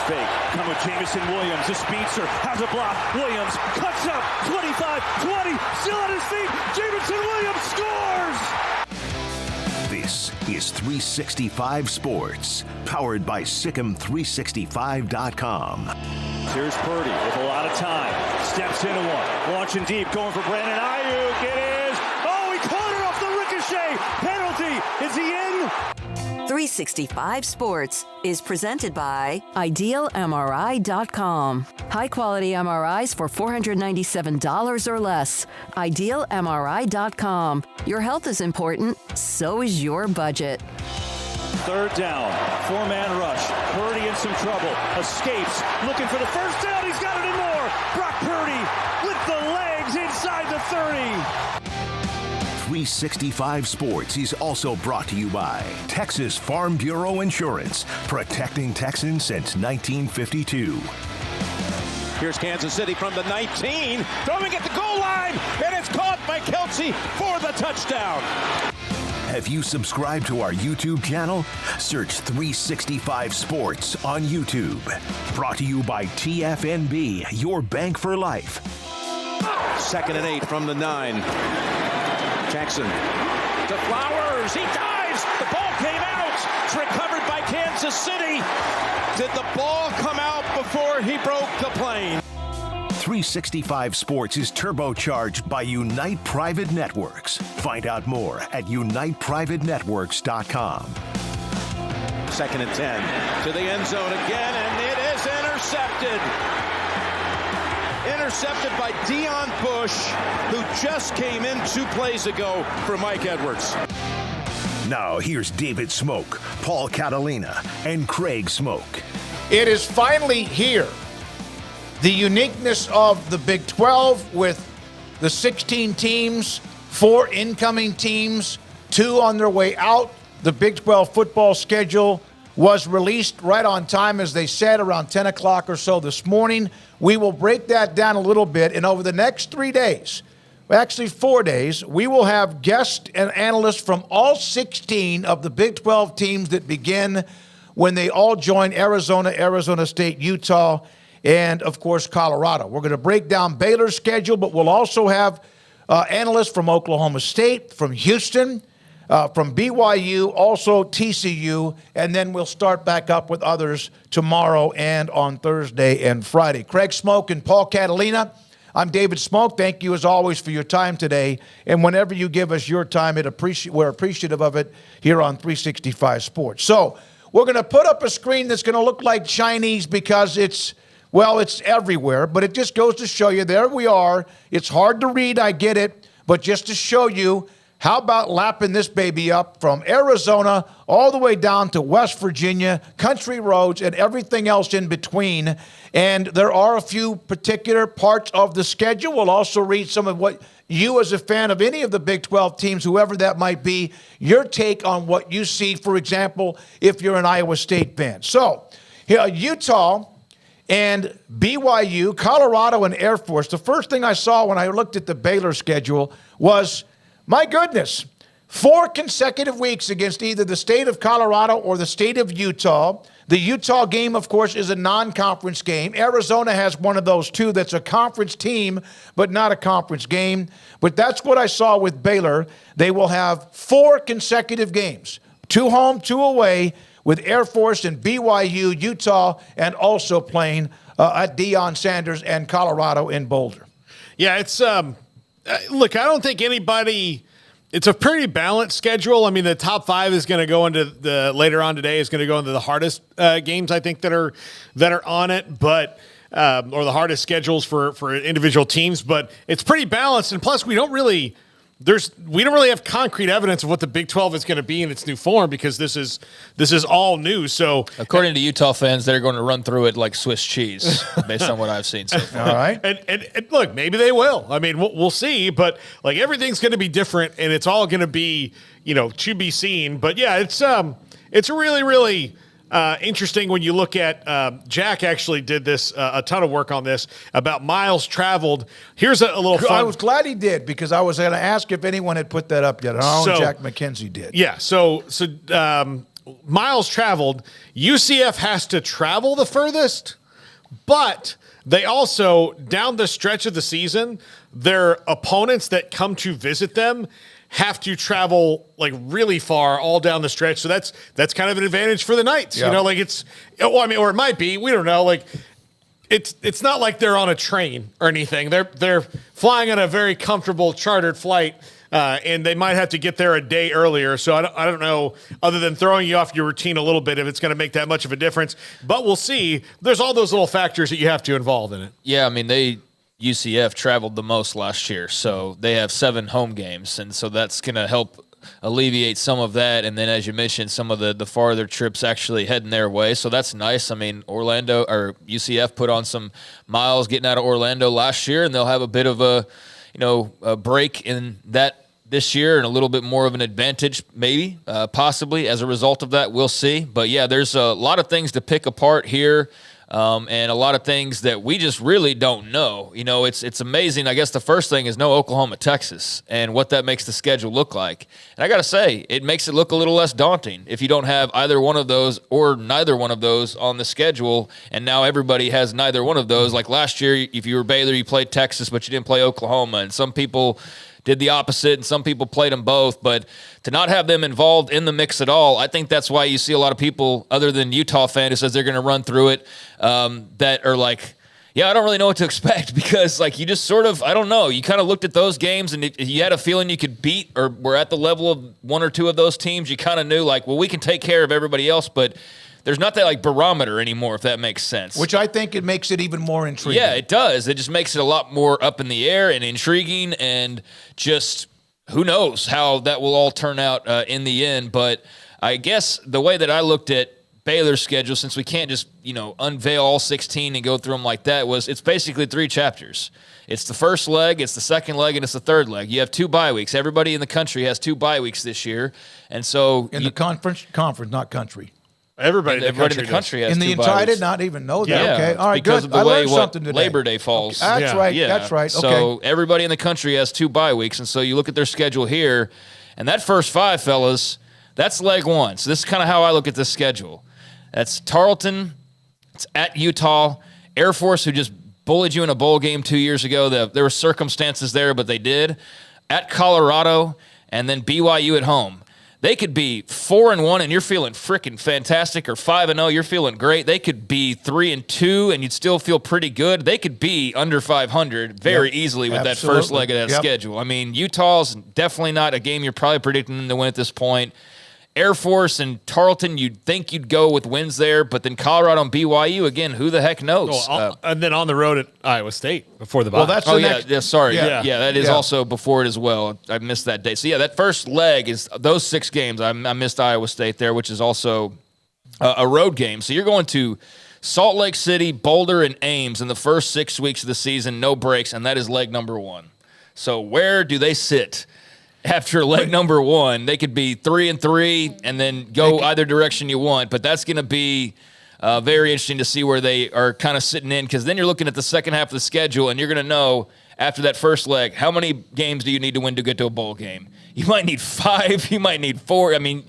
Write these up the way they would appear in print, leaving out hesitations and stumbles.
fake. Come with Jamison Williams. The speedster has a block. Williams cuts up. 25, 20. Still on his feet. Jamison Williams scores! This is 365 Sports, powered by SicEm365.com. Here's Purdy with a lot of time. Steps into one. Launching deep. Going for Brandon Ayuk. It is. Oh, he caught it off the ricochet. Penalty. Is he in? 365 Sports is presented by IdealMRI.com. High-quality MRIs for $497 or less. IdealMRI.com. Your health is important, so is your budget. Third down. Four-man rush. Purdy in some trouble. Escapes. Looking for the first down. He's got it and more. Brock Purdy with the legs inside the 30. 365 Sports is also brought to you by Texas Farm Bureau Insurance, protecting Texans since 1952. Here's Kansas City from the 19, throwing at the goal line, and it's caught by Kelsey for the touchdown. Have you subscribed to our YouTube channel? Search 365 Sports on YouTube. Brought to you by TFNB, your bank for life. 2nd and 8 from the 9. Jackson to Flowers. He dives. The ball came out. It's recovered by Kansas City. Did the ball come out before he broke the plane? 365 Sports is turbocharged by Unite Private Networks. Find out more at uniteprivatenetworks.com. 2nd and 10 to the end zone again, and it is intercepted. Intercepted by Deion Bush, who just came in 2 plays ago for Mike Edwards. Now here's David Smoak, Paul Catalina, and Craig Smoak. It is finally here. The uniqueness of the Big 12 with the 16 teams, 4 incoming teams, 2 on their way out. The Big 12 football schedule was released right on time, as they said, around 10 o'clock or so this morning. We will break that down a little bit, and over the next 3 days, actually 4 days, we will have guests and analysts from all 16 of the Big 12 teams that begin when they all join Arizona, Arizona State, Utah, and, of course, Colorado. We're going to break down Baylor's schedule, but we'll also have analysts from Oklahoma State, from Houston, from BYU, also TCU, and then we'll start back up with others tomorrow and on Thursday and Friday. Craig Smoak and Paul Catalina. I'm David Smoak. Thank you, as always, for your time today. And whenever you give us your time, we're appreciative of it here on 365 Sports. So we're going to put up a screen that's going to look like Chinese because it's everywhere, but it just goes to show you, there we are. It's hard to read, I get it, but just to show you, how about lapping this baby up from Arizona all the way down to West Virginia, country roads, and everything else in between. And there are a few particular parts of the schedule. We'll also read some of what you, as a fan of any of the Big 12 teams, whoever that might be, your take on what you see, for example, if you're an Iowa State fan. So, Utah and BYU, Colorado, and Air Force. The first thing I saw when I looked at the Baylor schedule was, my goodness, 4 consecutive weeks against either the state of Colorado or the state of Utah. The Utah game, of course, is a non-conference game. Arizona has one of those, too, that's a conference team, but not a conference game. But that's what I saw with Baylor. They will have 4 consecutive games, 2 home, 2 away, with Air Force and BYU, Utah, and also playing at Deion Sanders and Colorado in Boulder. Yeah, it's look, I don't think anybody – it's a pretty balanced schedule. I mean, the top 5 is going to go into the – later on today is going to go into the hardest games, I think, that are on it, but or the hardest schedules for individual teams. But it's pretty balanced, and plus we don't really – we don't really have concrete evidence of what the Big 12 is going to be in its new form, because this is all new. So, according to Utah fans, they're going to run through it like Swiss cheese, based on what I've seen so far. All right, and look, maybe they will. I mean, we'll see. But like, everything's going to be different, and it's all going to be, to be seen. But yeah, it's really, really interesting when you look at Jack actually did this a ton of work on this about miles traveled. Here's a little fun. I was glad he did, because I was going to ask if anyone had put that up yet. Jack McKenzie did. Yeah. So miles traveled, UCF has to travel the furthest, but they also, down the stretch of the season, their opponents that come to visit them have to travel like really far all down the stretch. So that's kind of an advantage for the Knights. Yeah. You know, like or it might be, we don't know. Like it's not like they're on a train or anything. They're flying on a very comfortable chartered flight. And they might have to get there a day earlier. So I don't know, other than throwing you off your routine a little bit, if it's going to make that much of a difference. But we'll see. There's all those little factors that you have to involve in it. Yeah, I mean, UCF traveled the most last year, so they have 7 home games, and so that's going to help alleviate some of that. And then, as you mentioned, some of the farther trips actually heading their way, so that's nice. I mean, UCF put on some miles getting out of Orlando last year, and they'll have a bit of a break in that this year and a little bit more of an advantage, maybe, possibly, as a result of that. We'll see. But, yeah, there's a lot of things to pick apart here. And a lot of things that we just really don't know. You know, it's amazing. I guess the first thing is no Oklahoma, Texas, and what that makes the schedule look like. And I got to say, it makes it look a little less daunting if you don't have either one of those or neither one of those on the schedule. And now everybody has neither one of those. Like last year, if you were Baylor, you played Texas, but you didn't play Oklahoma. And some people did the opposite, and some people played them both. But to not have them involved in the mix at all, I think that's why you see a lot of people, other than Utah fan, who says they're going to run through it, that are like, yeah, I don't really know what to expect, because like you just sort of, I don't know, you kind of looked at those games and you had a feeling you could beat or were at the level of one or two of those teams. You kind of knew like, well, we can take care of everybody else, but there's not that like barometer anymore, if that makes sense. Which I think it makes it even more intriguing. Yeah, it does. It just makes it a lot more up in the air and intriguing, and just who knows how that will all turn out in the end. But I guess the way that I looked at Baylor's schedule, since we can't just, unveil all 16 and go through them like that, was it's basically 3 chapters. It's the first leg, it's the second leg, and it's the third leg. You have 2 bye weeks. Everybody in the country has 2 bye weeks this year. And so in the conference, not country. Everybody in the country has in 2 the bye entire weeks. did not even know that. Yeah, okay, all right, because good. of the I way learned something today. Labor Day falls. Okay. That's right. Yeah. That's right. Okay. So everybody in the country has 2 bye weeks, and so you look at their schedule here, and that first 5, fellas, that's leg 1. So this is kind of how I look at this schedule. That's Tarleton. It's at Utah. Air Force, who just bullied you in a bowl game 2 years ago. There were circumstances there, but they did. At Colorado, and then BYU at home. They could be 4-1 and you're feeling freaking fantastic, or 5-0, you're feeling great. They could be 3-2 and you'd still feel pretty good. They could be under 500 very easily with that first leg of that schedule. I mean, Utah's definitely not a game you're probably predicting them to win at this point. Air Force and Tarleton, you'd think you'd go with wins there, but then Colorado and BYU, again, who the heck knows? And then on the road at Iowa State before the bye. Well, that's the next. Yeah, sorry. Yeah. Yeah, that is also before it as well. I missed that day. So, yeah, that first leg is those 6 games. I missed Iowa State there, which is also a road game. So you're going to Salt Lake City, Boulder, and Ames in the first 6 weeks of the season, no breaks, and that is leg number 1. So where do they sit? After leg number 1, they could be 3-3 and then go either direction you want. But that's going to be very interesting to see where they are kind of sitting in, because then you're looking at the second half of the schedule and you're going to know after that first leg, how many games do you need to win to get to a bowl game? You might need 5. You might need 4. I mean,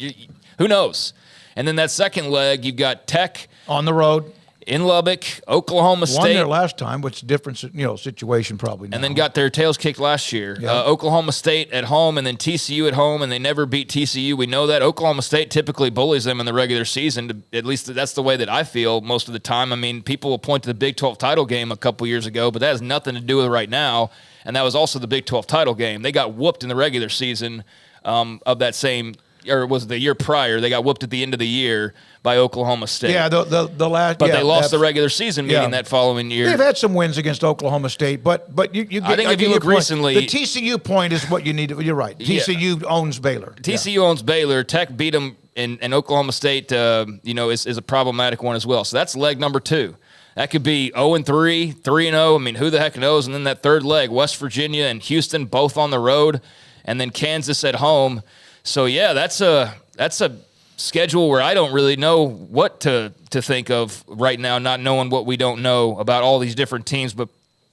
who knows? And then that second leg, you've got Tech On the road. in Lubbock, Oklahoma State. Won there last time, which is a different situation probably now. And then got their tails kicked last year. Yeah. Oklahoma State at home, and then TCU at home, and they never beat TCU. We know that. Oklahoma State typically bullies them in the regular season. At least that's the way that I feel most of the time. I mean, people will point to the Big 12 title game a couple years ago, but that has nothing to do with right now. And that was also the Big 12 title game. They got whooped in the regular season of that same, or was it the year prior? They got whooped at the end of the year by Oklahoma State. Yeah, the last. But they lost the regular season meeting that following year. They've had some wins against Oklahoma State, but you get. I think if you look recently, the TCU point is what you need. You're right. TCU owns Baylor. TCU owns Baylor. Tech beat them, and Oklahoma State, is a problematic one as well. So that's leg number 2. That could be 0-3, 3-0. I mean, who the heck knows? And then that third leg, West Virginia and Houston both on the road, and then Kansas at home. So yeah, that's a schedule where I don't really know what to think of right now, not knowing what we don't know about all these different teams, but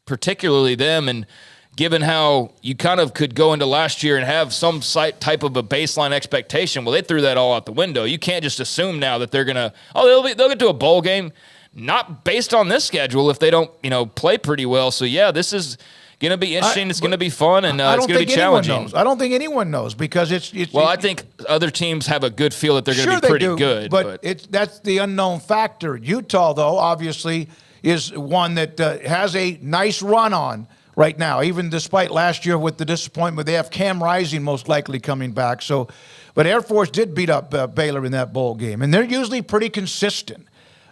particularly them. And given how you kind of could go into last year and have some type of a baseline expectation. Well, they threw that all out the window. You can't just assume now that they're going to, they'll get to a bowl game, not based on this schedule if they don't, play pretty well. So, yeah, this is going to be interesting. It's going to be fun, and it's going to be challenging. I don't think anyone knows because it's well, I think other teams have a good feel that they're going to be pretty good. But that's the unknown factor. Utah, though, obviously is one that has a nice run on right now, even despite last year with the disappointment. They have Cam Rising most likely coming back. So, but Air Force did beat up Baylor in that bowl game, and they're usually pretty consistent.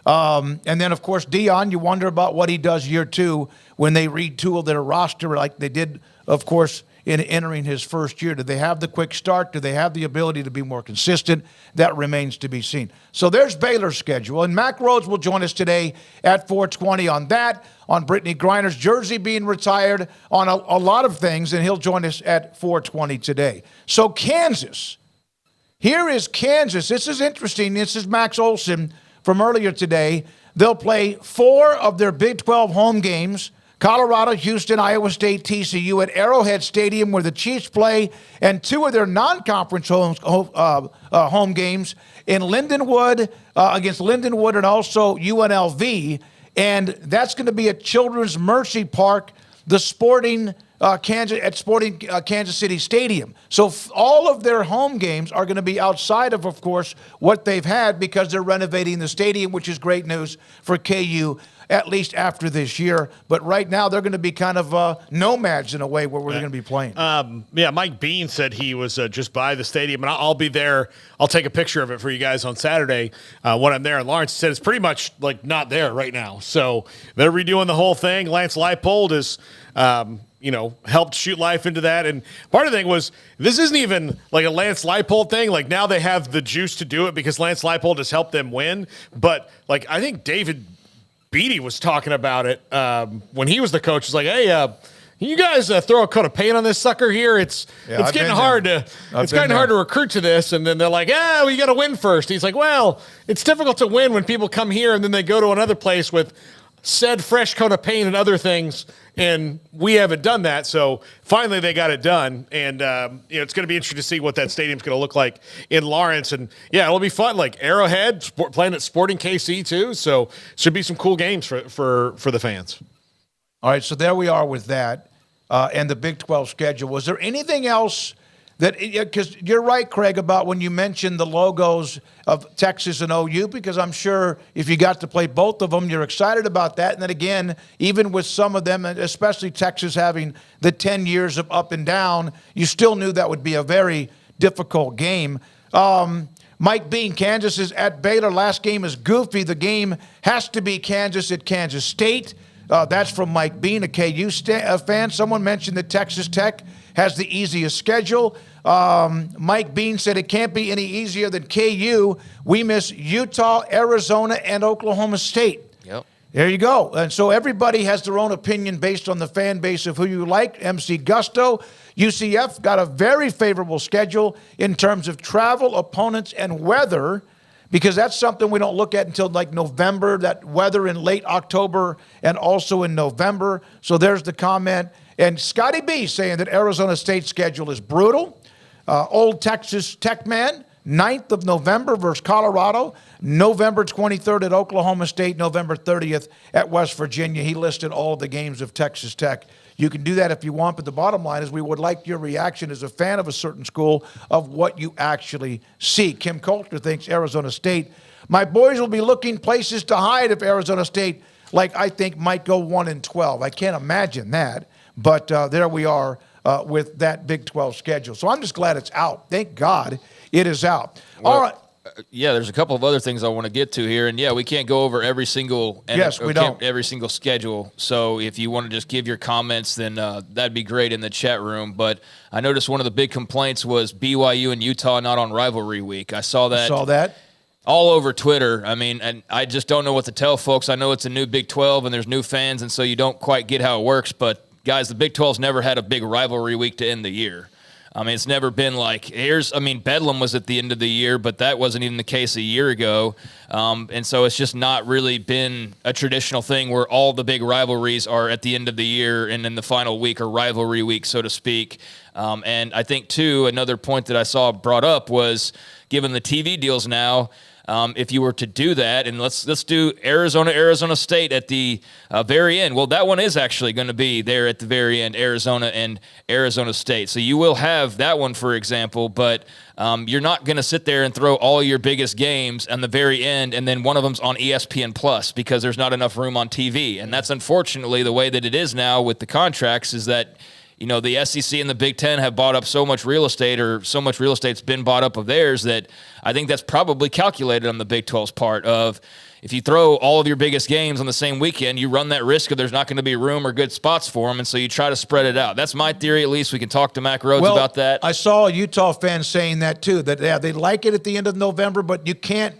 And then, of course, Dion, you wonder about what he does year two when they retool their roster like they did, of course, in entering his first year. Do they have the quick start? Do they have the ability to be more consistent? That remains to be seen. So there's Baylor's schedule. And Mack Rhoades will join us today at 4:20 on that, on Brittany Griner's jersey being retired, on a lot of things, and he'll join us at 4:20 today. So Kansas. Here is Kansas. This is interesting. This is Max Olson from earlier today. They'll play 4 of their Big 12 home games: Colorado, Houston, Iowa State, TCU at Arrowhead Stadium where the Chiefs play, and 2 of their non-conference home games in Lindenwood, against Lindenwood and also UNLV. And that's going to be at Children's Mercy Park, the Sporting Kansas City Stadium. So all of their home games are going to be outside of course, what they've had because they're renovating the stadium, which is great news for KU, at least after this year. But right now, they're going to be kind of nomads in a way where they're going to be playing. Mike Bean said he was just by the stadium, and I'll be there. I'll take a picture of it for you guys on Saturday when I'm there. And Lawrence said it's pretty much like not there right now. So they're redoing the whole thing. Lance Leipold is helped shoot life into that. And part of the thing was, this isn't even like a Lance Leipold thing. Like, now they have the juice to do it because Lance Leipold has helped them win. But, like, I think David Beatty was talking about it when he was the coach. He's like, hey, you guys throw a coat of paint on this sucker here. It's getting hard to recruit to this. And then they're like, we got to win first. He's like, well, it's difficult to win when people come here and then they go to another place with said fresh coat of paint and other things, and we haven't done that. So finally they got it done, and it's going to be interesting to see what that stadium's going to look like in Lawrence. And yeah, it'll be fun. Like Arrowhead, playing at Sporting KC too, so should be some cool games for the fans. All right, so there we are with that and the Big 12 schedule. Was there anything else that, because you're right, Craig, about when you mentioned the logos of Texas and OU, because I'm sure if you got to play both of them, you're excited about that. And then again, even with some of them, and especially Texas having the 10 years of up and down, you still knew that would be a very difficult game. Mike Bean, Kansas is at Baylor. Last game is goofy. The game has to be Kansas at Kansas State. That's from Mike Bean, a KU fan. Someone mentioned that Texas Tech has the easiest schedule. Mike Bean said it can't be any easier than KU. We miss Utah, Arizona, and Oklahoma State. Yep. There you go. And so everybody has their own opinion based on the fan base of who you like. MC Gusto, UCF got a very favorable schedule in terms of travel, opponents, and weather, because that's something we don't look at until like November, that weather in late October and also in November. So there's the comment. And Scotty B saying that Arizona State's schedule is brutal. Old Texas Tech man, 9th of November versus Colorado, November 23rd at Oklahoma State, November 30th at West Virginia. He listed all of the games of Texas Tech. You can do that if you want, but the bottom line is we would like your reaction as a fan of a certain school of what you actually see. Kim Coulter thinks Arizona State. My boys will be looking places to hide if Arizona State, I think, might go 1-12. I can't imagine that. But there we are with that Big 12 schedule. So I'm just glad it's out. Thank God it is out. Well, all right. Yeah, there's a couple of other things I want to get to here. And, yeah, we can't go over every single every single schedule. So if you want to just give your comments, then that'd be great in the chat room. But I noticed one of the big complaints was BYU and Utah not on rivalry week. I saw that. All over Twitter. I mean, and I just don't know what to tell folks. I know it's a new Big 12 and there's new fans, and so you don't quite get how it works. But, guys, the Big 12's never had a big rivalry week to end the year. I mean, it's never been like Bedlam was at the end of the year, but that wasn't even the case a year ago. And so it's just not really been a traditional thing where all the big rivalries are at the end of the year and in the final week or rivalry week, so to speak. And I think, too, another point that I saw brought up was given the TV deals now, if you were to do that, and let's do Arizona State at the very end. Well, that one is actually going to be there at the very end, Arizona and Arizona State. So you will have that one, for example, but you're not going to sit there and throw all your biggest games on the very end, and then one of them's on ESPN Plus because there's not enough room on TV. And that's unfortunately the way that it is now with the contracts is that the SEC and the Big Ten have bought up so much real estate, or so much real estate's been bought up of theirs, that I think that's probably calculated on the Big 12's part of if you throw all of your biggest games on the same weekend, you run that risk of there's not going to be room or good spots for them, and so you try to spread it out. That's my theory, at least. We can talk to Mack Rhoades about that. I saw a Utah fan saying that, too, that they like it at the end of November, but you can't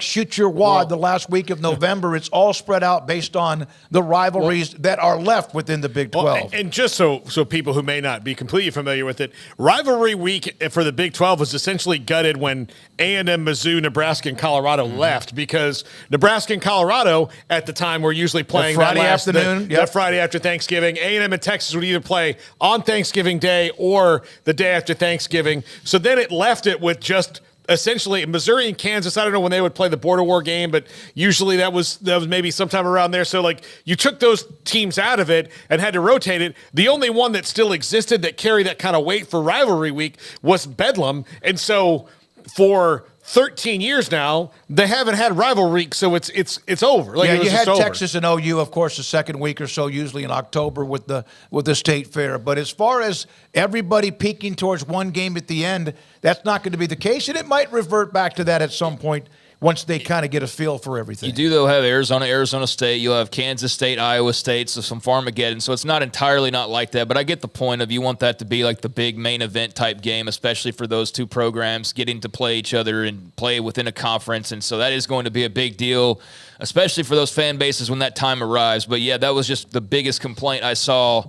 shoot your wad the last week of November. It's all spread out based on the rivalries that are left within the Big 12. Well, and just so people who may not be completely familiar with it, rivalry week for the Big 12 was essentially gutted when A&M, Mizzou, Nebraska, and Colorado left, because Nebraska and Colorado at the time were usually playing Friday afternoon. That Friday after Thanksgiving. A&M and Texas would either play on Thanksgiving Day or the day after Thanksgiving. So then it left it with just essentially Missouri and Kansas. I don't know when they would play the border war game, but usually that was maybe sometime around there. So you took those teams out of it and had to rotate it. The only one that still existed that carried that kind of weight for rivalry week was Bedlam. And so for 13 years now, they haven't had rivalry week, so it's over. You had Texas and OU, of course, the second week or so, usually in October with the state fair. But as far as everybody peaking towards one game at the end, that's not going to be the case, and it might revert back to that at some point once they kind of get a feel for everything. You do, though, have Arizona State. You'll have Kansas State, Iowa State, so some Farmageddon. So it's not entirely not like that, but I get the point of you want that to be like the big main event type game, especially for those two programs getting to play each other and play within a conference. And so that is going to be a big deal, especially for those fan bases when that time arrives. But, yeah, that was just the biggest complaint I saw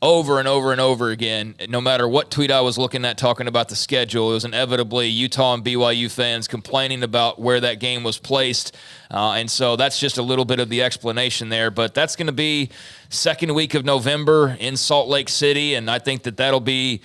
over and over and over again. No matter what tweet I was looking at talking about the schedule, it was inevitably Utah and BYU fans complaining about where that game was placed. And so that's just a little bit of the explanation there. But that's going to be second week of November in Salt Lake City, and I think that'll be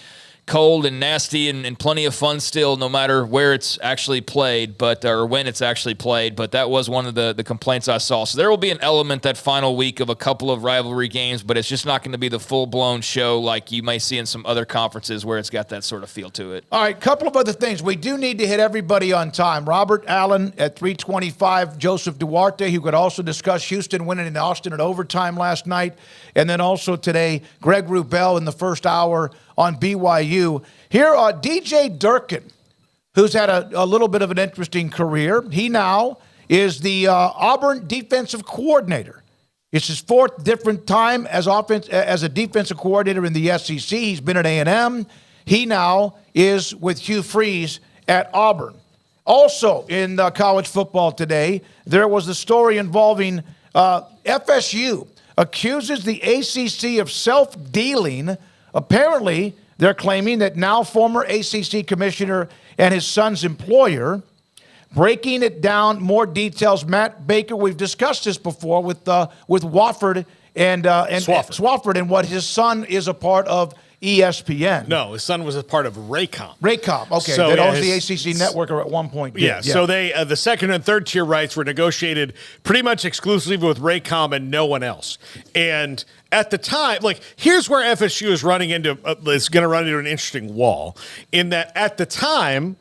cold and nasty and plenty of fun still, no matter where it's actually played, or when it's actually played. But that was one of the complaints I saw. So there will be an element that final week of a couple of rivalry games, but it's just not going to be the full-blown show like you may see in some other conferences where it's got that sort of feel to it. All right, couple of other things. We do need to hit everybody on time. Robert Allen at 3:25, Joseph Duarte, who could also discuss Houston winning in Austin at overtime last night, and then also today, Greg Wrubell in the first hour on BYU. Here, DJ Durkin, who's had a little bit of an interesting career. He now is the Auburn defensive coordinator. It's his fourth different time as a defensive coordinator in the SEC. He's been at A&M. He now is with Hugh Freeze at Auburn. Also in college football today, there was a story involving FSU accuses the ACC of self-dealing. Apparently, they're claiming that now former ACC commissioner and his son's employer. Breaking it down, more details. Matt Baker, we've discussed this before with Wofford and Swafford and what his son is a part of ESPN. No, his son was a part of Raycom. Raycom, okay. So, that owns the ACC network at one point. Yeah, so they the second and third tier rights were negotiated pretty much exclusively with Raycom and no one else. And at the time, here's where FSU is going to run into an interesting wall, in that at the time,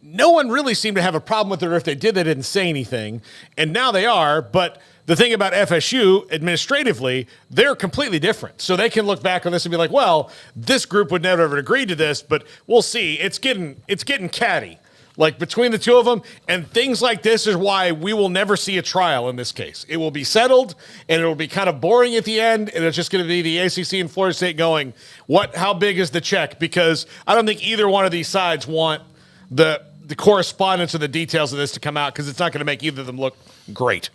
no one really seemed to have a problem with it, or if they did, they didn't say anything. And now they are, but the thing about FSU, administratively, they're completely different. So they can look back on this and be like, well, this group would never have agreed to this, but we'll see. It's getting catty, between the two of them. And things like this is why we will never see a trial in this case. It will be settled, and it will be kind of boring at the end, and it's just going to be the ACC and Florida State going, how big is the check? Because I don't think either one of these sides want the correspondence or the details of this to come out, because it's not going to make either of them look great.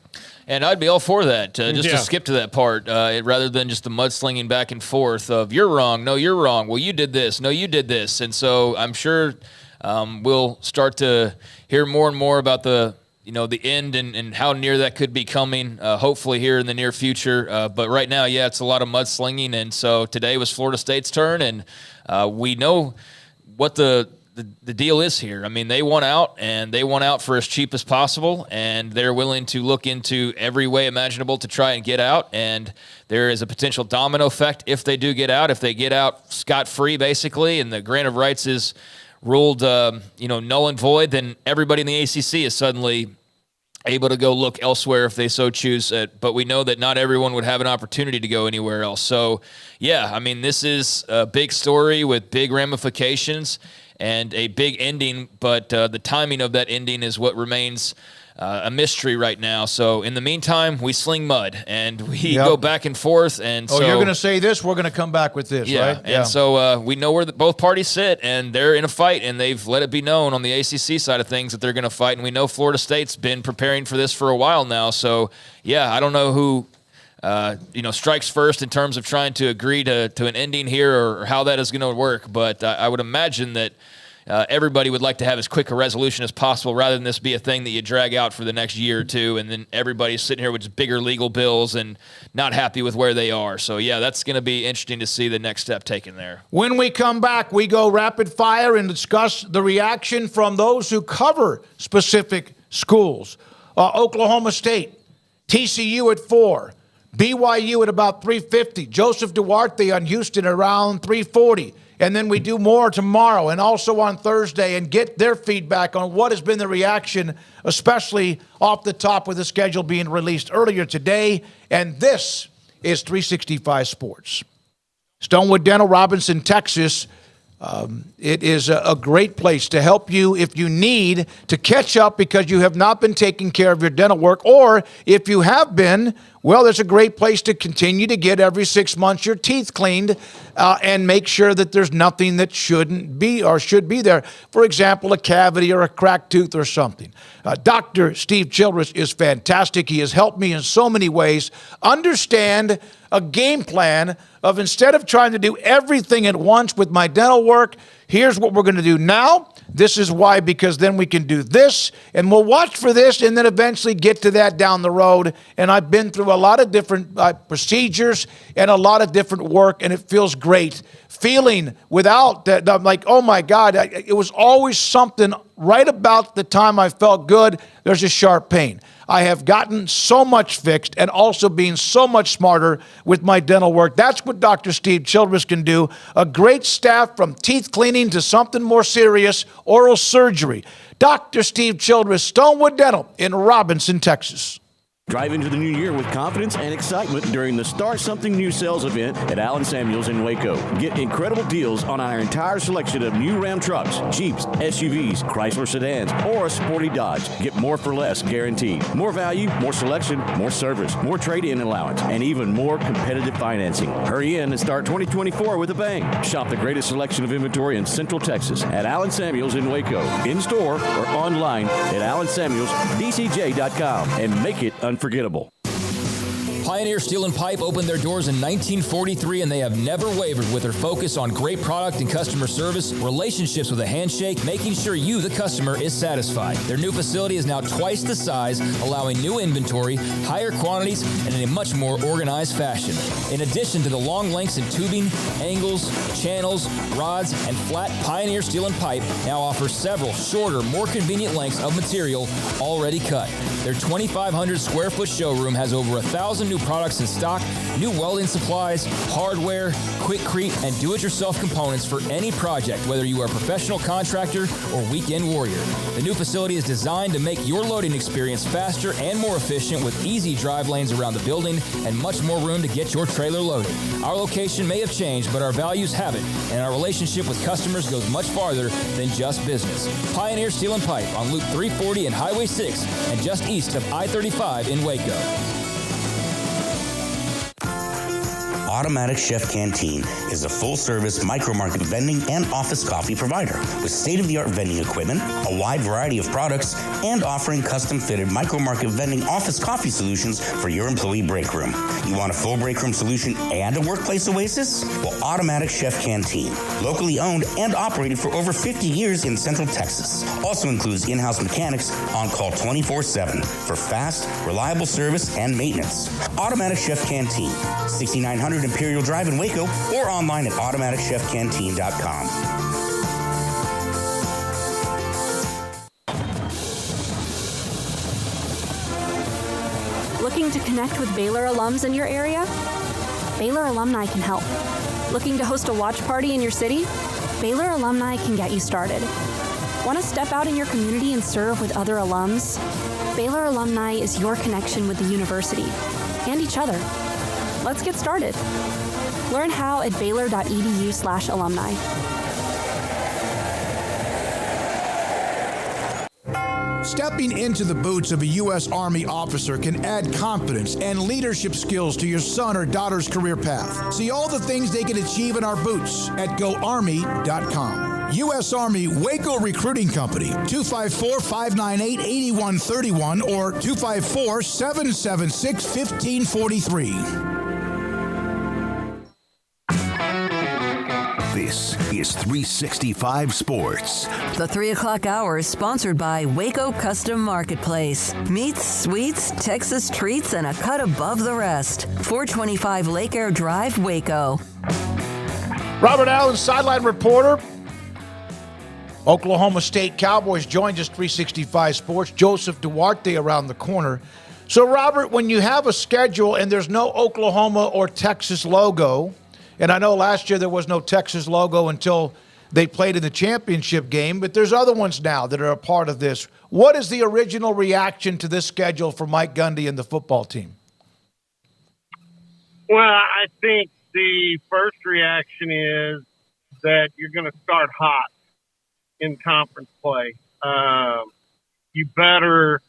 And I'd be all for that, to skip to that part, rather than just the mudslinging back and forth of you're wrong, no, you're wrong, well, you did this, no, you did this. And so I'm sure we'll start to hear more and more about the end and how near that could be coming, hopefully here in the near future. But right now, it's a lot of mudslinging. And so today was Florida State's turn, and we know what the deal is here. I mean, they want out, and they want out for as cheap as possible, and they're willing to look into every way imaginable to try and get out. And there is a potential domino effect if they do get out. If they get out scot-free, basically, and the grant of rights is ruled, null and void, then everybody in the ACC is suddenly able to go look elsewhere if they so choose. But we know that not everyone would have an opportunity to go anywhere else. So, this is a big story with big ramifications and a big ending, but the timing of that ending is what remains a mystery right now. So in the meantime, we sling mud, and we go back and forth. And you're going to say this, we're going to come back with this, right? And so we know where both parties sit, and they're in a fight, and they've let it be known on the ACC side of things that they're going to fight. And we know Florida State's been preparing for this for a while now. So, I don't know who strikes first in terms of trying to agree to an ending here or how that is going to work. But I would imagine that everybody would like to have as quick a resolution as possible rather than this be a thing that you drag out for the next year or two, and then everybody's sitting here with just bigger legal bills and not happy with where they are. So, that's going to be interesting to see the next step taken there. When we come back, we go rapid fire and discuss the reaction from those who cover specific schools. Oklahoma State, TCU at 4. BYU at about 350. Joseph Duarte on Houston around 340. And then we do more tomorrow and also on Thursday and get their feedback on what has been the reaction, especially off the top with the schedule being released earlier today. And this is 365 Sports. Stonewood Dental, Robinson, Texas. It is a great place to help you if you need to catch up because you have not been taking care of your dental work, or if you have been, well, there's a great place to continue to get every 6 months your teeth cleaned and make sure that there's nothing that shouldn't be or should be there. For example, a cavity or a cracked tooth or something. Dr. Steve Childress is fantastic. He has helped me in so many ways understand a game plan of, instead of trying to do everything at once with my dental work, here's what we're going to do now. This is why, because then we can do this, and we'll watch for this, and then eventually get to that down the road. And I've been through a lot of different procedures and a lot of different work, and it feels great. Feeling without that, I'm like, oh my God, it was always something right about the time I felt good, there's a sharp pain. I have gotten so much fixed and also being so much smarter with my dental work. That's what Dr. Steve Childress can do. A great staff from teeth cleaning to something more serious, oral surgery. Dr. Steve Childress, Stonewood Dental in Robinson, Texas. Drive into the new year with confidence and excitement during the Start Something New sales event at Allen Samuels in Waco. Get incredible deals on our entire selection of new Ram trucks, Jeeps, SUVs, Chrysler sedans, or a sporty Dodge. Get more for less guaranteed. More value, more selection, more service, more trade-in allowance, and even more competitive financing. Hurry in and start 2024 with a bang. Shop the greatest selection of inventory in Central Texas at Allen Samuels in Waco. In-store or online at allensamuelsdcj.com and make it unforgettable. Pioneer Steel & Pipe opened their doors in 1943, and they have never wavered with their focus on great product and customer service, relationships with a handshake, making sure you, the customer, is satisfied. Their new facility is now twice the size, allowing new inventory, higher quantities, and in a much more organized fashion. In addition to the long lengths in tubing, angles, channels, rods, and flat, Pioneer Steel & Pipe now offers several shorter, more convenient lengths of material already cut. Their 2,500 square foot showroom has over 1,000 new products in stock, new welding supplies, hardware, quickcrete, and do-it-yourself components for any project, whether you are a professional contractor or weekend warrior. The new facility is designed to make your loading experience faster and more efficient with easy drive lanes around the building and much more room to get your trailer loaded. Our location may have changed, but our values haven't, and our relationship with customers goes much farther than just business. Pioneer Steel & Pipe on Loop 340 and Highway 6 and just east of I-35 in Waco. Automatic Chef Canteen is a full-service micro-market vending and office coffee provider with state-of-the-art vending equipment, a wide variety of products, and offering custom-fitted micro-market vending office coffee solutions for your employee break room. You want a full break room solution and a workplace oasis? Well, Automatic Chef Canteen, locally owned and operated for over 50 years in Central Texas, also includes in-house mechanics on call 24/7 for fast, reliable service and maintenance. Automatic Chef Canteen, 6900 Imperial Drive in Waco, or online at automaticchefcanteen.com. Looking to connect with Baylor alums in your area? Baylor alumni can help. Looking to host a watch party in your city? Baylor alumni can get you started. Want to step out in your community and serve with other alums? Baylor alumni is your connection with the university and each other. Let's get started. Learn how at baylor.edu/alumni. Stepping into the boots of a U.S. Army officer can add confidence and leadership skills to your son or daughter's career path. See all the things they can achieve in our boots at GoArmy.com. U.S. Army Waco Recruiting Company, 254-598-8131 or 254-776-1543. This is 365 Sports. The 3 o'clock hour is sponsored by Waco Custom Marketplace. Meats, sweets, Texas treats, and a cut above the rest. 425 Lake Air Drive, Waco. Robert Allen, sideline reporter. Oklahoma State Cowboys joins us, 365 Sports. Joseph Duarte around the corner. So, Robert, when you have a schedule and there's no Oklahoma or Texas logo, and I know last year there was no Texas logo until they played in the championship game, but there's other ones now that are a part of this. What is the original reaction to this schedule for Mike Gundy and the football team? Well, I think the first reaction is that you're going to start hot in conference play. You better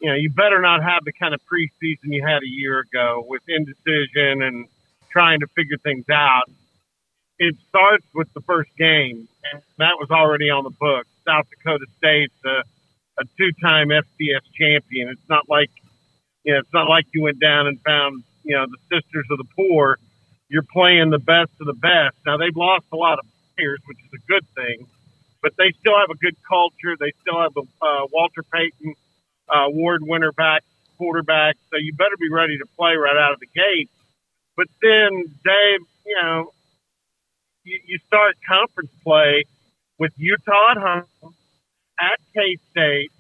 not have the kind of preseason you had a year ago with indecision and trying to figure things out. It starts with the first game, and that was already on the books. South Dakota State's a two-time FBS champion. It's not like you went down and found the Sisters of the Poor. You're playing the best of the best. Now they've lost a lot of players, which is a good thing, but they still have a good culture. They still have the Walter Payton award winner quarterback. So you better be ready to play right out of the gate. But then, Dave, you start conference play with Utah at home, at K-State,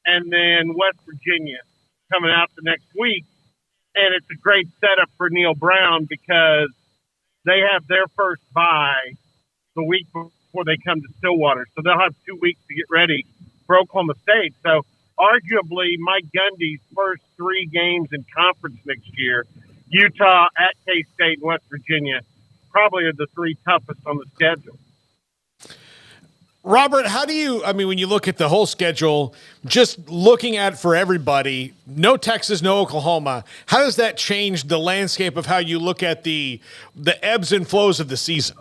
and then West Virginia coming out the next week. And it's a great setup for Neil Brown because they have their first bye the week before they come to Stillwater. So they'll have 2 weeks to get ready for Oklahoma State. So arguably Mike Gundy's first 3 games in conference next year, Utah, at K-State, and West Virginia, probably are the 3 toughest on the schedule. Robert, when you look at the whole schedule, just looking at for everybody, no Texas, no Oklahoma, how does that change the landscape of how you look at the ebbs and flows of the season?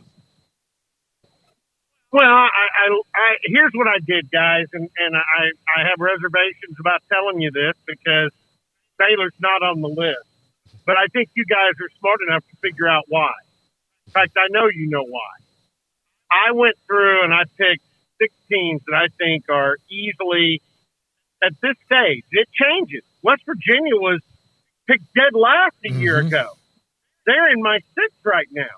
Well, I here's what I did, guys, and I have reservations about telling you this because Baylor's not on the list. But I think you guys are smart enough to figure out why. In fact, I know you know why. I went through and I picked 6 teams that I think are easily, at this stage, it changes. West Virginia was picked dead last a year ago. They're in my 6th right now.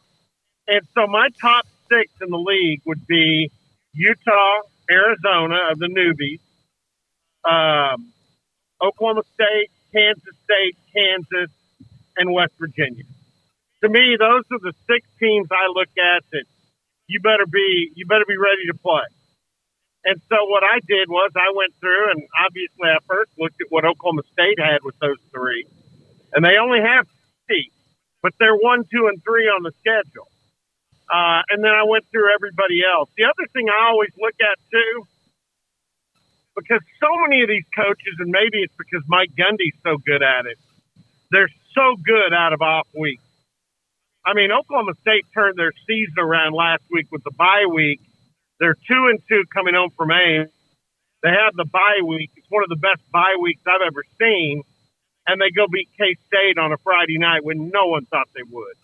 And so my top 6 in the league would be Utah, Arizona of the newbies, Oklahoma State, Kansas, and West Virginia. To me, those are the 6 teams I look at that you better be ready to play. And so what I did was I went through and obviously I first looked at what Oklahoma State had with those 3, and they only have 3, but they're 1, 2, and 3 on the schedule. And then I went through everybody else. The other thing I always look at too, because so many of these coaches, and maybe it's because Mike Gundy's so good at it, they're so good out of off weeks. I mean, Oklahoma State turned their season around last week with the bye week. They're 2-2 coming home from Ames. They have the bye week. It's one of the best bye weeks I've ever seen. And they go beat K-State on a Friday night when no one thought they would.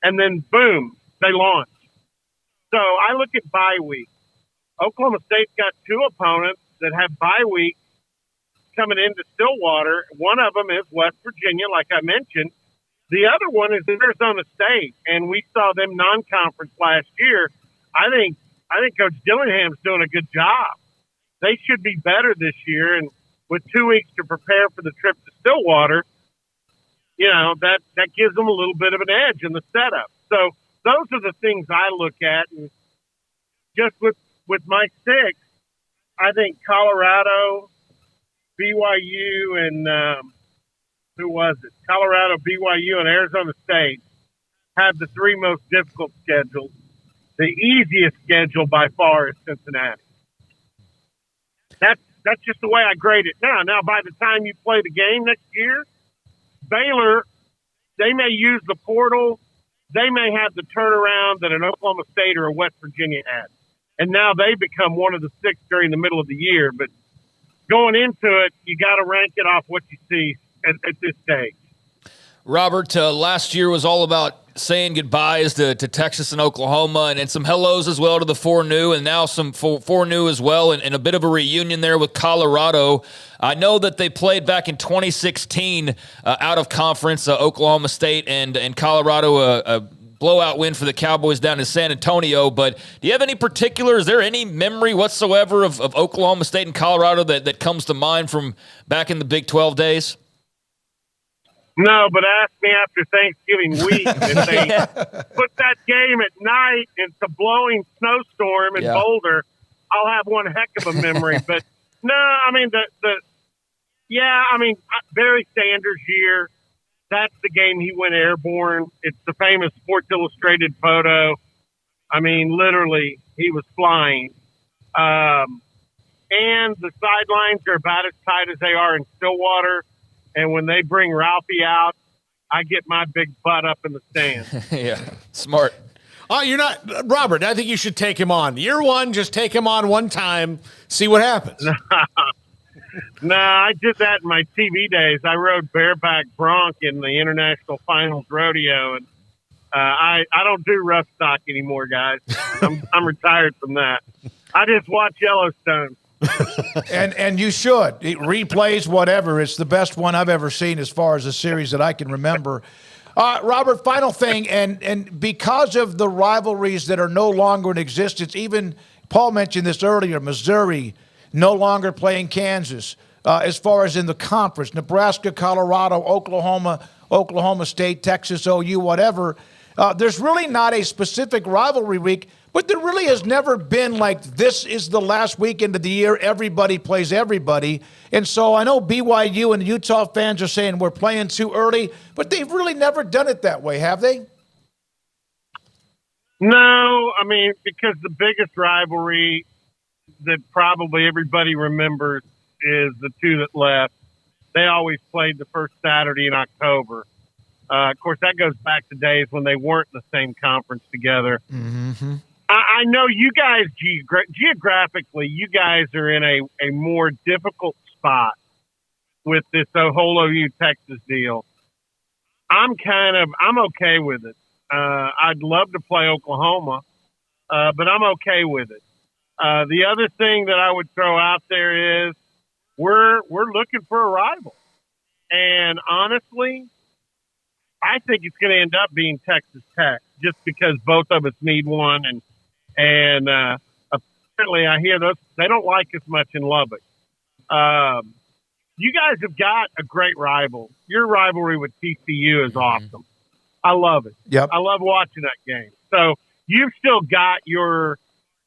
And then, boom, they launch. So I look at bye week. Oklahoma State's got two opponents that have bye week coming into Stillwater. One of them is West Virginia, like I mentioned. The other one is Arizona State, and we saw them non-conference last year. I think Coach Dillingham's doing a good job. They should be better this year, and with 2 weeks to prepare for the trip to Stillwater, that gives them a little bit of an edge in the setup. So those are the things I look at, and just with my six, I think Colorado, BYU, and who was it? Colorado, BYU, and Arizona State have the three most difficult schedules. The easiest schedule by far is Cincinnati. That's just the way I grade it now. Now, by the time you play the game next year, Baylor, they may use the portal. They may have the turnaround that an Oklahoma State or a West Virginia had. And now they become one of the six during the middle of the year. But going into it, you got to rank it off what you see at this stage. Robert, last year was all about saying goodbyes to Texas and Oklahoma, and some hellos as well to the four new, and now some four new as well, and a bit of a reunion there with Colorado. I know that they played back in 2016 out of conference, Oklahoma State and Colorado, a blowout win for the Cowboys down in San Antonio. But do you have any particular, is there any memory whatsoever of Oklahoma State and Colorado that comes to mind from back in the Big 12 days? No, but ask me after Thanksgiving week if they put that game at night. It's a blowing snowstorm in Boulder. I'll have one heck of a memory. But no, I mean Barry Sanders' year. That's the game he went airborne. It's the famous Sports Illustrated photo. I mean, literally, he was flying. And the sidelines are about as tight as they are in Stillwater. And when they bring Ralphie out, I get my big butt up in the stand. Yeah, smart. Oh, you're not – Robert, I think you should take him on. Year one, just take him on one time, see what happens. No, I did that in my TV days. I rode bareback bronc in the International Finals Rodeo, and I don't do rough stock anymore, guys. I'm retired from that. I just watch Yellowstone. and you should. It replays, whatever. It's the best one I've ever seen as far as a series that I can remember. Robert, final thing, and because of the rivalries that are no longer in existence, even Paul mentioned this earlier, Missouri no longer playing Kansas, as far as in the conference, Nebraska, Colorado, Oklahoma State, Texas, OU, whatever. There's really not a specific rivalry week, but there really has never been like this is the last weekend of the year, everybody plays everybody. And so I know BYU and Utah fans are saying we're playing too early, but they've really never done it that way, have they? No, I mean, because the biggest rivalry that probably everybody remembers is the two that left. They always played the first Saturday in October. Of course, that goes back to days when they weren't in the same conference together. Mm-hmm. I know you guys, geographically, you guys are in a more difficult spot with this whole OU Texas deal. I'm okay with it. I'd love to play Oklahoma, but I'm okay with it. The other thing that I would throw out there is we're looking for a rival. And honestly, I think it's going to end up being Texas Tech just because both of us need one. And apparently I hear they don't like us much in Lubbock. You guys have got a great rival. Your rivalry with TCU is awesome. I love it. Yep. I love watching that game. So you've still got your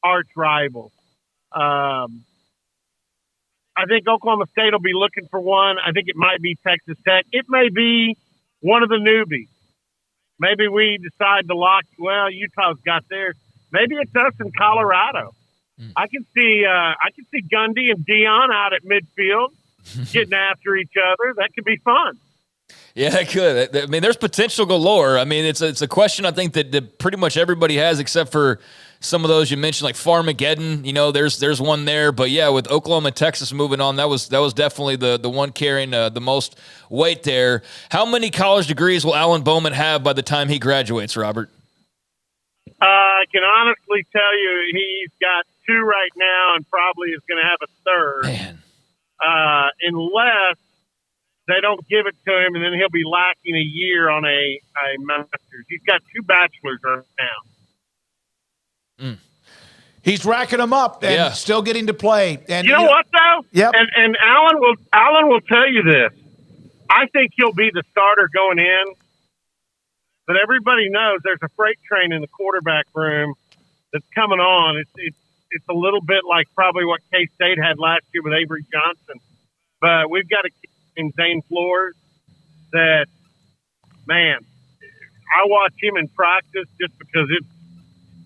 arch rival. I think Oklahoma State will be looking for one. I think it might be Texas Tech. It may be one of the newbies. Maybe we decide to Utah's got theirs. Maybe it's us in Colorado. I can see Gundy and Dion out at midfield getting after each other. That could be fun. Yeah, it could. I mean, there's potential galore. I mean, it's a question I think that pretty much everybody has, except for some of those you mentioned, like Farmageddon. You know, there's one there. But yeah, with Oklahoma, Texas moving on, that was definitely the one carrying the most weight there. How many college degrees will Alan Bowman have by the time he graduates, Robert? I can honestly tell you he's got 2 right now and probably is going to have a third. Man. Unless they don't give it to him, and then he'll be lacking a year on a master's. He's got 2 bachelors right now. He's racking them up and still getting to play. And you know what, though? Yep. And Alan will tell you this. I think he'll be the starter going in, but everybody knows there's a freight train in the quarterback room that's coming on. It's a little bit like probably what K-State had last year with Avery Johnson. But we've got a kid named Zane Flores that, man, I watch him in practice just because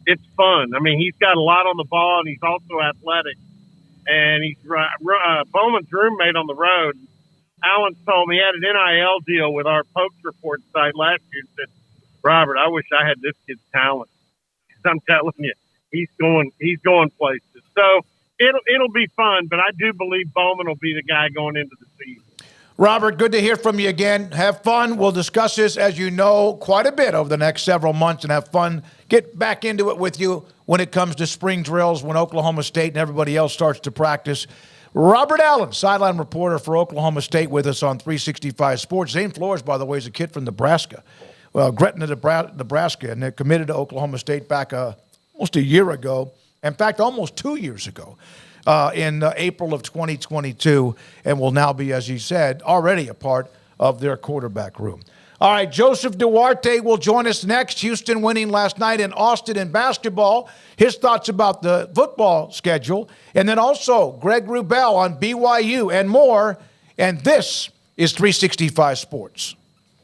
it's fun. I mean, he's got a lot on the ball, and he's also athletic. And he's Bowman's roommate on the road. Alan told me he had an NIL deal with our Pokes Report site last year and said, Robert, I wish I had this kid's talent. I'm telling you, he's going places. So it'll be fun, but I do believe Bowman will be the guy going into the season. Robert, good to hear from you again. Have fun. We'll discuss this, as you know, quite a bit over the next several months, and have fun. Get back into it with you when it comes to spring drills, when Oklahoma State and everybody else starts to practice. Robert Allen, sideline reporter for Oklahoma State, with us on 365 Sports. Zane Flores, by the way, is a kid from Nebraska. Well, Gretna, Nebraska, and they committed to Oklahoma State back almost a year ago. In fact, almost 2 years ago, in April of 2022, and will now be, as he said, already a part of their quarterback room. All right, Joseph Duarte will join us next. Houston winning last night in Austin in basketball. His thoughts about the football schedule. And then also Greg Wrubell on BYU and more. And this is 365 Sports.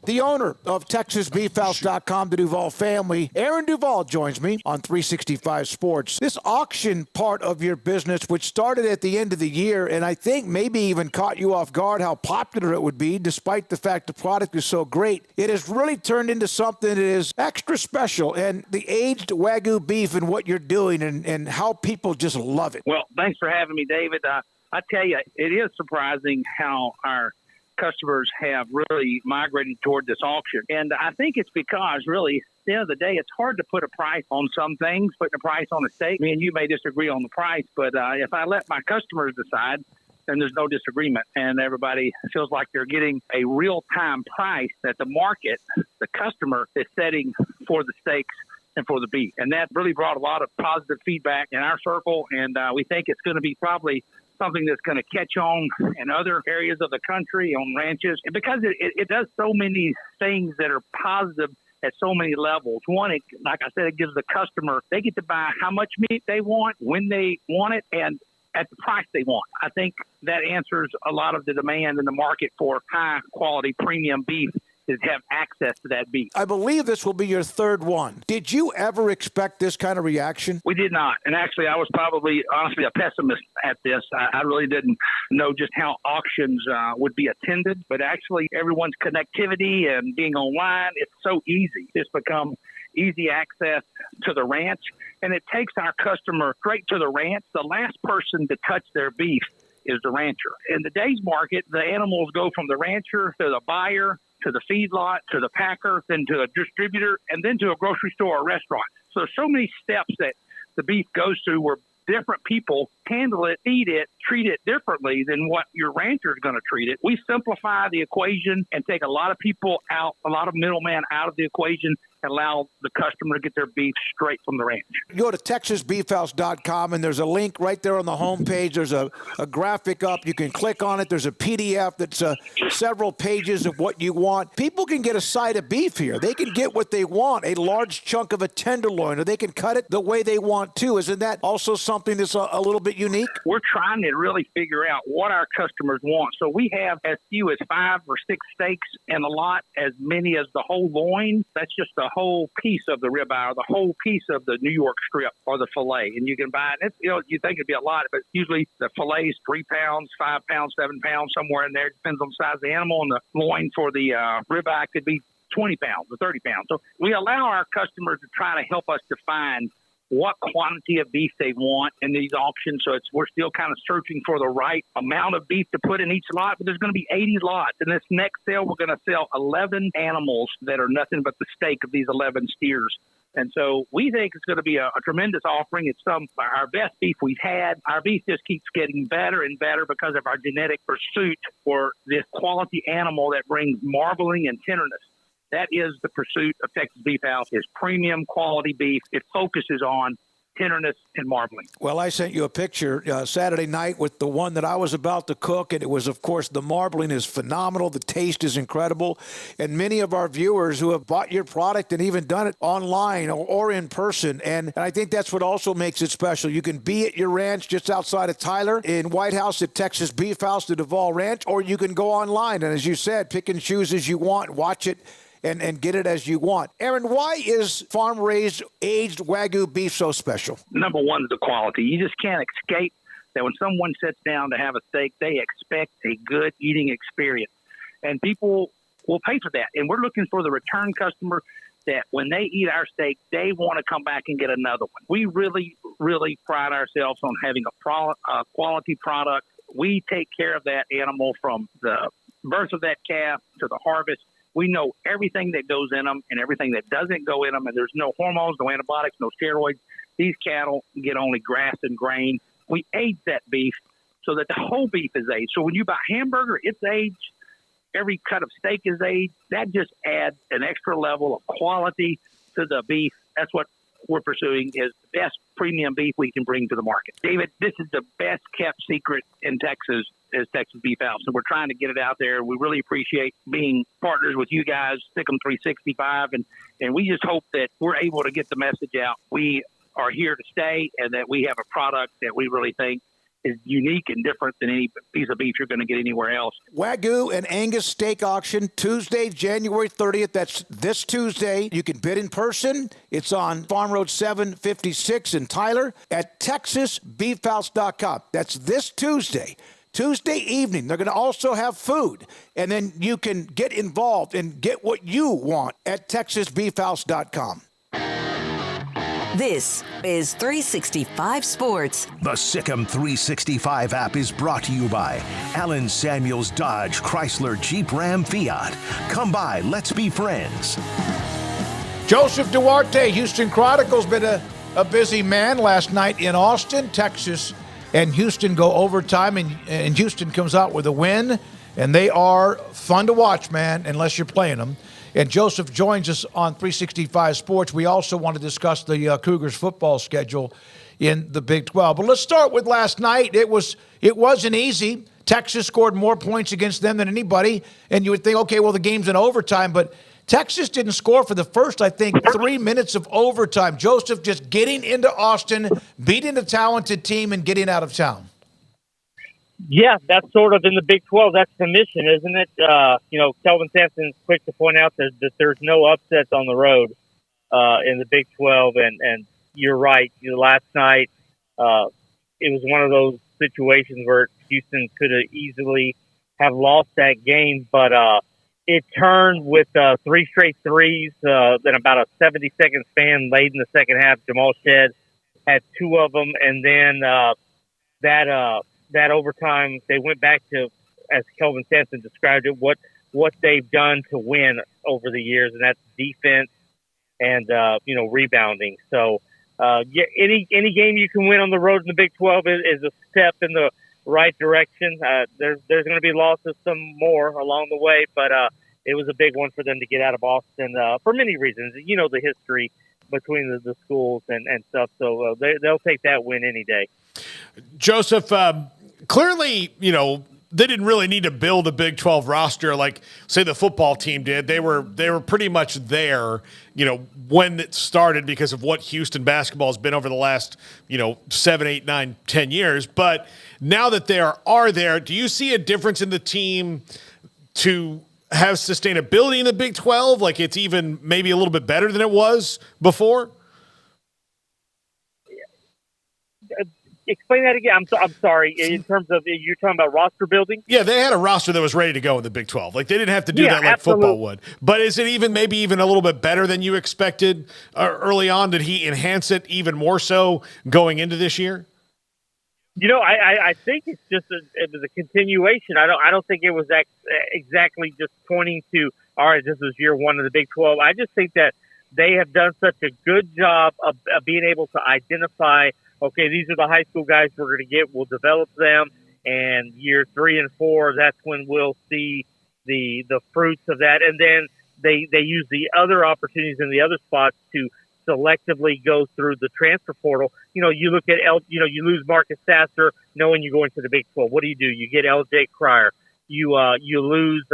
The owner of TexasBeefHouse.com, the Duvall family, Aaron Duvall, joins me on 365 Sports. This auction part of your business, which started at the end of the year, and I think maybe even caught you off guard how popular it would be, despite the fact the product is so great, it has really turned into something that is extra special. And the aged Wagyu beef and what you're doing and how people just love it. Well, thanks for having me, David. I tell you, it is surprising how our customers have really migrated toward this auction. And I think it's because really, at the end of the day, it's hard to put a price on some things, putting a price on a steak. Me and you may disagree on the price, but if I let my customers decide, then there's no disagreement. And everybody feels like they're getting a real-time price that the market, the customer, is setting for the steaks and for the beef. And that really brought a lot of positive feedback in our circle. And we think it's going to be probably something that's going to catch on in other areas of the country on ranches. And because it does so many things that are positive at so many levels. One, like I said, it gives the customer, they get to buy how much meat they want, when they want it, and at the price they want. I think that answers a lot of the demand in the market for high-quality premium beef, is have access to that beef. I believe this will be your third one. Did you ever expect this kind of reaction? We did not. And actually, I was probably, honestly, a pessimist at this. I really didn't know just how auctions would be attended. But actually, everyone's connectivity and being online, it's so easy. It's become easy access to the ranch. And it takes our customer straight to the ranch. The last person to touch their beef is the rancher. In today's market, the animals go from the rancher to the buyer, to the feedlot, to the packer, then to a distributor, and then to a grocery store or restaurant. So there's so many steps that the beef goes through where different people handle it, feed it, treat it differently than what your rancher is going to treat it. We simplify the equation and take a lot of people out, a lot of middlemen out of the equation, and allow the customer to get their beef straight from the ranch. Go to TexasBeefHouse.com, and there's a link right there on the homepage. There's a graphic up. You can click on it. There's a PDF that's several pages of what you want. People can get a side of beef here. They can get what they want, a large chunk of a tenderloin, or they can cut it the way they want to. Isn't that also something that's a little bit unique? We're trying to really figure out what our customers want. So we have as few as 5 or 6 steaks in a lot, as many as the whole loin. That's just a whole piece of the ribeye or the whole piece of the New York strip or the filet, and you can buy it. You think it'd be a lot, but usually the filet is 3 pounds, 5 pounds, 7 pounds, somewhere in there. It depends on the size of the animal, and the loin for the ribeye could be 20 pounds or 30 pounds. So we allow our customers to try to help us define what quantity of beef they want in these auctions. So we're still kind of searching for the right amount of beef to put in each lot, but there's going to be 80 lots. In this next sale, we're going to sell 11 animals that are nothing but the steak of these 11 steers. And so we think it's going to be a tremendous offering. It's our best beef we've had. Our beef just keeps getting better and better because of our genetic pursuit for this quality animal that brings marbling and tenderness. That is the pursuit of Texas Beef House, is premium quality beef. It focuses on tenderness and marbling. Well, I sent you a picture Saturday night with the one that I was about to cook, and it was, of course, the marbling is phenomenal. The taste is incredible. And many of our viewers who have bought your product and even done it online or in person, and I think that's what also makes it special. You can be at your ranch just outside of Tyler, in White House at Texas Beef House, the Duval Ranch, or you can go online and, as you said, pick and choose as you want, watch it, and get it as you want. Aaron, why is farm-raised aged Wagyu beef so special? Number one is the quality. You just can't escape that when someone sits down to have a steak, they expect a good eating experience. And people will pay for that. And we're looking for the return customer that when they eat our steak, they want to come back and get another one. We really, really pride ourselves on having a quality product. We take care of that animal from the birth of that calf to the harvest. We know everything that goes in them and everything that doesn't go in them, and there's no hormones, no antibiotics, no steroids. These cattle get only grass and grain. We age that beef so that the whole beef is aged. So when you buy hamburger, it's aged. Every cut of steak is aged. That just adds an extra level of quality to the beef. That's what we're pursuing, is the best premium beef we can bring to the market. David, this is the best kept secret in Texas, is Texas Beef House. And we're trying to get it out there. We really appreciate being partners with you guys, Stickum 365. And we just hope that we're able to get the message out. We are here to stay, and that we have a product that we really think is unique and different than any piece of beef you're going to get anywhere else. Wagyu and Angus steak auction, Tuesday, January 30th. That's this Tuesday. You can bid in person. It's on Farm Road 756 in Tyler at TexasBeefHouse.com. That's this Tuesday evening. They're going to also have food. And then you can get involved and get what you want at TexasBeefHouse.com. This is 365 Sports. The Sickum 365 app is brought to you by Allen Samuels Dodge Chrysler Jeep Ram Fiat. Come by, let's be friends. Joseph Duarte, Houston Chronicle's been a busy man last night in Austin. Texas and Houston go overtime, and Houston comes out with a win, and they are fun to watch, man, unless you're playing them. And Joseph joins us on 365 Sports. We also want to discuss the Cougars football schedule in the Big 12. But let's start with last night. It wasn't easy. Texas scored more points against them than anybody. And you would think, okay, well, the game's in overtime. But Texas didn't score for the first, 3 minutes of overtime. Joseph just getting into Austin, beating a talented team, and getting out of town. Yeah, that's sort of in the Big 12. That's the mission, isn't it? Kelvin Sampson's quick to point out that there's no upsets on the road in the Big 12. And you're right. Last night, it was one of those situations where Houston could have easily have lost that game. But it turned with 3 straight threes, then about a 70-second span late in the second half. Jamal Shedd had 2 of them. And then that overtime, they went back to, as Kelvin Sampson described it, what they've done to win over the years, and that's defense and rebounding. So any game you can win on the road in the Big 12 is a step in the right direction. There's going to be losses, some more along the way, but it was a big one for them to get out of Austin for many reasons. The history between the schools and stuff. So they'll take that win any day. Joseph, clearly, they didn't really need to build a Big 12 roster like, say, the football team did. They were pretty much there, when it started because of what Houston basketball has been over the last, 7, 8, 9, 10 years. But now that they are there, do you see a difference in the team to have sustainability in the Big 12? Like it's even maybe a little bit better than it was before? Explain that again. I'm sorry. In terms of, you're talking about roster building? Yeah, they had a roster that was ready to go in the Big 12. Like they didn't have to do that like absolutely. football would. But is it maybe even a little bit better than you expected early on? Did he enhance it even more so going into this year? I think it's just it was a continuation. I don't think it was exactly just pointing to, all right, this was year one of the Big 12. I just think that they have done such a good job of being able to identify, okay, these are the high school guys we're going to get. We'll develop them, and year 3 and 4, that's when we'll see the fruits of that. And then they use the other opportunities in the other spots to selectively go through the transfer portal. You look at you lose Marcus Sasser, knowing you're going to the Big 12. What do? You get L.J. Cryer. You lose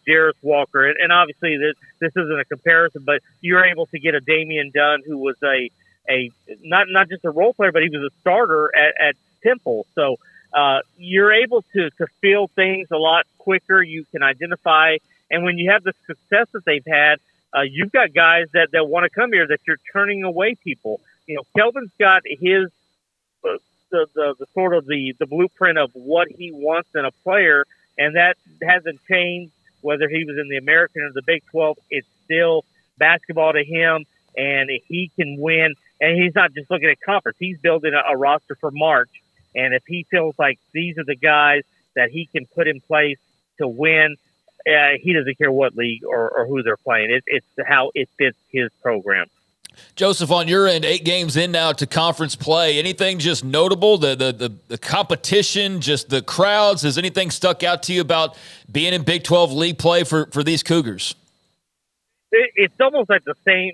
Jarris Walker, and obviously this isn't a comparison, but you're able to get a Damian Dunn, who was a not just a role player, but he was a starter at Temple. So you're able to feel things a lot quicker. You can identify, and when you have the success that they've had, you've got guys that want to come here that you're turning away people. Kelvin's got his the sort of the blueprint of what he wants in a player, and that hasn't changed whether he was in the American or the Big 12. It's still basketball to him, and he can win. And he's not just looking at conference. He's building a roster for March. And if he feels like these are the guys that he can put in place to win, he doesn't care what league or who they're playing. It's how it fits his program. Joseph, on your end, 8 games in now to conference play. Anything just notable? The competition, just the crowds? Has anything stuck out to you about being in Big 12 league play for these Cougars? It's almost like the same.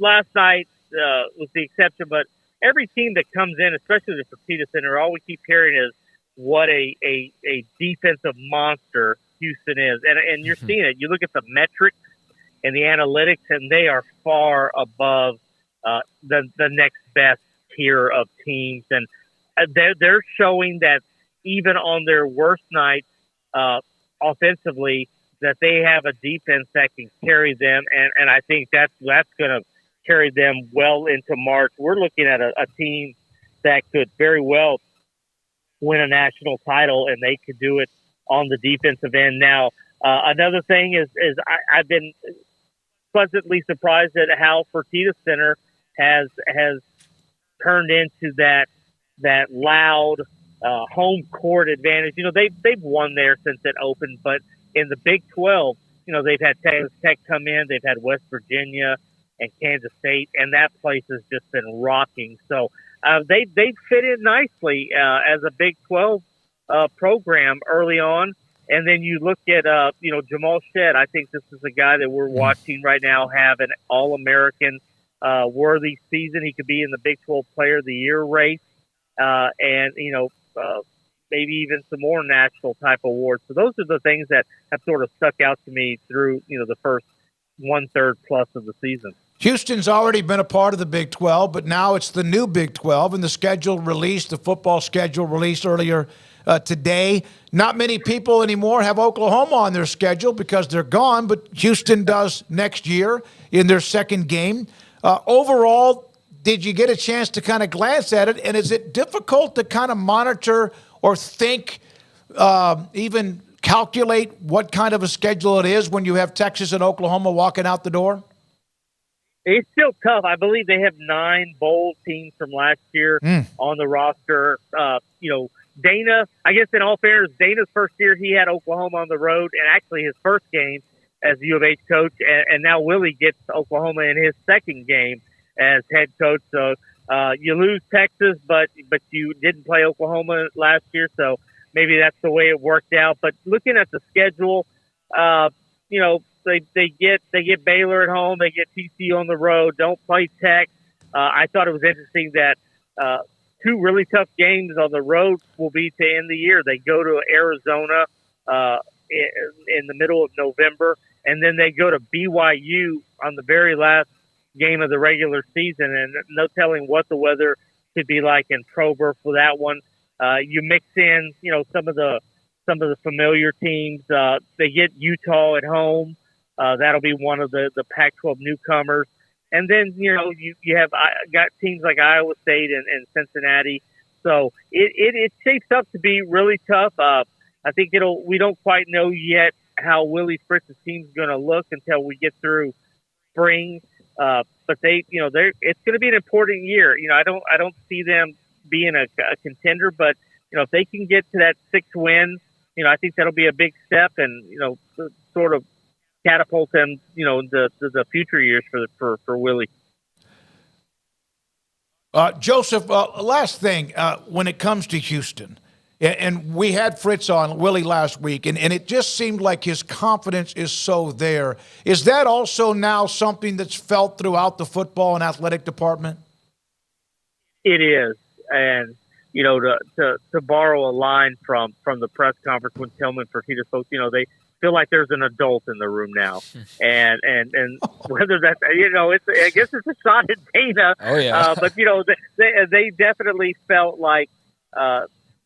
Last night was the exception, but every team that comes in, especially the Fertitta Center, all we keep hearing is what a defensive monster Houston is. And you're seeing it. You look at the metrics and the analytics, and they are far above the next best tier of teams. And they're showing that even on their worst nights offensively, that they have a defense that can carry them. And I think that's going to carry them well into March. We're looking at a team that could very well win a national title, and they could do it on the defensive end. Now, another thing is I've been pleasantly surprised at how Fertitta Center has turned into that loud home court advantage. They've won there since it opened, but in the Big 12, they've had Texas Tech come in, they've had West Virginia and Kansas State, and that place has just been rocking. So they fit in nicely as a Big 12 program early on. And then you look at Jamal Shedd. I think this is a guy that we're watching right now have an All-American worthy season. He could be in the Big 12 Player of the Year race, and maybe even some more national type awards. So those are the things that have sort of stuck out to me through the first 1/3 plus of the season. Houston's already been a part of the Big 12, but now it's the new Big 12, and the football schedule released earlier today. Not many people anymore have Oklahoma on their schedule because they're gone, but Houston does next year in their second game. Overall, did you get a chance to kind of glance at it, and is it difficult to kind of monitor or think, even calculate what kind of a schedule it is when you have Texas and Oklahoma walking out the door? It's still tough. I believe they have 9 bowl teams from last year on the roster. Dana, I guess in all fairness, Dana's first year, he had Oklahoma on the road, and actually his first game as U of H coach, and now Willie gets Oklahoma in his second game as head coach. So you lose Texas, but you didn't play Oklahoma last year, so maybe that's the way it worked out. But looking at the schedule, they get Baylor at home, they get TCU on the road, don't play Tech. I thought it was interesting that 2 really tough games on the road will be to end the year. They go to Arizona in the middle of November, and then they go to BYU on the very last game of the regular season, and no telling what the weather could be like in Prover for that one. You mix in, some of some of the familiar teams. They get Utah at home. That'll be one of the Pac-12 newcomers. And then, you have got teams like Iowa State and Cincinnati. So it shapes up to be really tough. I think we don't quite know yet how Willie Fritz's team's going to look until we get through spring. But it's going to be an important year. I don't see them being a contender, but if they can get to that 6 wins, I think that'll be a big step and sort of catapult them, the future years for Willie. Joseph, last thing, when it comes to Houston, and we had Fritz on, Willie, last week, and it just seemed like his confidence is so there. Is that also now something that's felt throughout the football and athletic department? It is. And, to borrow a line from the press conference when Tillman Fertitta spoke, they feel like there's an adult in the room now. and whether that's, I guess it's a shot at Dana. Oh, yeah. But, they definitely felt like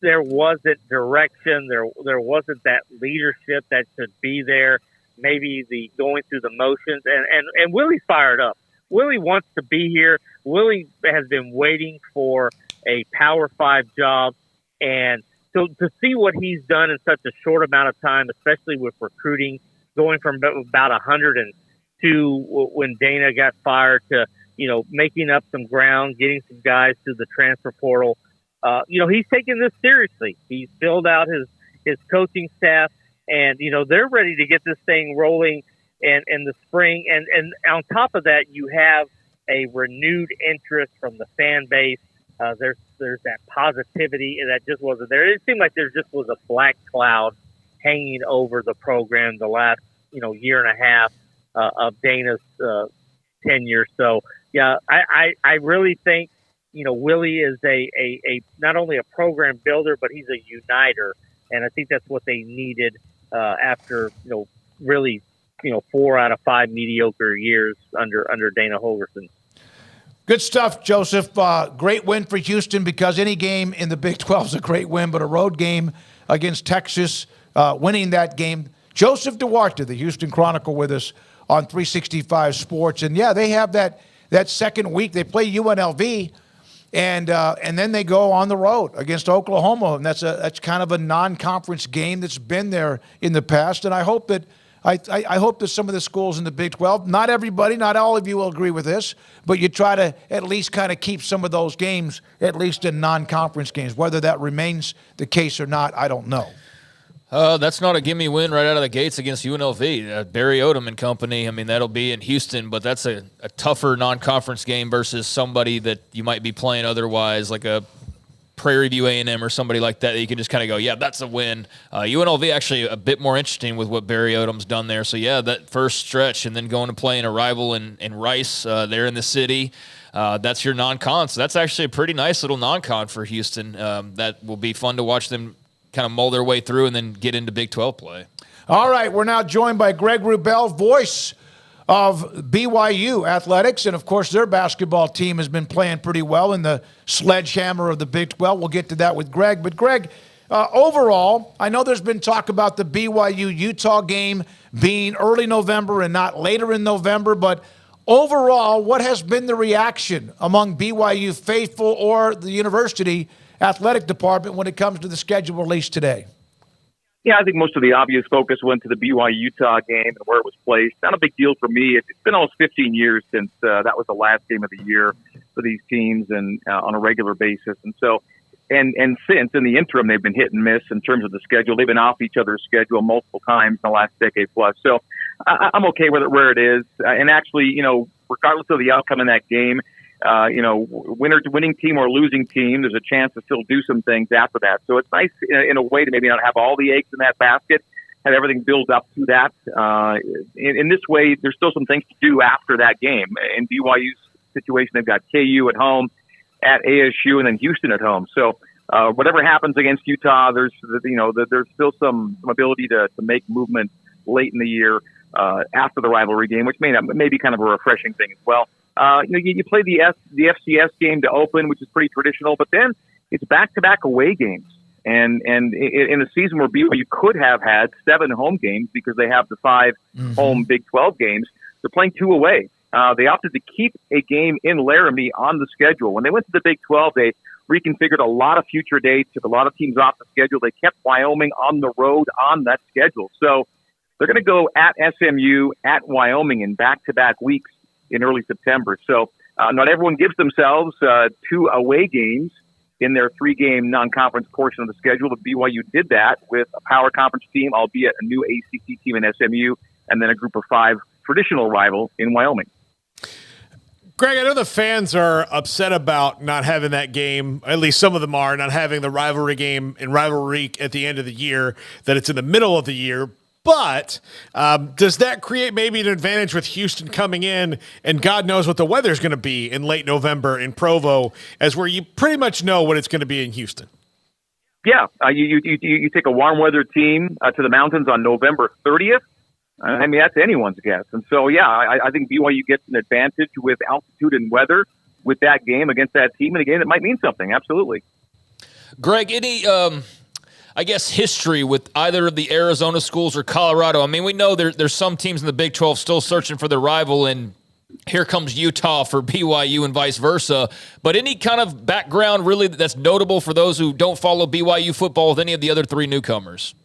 there wasn't direction. There wasn't that leadership that should be there. Maybe the going through the motions. And Willie's fired up. Willie wants to be here. Willie has been waiting for a Power 5 job. And so to see what he's done in such a short amount of time, especially with recruiting, going from about 102 when Dana got fired to, making up some ground, getting some guys to the transfer portal. He's taking this seriously. He's filled out his coaching staff, and, they're ready to get this thing rolling in the spring. And on top of that, you have a renewed interest from the fan base. There's that positivity that just wasn't there. It seemed like there just was a black cloud hanging over the program the last, year and a half of Dana's tenure. So, yeah, I really think, Willie is a not only a program builder, but he's a uniter. And I think that's what they needed after, really, 4 out of 5 mediocre years under Dana Holgorsen. Good stuff, Joseph. Great win for Houston, because any game in the Big 12 is a great win, but a road game against Texas, winning that game. Joseph Duarte, the Houston Chronicle, with us on 365 Sports. And, yeah, they have that second week. They play UNLV, and then they go on the road against Oklahoma. And that's kind of a non-conference game that's been there in the past. And I hope that I hope that some of the schools in the Big 12, not everybody, not all of you will agree with this, but you try to at least kind of keep some of those games, at least in non-conference games. Whether that remains the case or not, I don't know. That's not a gimme win right out of the gates against UNLV. Barry Odom and company, that'll be in Houston, but that's a tougher non-conference game versus somebody that you might be playing otherwise, like a Prairie View A&M or somebody like that you can just kind of go, yeah, that's a win. UNLV actually a bit more interesting with what Barry Odom's done there. So, yeah, that first stretch and then going to play in a rival in Rice there in the city, that's your non-con. So that's actually a pretty nice little non-con for Houston. That will be fun to watch them kind of mull their way through and then get into Big 12 play. All right, we're now joined by Greg Wrubell, voice of BYU Athletics, and of course their basketball team has been playing pretty well in the sledgehammer of the Big 12. We'll get to that with Greg. But Greg, overall, I know there's been talk about the BYU-Utah game being early November and not later in November, but overall, what has been the reaction among BYU faithful or the university athletic department when it comes to the schedule released today? Yeah, I think most of the obvious focus went to the BYU-Utah game and where it was placed. Not a big deal for me. It's been almost 15 years since that was the last game of the year for these teams and on a regular basis. And so, and since, in the interim, they've been hit and miss in terms of the schedule. They've been off each other's schedule multiple times in the last decade plus. So I'm okay with it where it is. And actually, regardless of the outcome in that game, winning team or losing team, there's a chance to still do some things after that. So it's nice in a way to maybe not have all the eggs in that basket, have everything build up to that. In this way, there's still some things to do after that game. In BYU's situation, they've got KU at home, at ASU, and then Houston at home. So whatever happens against Utah, there's still some ability to make movement late in the year after the rivalry game, which may be kind of a refreshing thing as well. You play the FCS game to open, which is pretty traditional, but then it's back-to-back away games And in a season where BYU could have had 7 home games because they have the 5 home Big 12 games, they're playing 2 away. They opted to keep a game in Laramie on the schedule. When they went to the Big 12, they reconfigured a lot of future dates, took a lot of teams off the schedule. They kept Wyoming on the road on that schedule. So they're going to go at SMU, at Wyoming in back-to-back weeks in early September. So not everyone gives themselves 2 away games in their 3-game non-conference portion of the schedule. But BYU did that with a power conference team, albeit a new ACC team in SMU, and then a group of 5 traditional rival in Wyoming. Greg, I know the fans are upset about not having that game, at least some of them are, not having the rivalry game in Rivalry Week at the end of the year, that it's in the middle of the year. But does that create maybe an advantage with Houston coming in, and God knows what the weather's going to be in late November in Provo, as where you pretty much know what it's going to be in Houston? Yeah, you take a warm weather team to the mountains on November 30th. I mean, that's anyone's guess. And so, yeah, I think BYU gets an advantage with altitude and weather with that game against that team, and a game that might mean something. Absolutely. Greg, any I guess, history with either of the Arizona schools or Colorado? I mean, we know there's some teams in the Big 12 still searching for their rival, and here comes Utah for BYU and vice versa. But any kind of background really that's notable for those who don't follow BYU football with any of the other 3 newcomers?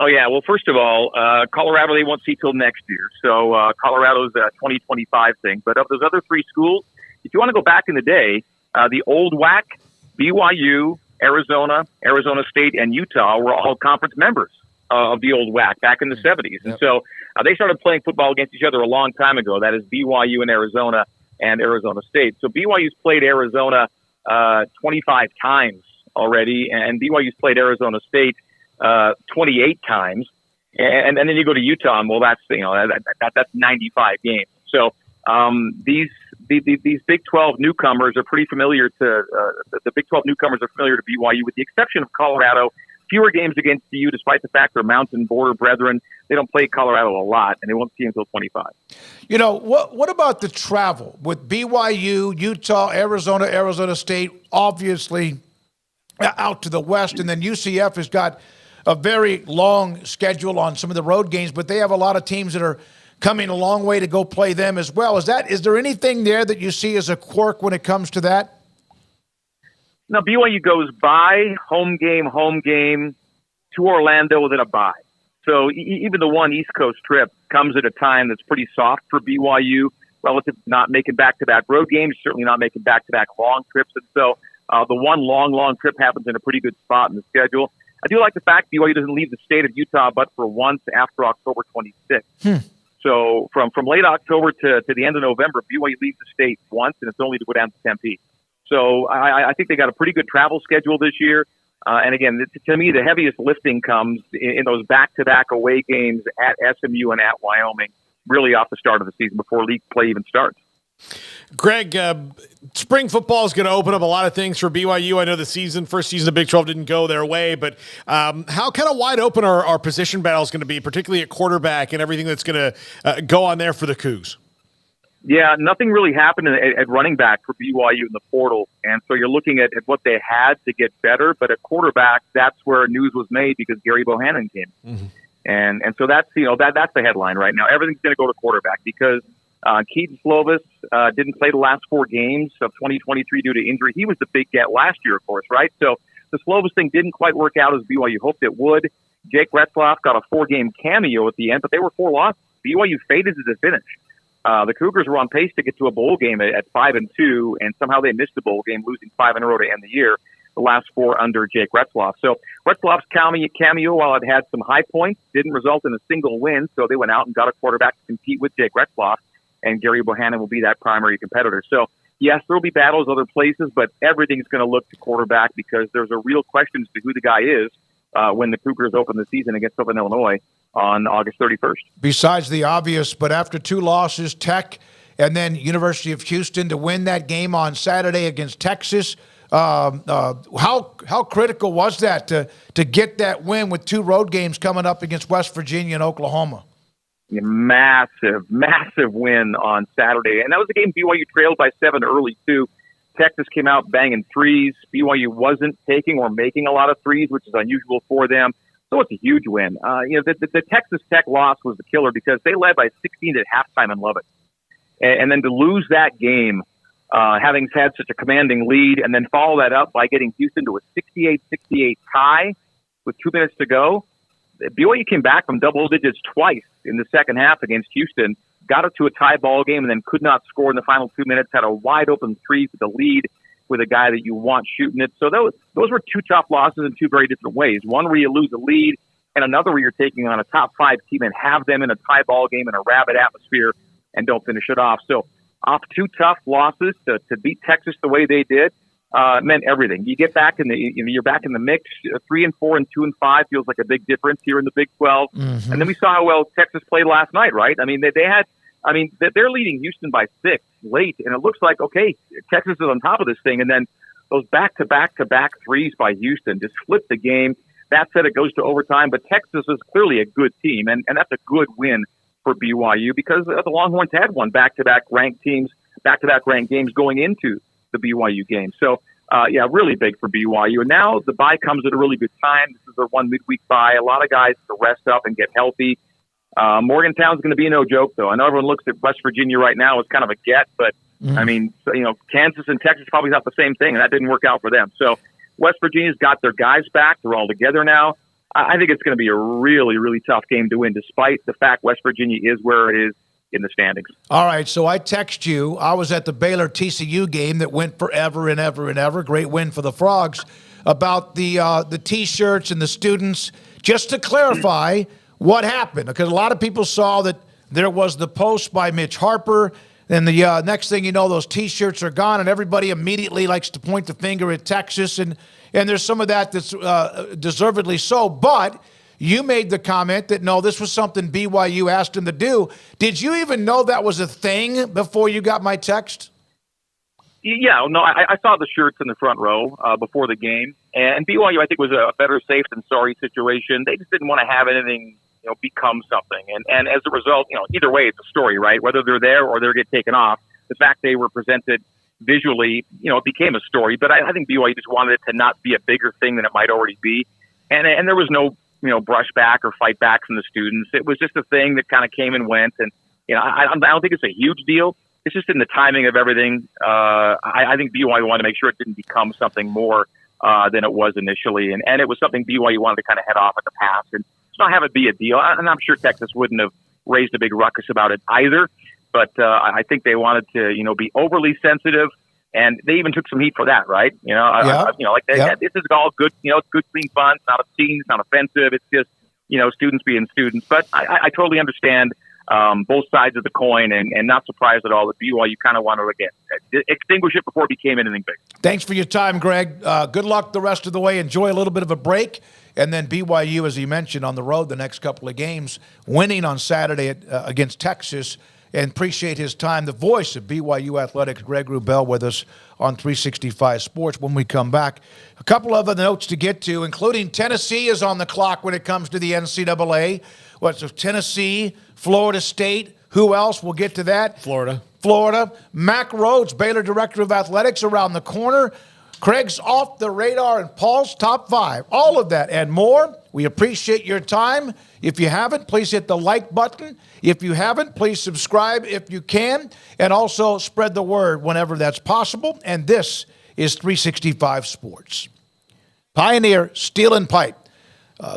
Oh, yeah. Well, first of all, Colorado, they won't see till next year. So Colorado's a 2025 thing. But of those other 3 schools, if you want to go back in the day, the old WAC, BYU, Arizona State, and Utah were all conference members of the old WAC back in the 70s. And so they started playing football against each other a long time ago. That is BYU and Arizona State. So BYU's played Arizona 25 times already, and BYU's played Arizona State 28 times. And then you go to Utah, and well, that's that's 95 games. So these Big 12 newcomers are pretty familiar to the Big 12 newcomers are familiar to BYU, with the exception of Colorado. Fewer games against BYU, despite the fact they're mountain border brethren. They don't play Colorado a lot, and they won't see until 25. You know, what about the travel with BYU, Utah, Arizona State, obviously out to the west, and then UCF has got a very long schedule on some of the road games, but they have a lot of teams that are coming a long way to go play them as well. Is there anything there that you see as a quirk when it comes to that? Now, BYU goes by home game to Orlando, then a bye. So even the one East Coast trip comes at a time that's pretty soft for BYU relative to not making back-to-back road games, certainly not making back-to-back long trips. And so the one long trip happens in a pretty good spot in the schedule. I do like the fact BYU doesn't leave the state of Utah but for once after October 26th. So from late October to the end of November, BYU leaves the state once, and it's only to go down to Tempe. So I think they got a pretty good travel schedule this year. And again, to me, the heaviest lifting comes in those back-to-back away games at SMU and at Wyoming, really off the start of the season before league play even starts. Greg, spring football is going to open up a lot of things for BYU. I know the first season of Big 12 didn't go their way, but how kind of wide open are our position battles going to be, particularly at quarterback and everything that's going to go on there for the Cougs? Yeah, nothing really happened at running back for BYU in the portal. And so you're looking at what they had to get better. But at quarterback, that's where news was made because Gary Bohannon came. Mm-hmm. And so that's the headline right now. Everything's going to go to quarterback because Keaton Slovis didn't play the last 4 games of 2023 due to injury. He was the big get last year, of course, right? So the Slovis thing didn't quite work out as BYU hoped it would. Jake Retzloff got a 4-game cameo at the end, but they were 4 losses. BYU faded to the finish. The Cougars were on pace to get to a bowl game at 5-2, and somehow they missed the bowl game, losing 5 in a row to end the year. The last 4 under Jake Retzloff. So Retzloff's cameo, while it had some high points, didn't result in a single win. So they went out and got a quarterback to compete with Jake Retzloff, and Gary Bohannon will be that primary competitor. So yes, there will be battles other places, but everything's going to look to quarterback because there's a real question as to who the guy is when the Cougars open the season against Southern Illinois on August 31st. Besides the obvious, but after 2 losses, Tech and then University of Houston to win that game on Saturday against Texas, how critical was that to get that win with 2 road games coming up against West Virginia and Oklahoma? Massive win on Saturday. And that was a game BYU trailed by 7 early, too. Texas came out banging threes. BYU wasn't taking or making a lot of threes, which is unusual for them. So it's a huge win. The Texas Tech loss was the killer because they led by 16 at halftime in Lubbock. And then to lose that game, having had such a commanding lead, and then follow that up by getting Houston to a 68-68 tie with 2 minutes to go, BYU came back from double digits twice in the second half against Houston, got it to a tie ball game, and then could not score in the final 2 minutes, had a wide open three for the lead with a guy that you want shooting it. So those were two tough losses in two very different ways. One where you lose a lead, and another where you're taking on a top 5 team and have them in a tie ball game in a rabid atmosphere and don't finish it off. So off 2 tough losses to beat Texas the way they did meant everything. You get back you're back in the mix. 3-4 and 2-5 feels like a big difference here in the Big 12. Mm-hmm. And then we saw how well Texas played last night, right? I mean, they're leading Houston by 6 late, and it looks like, okay, Texas is on top of this thing. And then those back-to-back threes by Houston just flipped the game. That said, it goes to overtime, but Texas is clearly a good team, and that's a good win for BYU because the Longhorns had won back-to-back ranked games going into the BYU game. So, really big for BYU. And now the bye comes at a really good time. This is their 1 midweek bye. A lot of guys to rest up and get healthy. Morgantown's going to be no joke, though. I know everyone looks at West Virginia right now as kind of a get, but I mean, Kansas and Texas probably thought the same thing, and that didn't work out for them. So West Virginia's got their guys back. They're all together now. I think it's going to be a really, really tough game to win, despite the fact West Virginia is where it is in the standings. All right, so I text you. I was at the Baylor TCU game that went forever and ever and ever. Great win for the Frogs. About the T-shirts and the students. Just to clarify what happened, because a lot of people saw that there was the post by Mitch Harper, and the next thing you know, those T-shirts are gone, and everybody immediately likes to point the finger at Texas, and there's some of that that's deservedly so. But you made the comment that, no, this was something BYU asked him to do. Did you even know that was a thing before you got my text? Yeah, no, I saw the shirts in the front row before the game, and BYU, I think, was a better safe than sorry situation. They just didn't want to have anything, become something. And as a result, either way, it's a story, right? Whether they're there or they get taken off, the fact they were presented visually, it became a story. But I think BYU just wanted it to not be a bigger thing than it might already be. And there was no, brushback or fight back from the students. It was just a thing that kind of came and went. And, I don't think it's a huge deal. It's just in the timing of everything. I think BYU wanted to make sure it didn't become something more than it was initially. And it was something BYU wanted to kind of head off at the pass and just not have it be a deal. And I'm sure Texas wouldn't have raised a big ruckus about it either. But I think they wanted to, be overly sensitive. And they even took some heat for that, right? This is all good, it's good, clean fun. It's not obscene. It's not offensive. It's just, students being students. But I totally understand both sides of the coin, and not surprised at all that BYU kind of wanted to extinguish it before it became anything big. Thanks for your time, Greg. Good luck the rest of the way. Enjoy a little bit of a break. And then BYU, as you mentioned, on the road the next couple of games, winning on Saturday against Texas. And appreciate his time. The voice of BYU Athletics, Greg Wrubell, with us on 365 Sports when we come back. A couple other notes to get to, including Tennessee is on the clock when it comes to the NCAA. So Tennessee, Florida State, who else? We'll get to that. Florida. Mack Rhoades, Baylor Director of Athletics, around the corner. Craig's off the radar and Paul's top 5. All of that and more. We appreciate your time. If you haven't, please hit the like button. If you haven't, please subscribe if you can. And also spread the word whenever that's possible. And this is 365 Sports. Pioneer Steel and Pipe.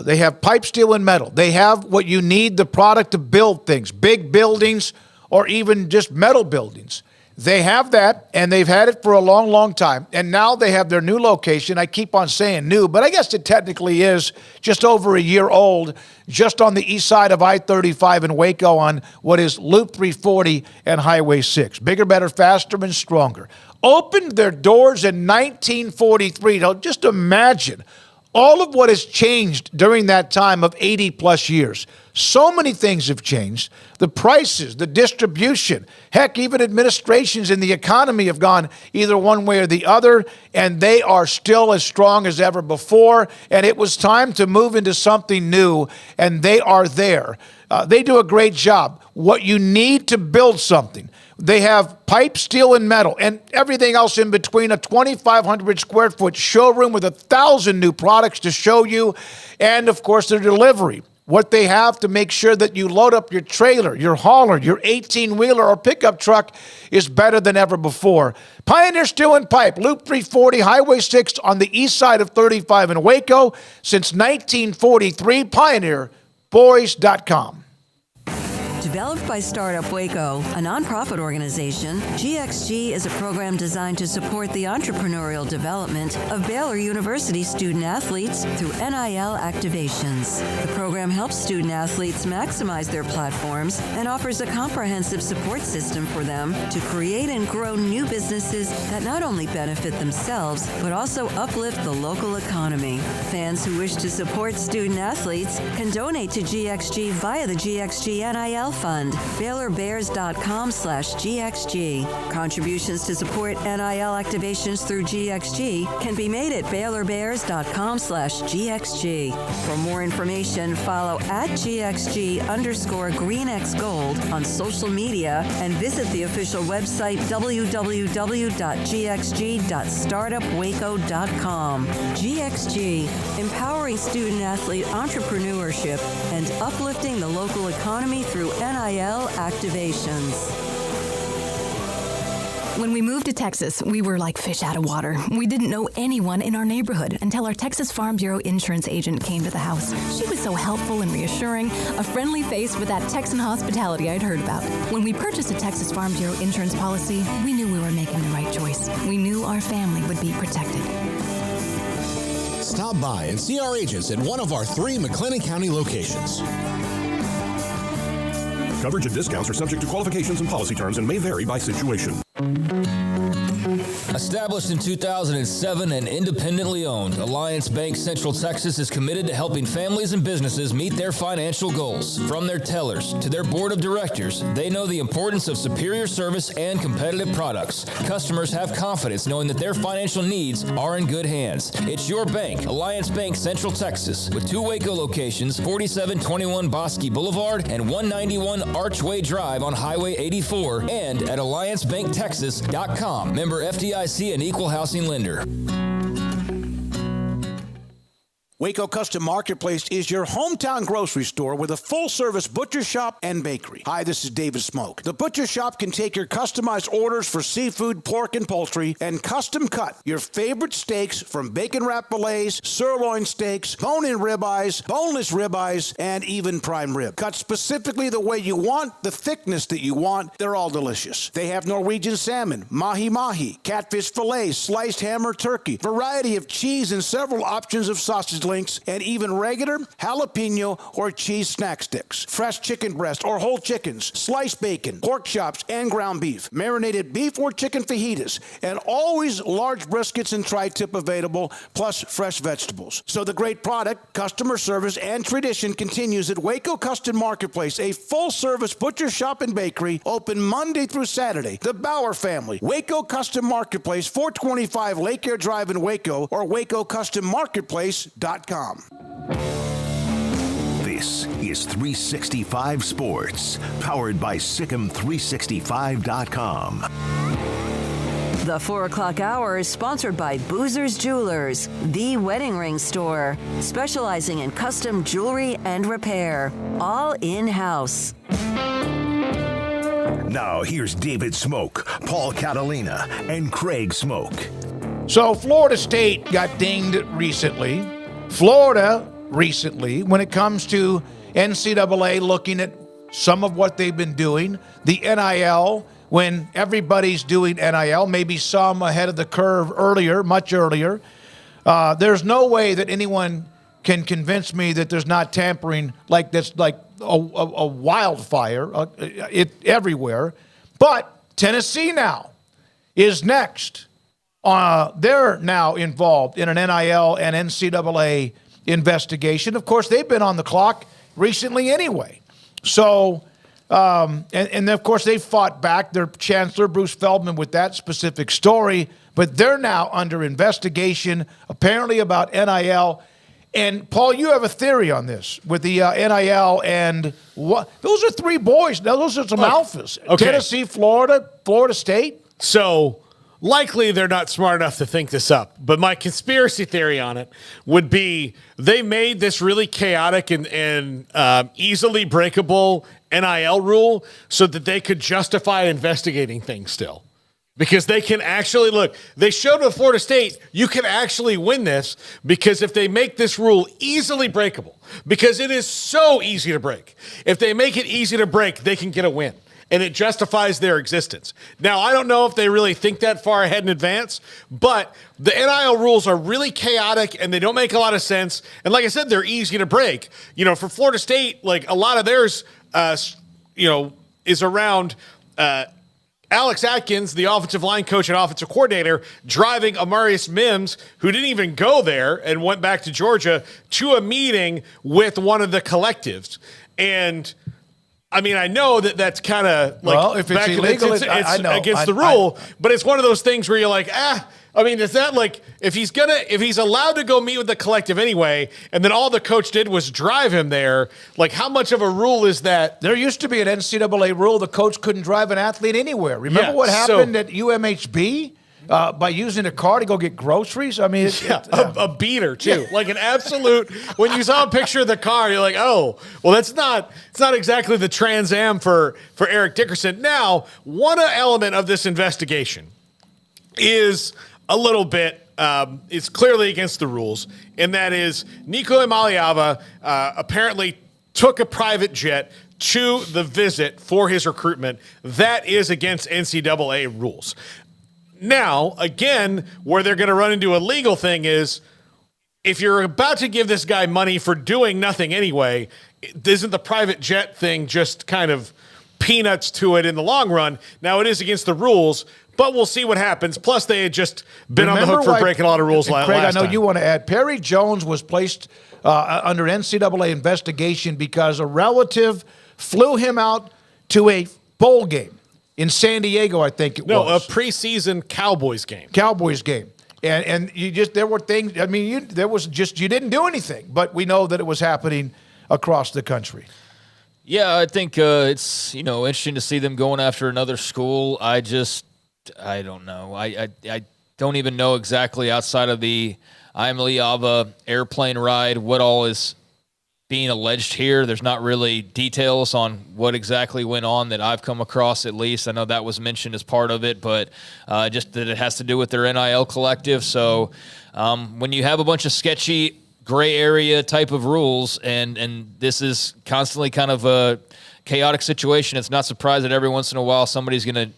They have pipe, steel, and metal. They have what you need, the product to build things, big buildings or even just metal buildings. They have that, and they've had it for a long, long time. And now they have their new location. I keep on saying new, but I guess it technically is just over a year old, just on the east side of I-35 in Waco on what is Loop 340 and Highway 6. Bigger, better, faster, and stronger. Opened their doors in 1943. Now, just imagine all of what has changed during that time of 80-plus years. So many things have changed. The prices, the distribution, heck, even administrations in the economy have gone either one way or the other, and they are still as strong as ever before. And it was time to move into something new, and they are there. They do a great job. What you need to build something, They have pipe, steel, and metal, and everything else in between. A 2,500 square foot showroom with 1,000 new products to show you, and of course their delivery. What they have to make sure that you load up your trailer, your hauler, your 18-wheeler or pickup truck is better than ever before. Pioneer Steel and Pipe, Loop 340, Highway 6 on the east side of 35 in Waco. Since 1943, pioneerboys.com. Developed by Startup Waco, a nonprofit organization, GXG is a program designed to support the entrepreneurial development of Baylor University student-athletes through NIL activations. The program helps student-athletes maximize their platforms and offers a comprehensive support system for them to create and grow new businesses that not only benefit themselves, but also uplift the local economy. Fans who wish to support student-athletes can donate to GXG via the GXG NIL Fund, BaylorBears.com/GXG. Contributions to support NIL activations through GXG can be made at BaylorBears.com/GXG. For more information, follow @GXG_GreenXGold on social media and visit the official website www.gxg.startupwaco.com. GXG, empowering student-athlete entrepreneurship and uplifting the local economy through NIL activations. When we moved to Texas, we were like fish out of water. We didn't know anyone in our neighborhood until our Texas Farm Bureau insurance agent came to the house. She was so helpful and reassuring, a friendly face with that Texan hospitality I'd heard about. When we purchased a Texas Farm Bureau insurance policy, we knew we were making the right choice. We knew our family would be protected. Stop by and see our agents at one of our 3 McLennan County locations. Coverage and discounts are subject to qualifications and policy terms and may vary by situation. Established in 2007 and independently owned, Alliance Bank Central Texas is committed to helping families and businesses meet their financial goals. From their tellers to their board of directors, they know the importance of superior service and competitive products. Customers have confidence knowing that their financial needs are in good hands. It's your bank, Alliance Bank Central Texas, with 2 Waco locations, 4721 Bosque Boulevard and 191 Archway Drive on Highway 84, and at AllianceBankTexas.com. Member FDIC and equal housing lender. Waco Custom Marketplace is your hometown grocery store with a full-service butcher shop and bakery. Hi, this is David Smoak. The butcher shop can take your customized orders for seafood, pork, and poultry and custom cut your favorite steaks from bacon-wrapped fillets, sirloin steaks, bone-in ribeyes, boneless ribeyes, and even prime rib. Cut specifically the way you want, the thickness that you want. They're all delicious. They have Norwegian salmon, mahi-mahi, catfish fillets, sliced ham or turkey, variety of cheese, and several options of sausage links, and even regular jalapeno or cheese snack sticks, fresh chicken breast or whole chickens, sliced bacon, pork chops, and ground beef, marinated beef or chicken fajitas, and always large briskets and tri-tip available, plus fresh vegetables. So the great product, customer service, and tradition continues at Waco Custom Marketplace, a full-service butcher shop and bakery, open Monday through Saturday. The Bauer family, Waco Custom Marketplace, 425 Lake Air Drive in Waco, or WacoCustomMarketplace.com. This is 365 Sports, powered by Sikkim365.com. The 4 o'clock hour is sponsored by Boozer's Jewelers, the wedding ring store, specializing in custom jewelry and repair, all in-house. Now here's David Smoak, Paul Catalina, and Craig Smoak. So Florida State got dinged recently. Florida recently, when it comes to NCAA looking at some of what they've been doing, the NIL, when everybody's doing NIL, maybe some ahead of the curve earlier, much earlier. There's no way that anyone can convince me that there's not tampering like this, like a wildfire everywhere. But Tennessee now is next. They're now involved in an NIL and NCAA investigation. Of course, they've been on the clock recently anyway. So, and of course, they fought back. Their chancellor, Bruce Feldman, with that specific story. But they're now under investigation, apparently about NIL. And, Paul, you have a theory on this with the NIL and what? Those are three boys. Now, those are some alphas. Okay. Tennessee, Florida, Florida State. So likely they're not smart enough to think this up. But my conspiracy theory on it would be they made this really chaotic and easily breakable NIL rule so that they could justify investigating things still. Because they can actually, look, they showed with Florida State, you can actually win this because if they make this rule easily breakable, because it is so easy to break, if they make it easy to break, they can get a win. And it justifies their existence. Now, I don't know if they really think that far ahead in advance, but the NIL rules are really chaotic and they don't make a lot of sense. And like I said, they're easy to break. For Florida State, like a lot of theirs, is around Alex Atkins, the offensive line coach and offensive coordinator, driving Amarius Mims, who didn't even go there and went back to Georgia, to a meeting with one of the collectives. And I mean, I know that that's kind of like, well, if it's illegal, it's I know. against the rule, but it's one of those things where you're like, I mean, is that like, if he's allowed to go meet with the collective anyway, and then all the coach did was drive him there, like how much of a rule is that? There used to be an NCAA rule the coach couldn't drive an athlete anywhere. Remember what happened at UMHB? By using a car to go get groceries? I mean, a beater too, like an absolute. When you saw a picture of the car, you're like, oh, well, it's not exactly the Trans Am for Eric Dickerson. Now, one element of this investigation is a little bit. It's clearly against the rules, and that is Nico Emaliava apparently took a private jet to the visit for his recruitment. That is against NCAA rules. Now, again, where they're going to run into a legal thing is if you're about to give this guy money for doing nothing anyway, isn't the private jet thing just kind of peanuts to it in the long run? Now, it is against the rules, but we'll see what happens. Plus, they had just been on the hook for breaking a lot of rules last time. Craig, I know you want to add, Perry Jones was placed under NCAA investigation because a relative flew him out to a bowl game in San Diego, I think it was. No, a preseason Cowboys game. And there were things, I mean, you didn't do anything, but we know that it was happening across the country. Yeah, I think it's, interesting to see them going after another school. I don't know. I don't even know exactly outside of the Emaliava airplane ride what all is being alleged here. There's not really details on what exactly went on that I've come across, at least. I know that was mentioned as part of it, but just that it has to do with their NIL collective. So when you have a bunch of sketchy gray area type of rules and this is constantly kind of a chaotic situation, it's not surprised that every once in a while somebody's going to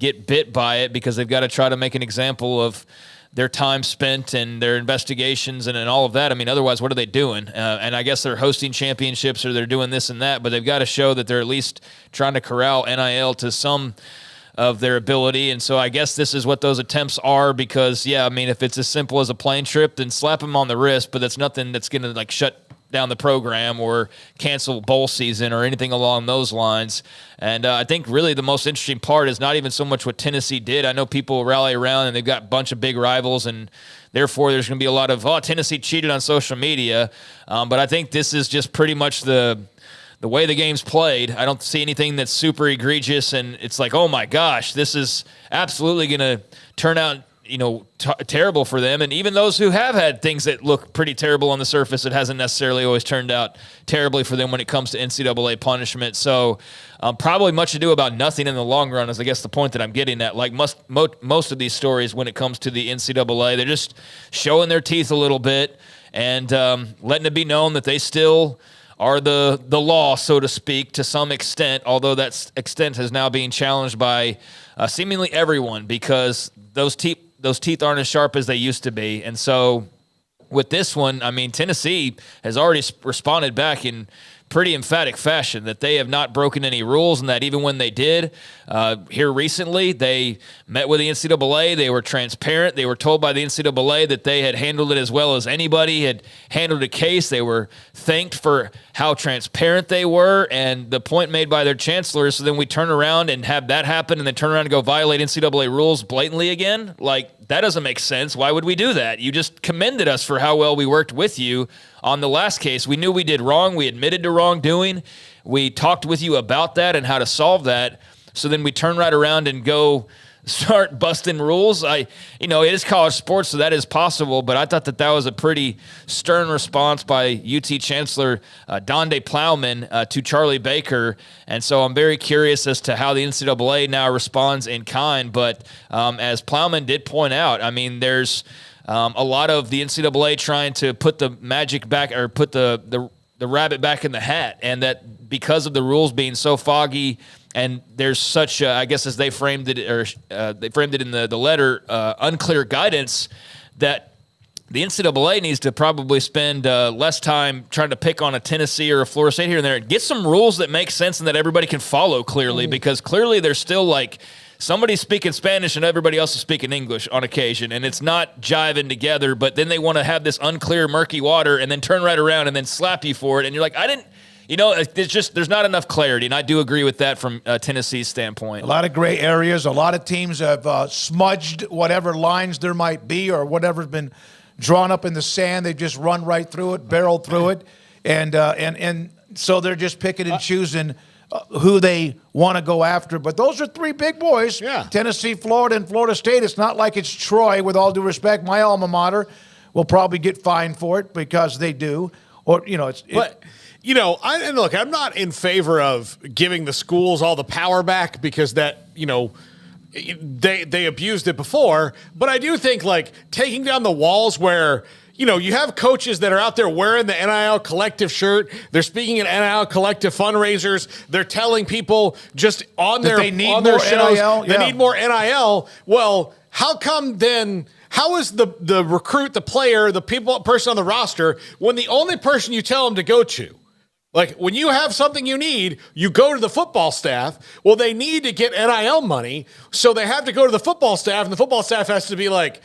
get bit by it because they've got to try to make an example of their time spent and their investigations and all of that. I mean, otherwise, what are they doing? And I guess they're hosting championships or they're doing this and that, but they've got to show that they're at least trying to corral NIL to some of their ability. And so I guess this is what those attempts are because, I mean, if it's as simple as a plane trip, then slap them on the wrist, but that's nothing that's going to, shut down the program or cancel bowl season or anything along those lines. And I think really the most interesting part is not even so much what Tennessee did. I know people rally around and they've got a bunch of big rivals and therefore there's going to be a lot of, Tennessee cheated on social media. But I think this is just pretty much the way the game's played. I don't see anything that's super egregious and it's like, oh my gosh, this is absolutely going to turn out terrible for them. And even those who have had things that look pretty terrible on the surface, it hasn't necessarily always turned out terribly for them when it comes to NCAA punishment. So probably much ado about nothing in the long run is, I guess, the point that I'm getting at. Like most of these stories when it comes to the NCAA, they're just showing their teeth a little bit and letting it be known that they still are the law, so to speak, to some extent, although that extent is now being challenged by seemingly everyone because those teeth aren't as sharp as they used to be. And so with this one, I mean, Tennessee has already responded back in pretty emphatic fashion that they have not broken any rules and that even when they did here recently, they met with the NCAA. They were transparent. They were told by the NCAA that they had handled it as well as anybody had handled a case. They were thanked for how transparent they were. And the point made by their chancellor is so then we turn around and have that happen and then turn around and go violate NCAA rules blatantly again. Like, that doesn't make sense. Why would we do that? You just commended us for how well we worked with you on the last case, we knew we did wrong. We admitted to wrongdoing. We talked with you about that and how to solve that. So then we turn right around and go start busting rules. It is college sports, so that is possible, but I thought that was a pretty stern response by UT Chancellor Donde Plowman to Charlie Baker, and so I'm very curious as to how the NCAA now responds in kind, but as Plowman did point out, I mean, there's a lot of the NCAA trying to put the magic back, or put the rabbit back in the hat, and that because of the rules being so foggy, and there's such, I guess, as they framed it, or they framed it in the letter, unclear guidance, that the NCAA needs to probably spend less time trying to pick on a Tennessee or a Florida State here and there, and get some rules that make sense and that everybody can follow clearly, because clearly there's still like somebody's speaking Spanish and everybody else is speaking English on occasion, and it's not jiving together, but then they want to have this unclear, murky water and then turn right around and then slap you for it, and you're like, there's not enough clarity, and I do agree with that from Tennessee's standpoint. A lot of gray areas. A lot of teams have smudged whatever lines there might be or whatever's been drawn up in the sand. They just run right through it, barrel through it, and so they're just picking and choosing who they want to go after. But those are three big boys, Tennessee, Florida, and Florida State. It's not like it's Troy, with all due respect. My alma mater will probably get fined for it because they do. Or, I'm not in favor of giving the schools all the power back, because that, they abused it before. But I do think, like, taking down the walls where, you have coaches that are out there wearing the NIL collective shirt. They're speaking at NIL collective fundraisers. They're telling people just on their shows NIL, they need more NIL. Well, how come then? How is the recruit, the player, the person on the roster, when the only person you tell them to go to? Like, when you have something you need, you go to the football staff. Well, they need to get NIL money, so they have to go to the football staff, and the football staff has to be like,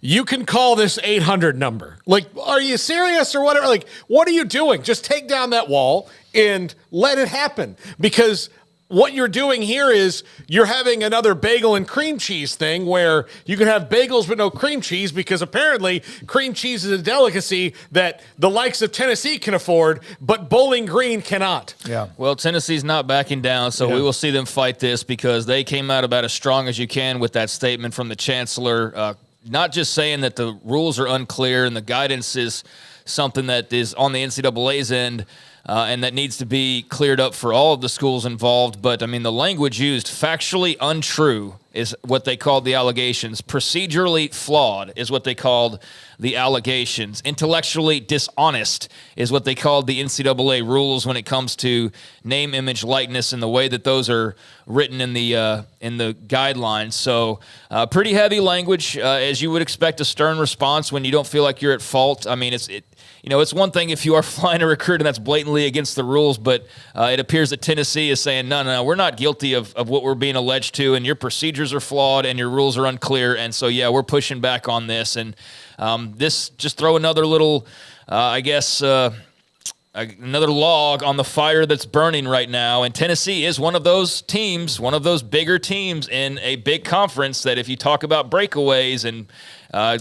you can call this 800 number. Like, are you serious or whatever? Like, what are you doing? Just take down that wall and let it happen. Because what you're doing here is you're having another bagel and cream cheese thing where you can have bagels but no cream cheese, because apparently cream cheese is a delicacy that the likes of Tennessee can afford, but Bowling Green cannot. Yeah. Well, Tennessee's not backing down, so we will see them fight this, because they came out about as strong as you can with that statement from the chancellor, not just saying that the rules are unclear and the guidance is something that is on the NCAA's end, and that needs to be cleared up for all of the schools involved. But, I mean, the language used, factually untrue, is what they called the allegations. Procedurally flawed is what they called the allegations. Intellectually dishonest is what they called the NCAA rules when it comes to name, image, likeness, and the way that those are written in the guidelines. So pretty heavy language, as you would expect a stern response when you don't feel like you're at fault. I mean, it's one thing if you are flying a recruit and that's blatantly against the rules, but it appears that Tennessee is saying, no, we're not guilty of what we're being alleged to, and your procedures are flawed and your rules are unclear, and so, we're pushing back on this. And this just throw another little, another log on the fire that's burning right now. And Tennessee is one of those teams, one of those bigger teams in a big conference that if you talk about breakaways and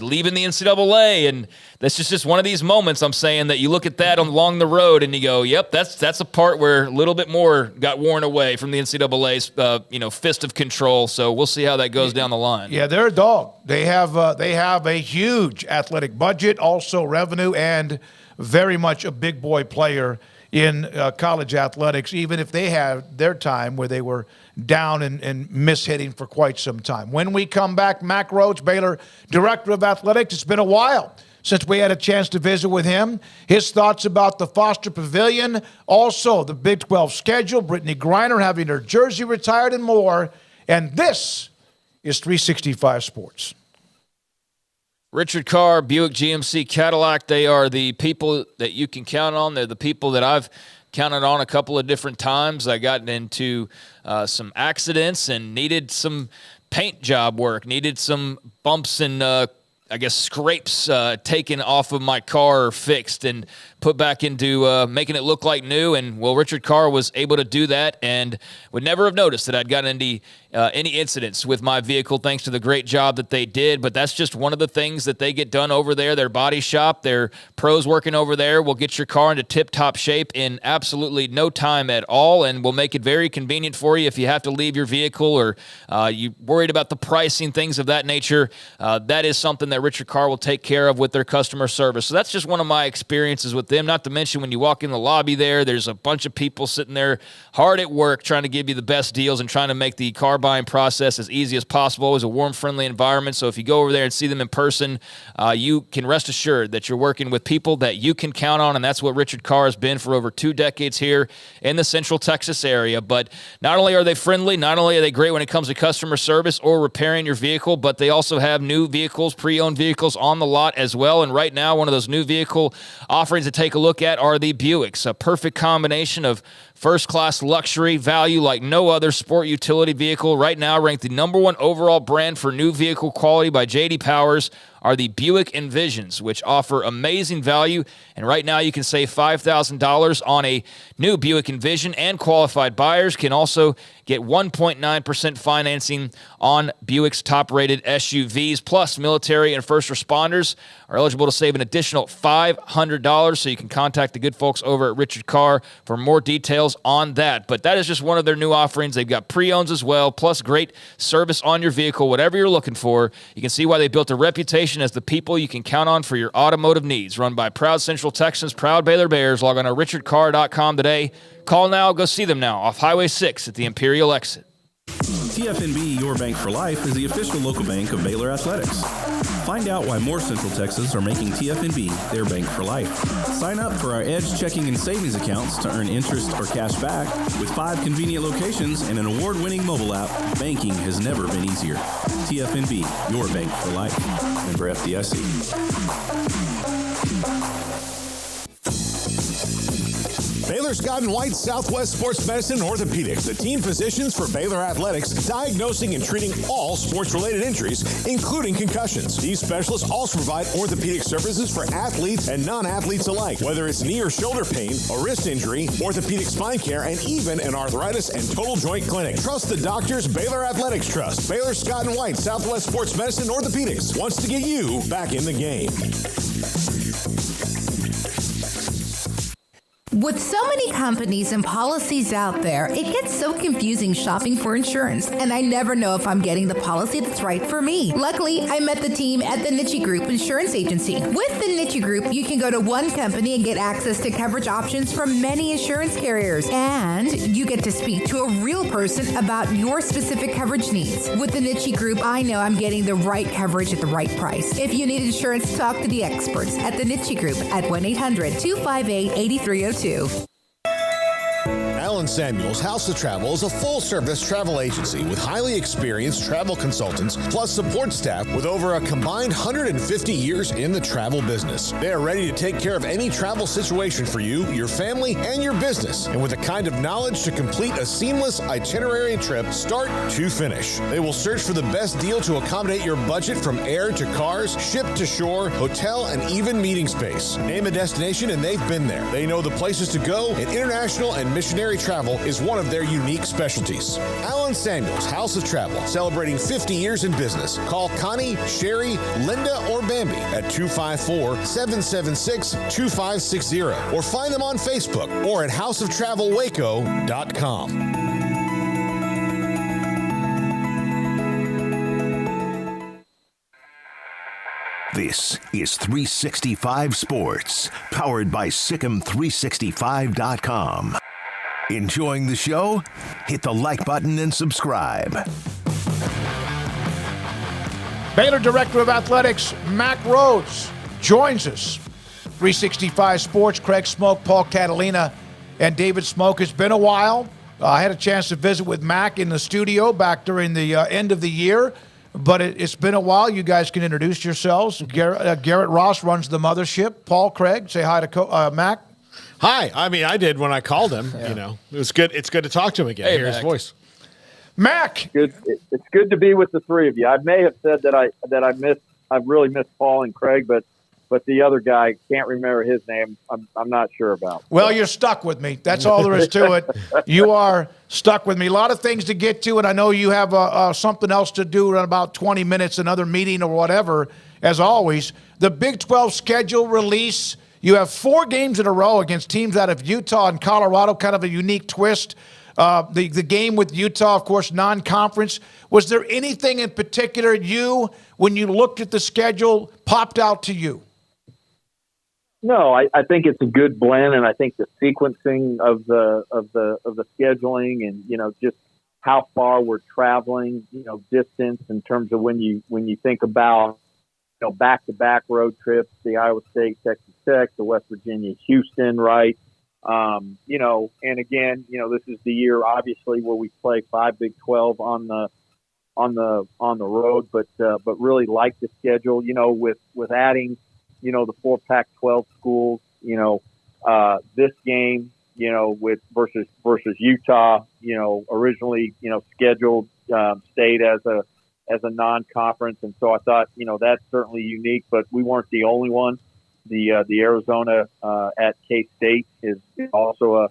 leaving the NCAA, and that's just one of these moments, I'm saying, that you look at that along the road and you go, yep, that's a part where a little bit more got worn away from the NCAA's fist of control. So we'll see how that goes down the line. Yeah, they're a dog. They have a huge athletic budget, also revenue, and very much a big boy player in college athletics, even if they had their time where they were down and mishitting for quite some time. When we come back, Mack Rhoades, Baylor Director of Athletics. It's been a while since we had a chance to visit with him. His thoughts about the Foster Pavilion, also the Big 12 schedule, Brittany Griner having her jersey retired, and more. And this is 365 Sports. Richard Carr, Buick GMC Cadillac, they are the people that you can count on. They're the people that I've counted on a couple of different times. I got into some accidents and needed some paint job work, needed some bumps and scrapes taken off of my car or fixed and put back into making it look like new. And, Richard Carr was able to do that and would never have noticed that I'd gotten any incidents with my vehicle thanks to the great job that they did. But that's just one of the things that they get done over there. Their body shop, their pros working over there will get your car into tip-top shape in absolutely no time at all, and will make it very convenient for you if you have to leave your vehicle or you're worried about the pricing, things of that nature. That is something that Richard Carr will take care of with their customer service. So that's just one of my experiences with them. Not to mention when you walk in the lobby there's a bunch of people sitting there hard at work trying to give you the best deals and trying to make the car buying process as easy as possible. Always a warm, friendly environment. So if you go over there and see them in person, you can rest assured that you're working with people that you can count on, and that's what Richard Carr has been for over 2 decades here in the Central Texas area. But not only are they friendly, not only are they great when it comes to customer service or repairing your vehicle, but they also have new vehicles, pre-owned vehicles on the lot as well. And right now, one of those new vehicle offerings to take a look at are the Buicks, a perfect combination of first-class luxury value like no other sport utility vehicle. Right now, ranked the #1 overall brand for new vehicle quality by J.D. Powers are the Buick Envisions, which offer amazing value. And right now, you can save $5,000 on a new Buick Envision, and qualified buyers can also get 1.9% financing on Buick's top-rated SUVs. Plus, military and first responders are eligible to save an additional $500, so you can contact the good folks over at Richard Carr for more details on that. But that is just one of their new offerings. They've got pre-owns as well, plus great service on your vehicle, whatever you're looking for. You can see why they built a reputation as the people you can count on for your automotive needs. Run by proud Central Texans, proud Baylor Bears. Log on to richardcarr.com today. Call now, go see them now off Highway 6 at the Imperial exit. TFNB, your bank for life, is the official local bank of Baylor Athletics. Find out why more Central Texans are making TFNB their bank for life. Sign up for our Edge checking and savings accounts to earn interest or cash back. With 5 convenient locations and an award-winning mobile app, banking has never been easier. TFNB, your bank for life. Member FDIC. Baylor Scott & White Southwest Sports Medicine and Orthopedics, the team physicians for Baylor Athletics, diagnosing and treating all sports-related injuries, including concussions. These specialists also provide orthopedic services for athletes and non-athletes alike, whether it's knee or shoulder pain, a wrist injury, orthopedic spine care, and even an arthritis and total joint clinic. Trust the doctors Baylor Athletics trust. Baylor Scott & White Southwest Sports Medicine and Orthopedics wants to get you back in the game. With so many companies and policies out there, it gets so confusing shopping for insurance, and I never know if I'm getting the policy that's right for me. Luckily, I met the team at the Niche Group Insurance Agency. With the Niche Group, you can go to one company and get access to coverage options from many insurance carriers, and you get to speak to a real person about your specific coverage needs. With the Niche Group, I know I'm getting the right coverage at the right price. If you need insurance, talk to the experts at the Niche Group at 1-800-258-8302. Alan Samuels House of Travel is a full-service travel agency with highly experienced travel consultants plus support staff with over a combined 150 years in the travel business. They are ready to take care of any travel situation for you, your family, and your business, and with the kind of knowledge to complete a seamless itinerary trip start to finish. They will search for the best deal to accommodate your budget from air to cars, ship to shore, hotel, and even meeting space. Name a destination and they've been there. They know the places to go, and international and missionary travel is one of their unique specialties. Alan Samuels House of Travel, celebrating 50 years in business. Call Connie, Sherry, Linda, or Bambi at 254-776-2560 or find them on Facebook or at houseoftravelwaco.com. This is 365 Sports, powered by Sikkim365.com. Enjoying the show? Hit the like button and subscribe. Baylor Director of Athletics, Mack Rhoades, joins us. 365 Sports, Craig Smoak, Paul Catalina, and David Smoak. It's been a while. I had a chance to visit with Mack in the studio back during the end of the year. But it's been a while. You guys can introduce yourselves. Garrett Ross runs the mothership. Paul, Craig, say hi to Mack. Hi. I mean, I did when I called him. Yeah. You know, it was good. It's good to talk to him again. Hey, hear his voice. Mack, good. It's good to be with the three of you. I may have said that I really missed Paul and Craig, but but the other guy, can't remember his name. I'm not sure about. Well, you're stuck with me. That's all there is to it. You are stuck with me. A lot of things to get to, and I know you have something else to do in about 20 minutes, another meeting or whatever, as always. The Big 12 schedule release, you have 4 games in a row against teams out of Utah and Colorado, kind of a unique twist. The game with Utah, of course, non-conference. Was there anything in particular when you looked at the schedule, popped out to you? No, I think it's a good blend, and I think the sequencing of the scheduling, and just how far we're traveling, distance in terms of when you think about back-to-back road trips, the Iowa State, Texas Tech, the West Virginia, Houston, right? And again, this is the year obviously where we play 5 Big 12 on the road, but really like the schedule, with adding, the 4 Pac-12 schools, this game, versus Utah, originally, scheduled, stayed as a non-conference. And so I thought, that's certainly unique, but we weren't the only one. The Arizona at K-State is also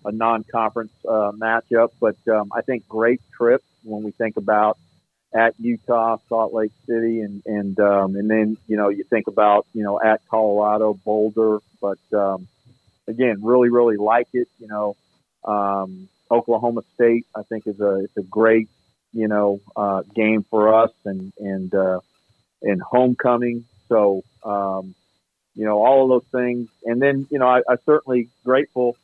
a non-conference matchup, but I think great trip when we think about at Utah, Salt Lake City, and then you think about at Colorado, Boulder, but again, really like it. Oklahoma State I think it's a great game for us, and homecoming. So all of those things, and then I certainly grateful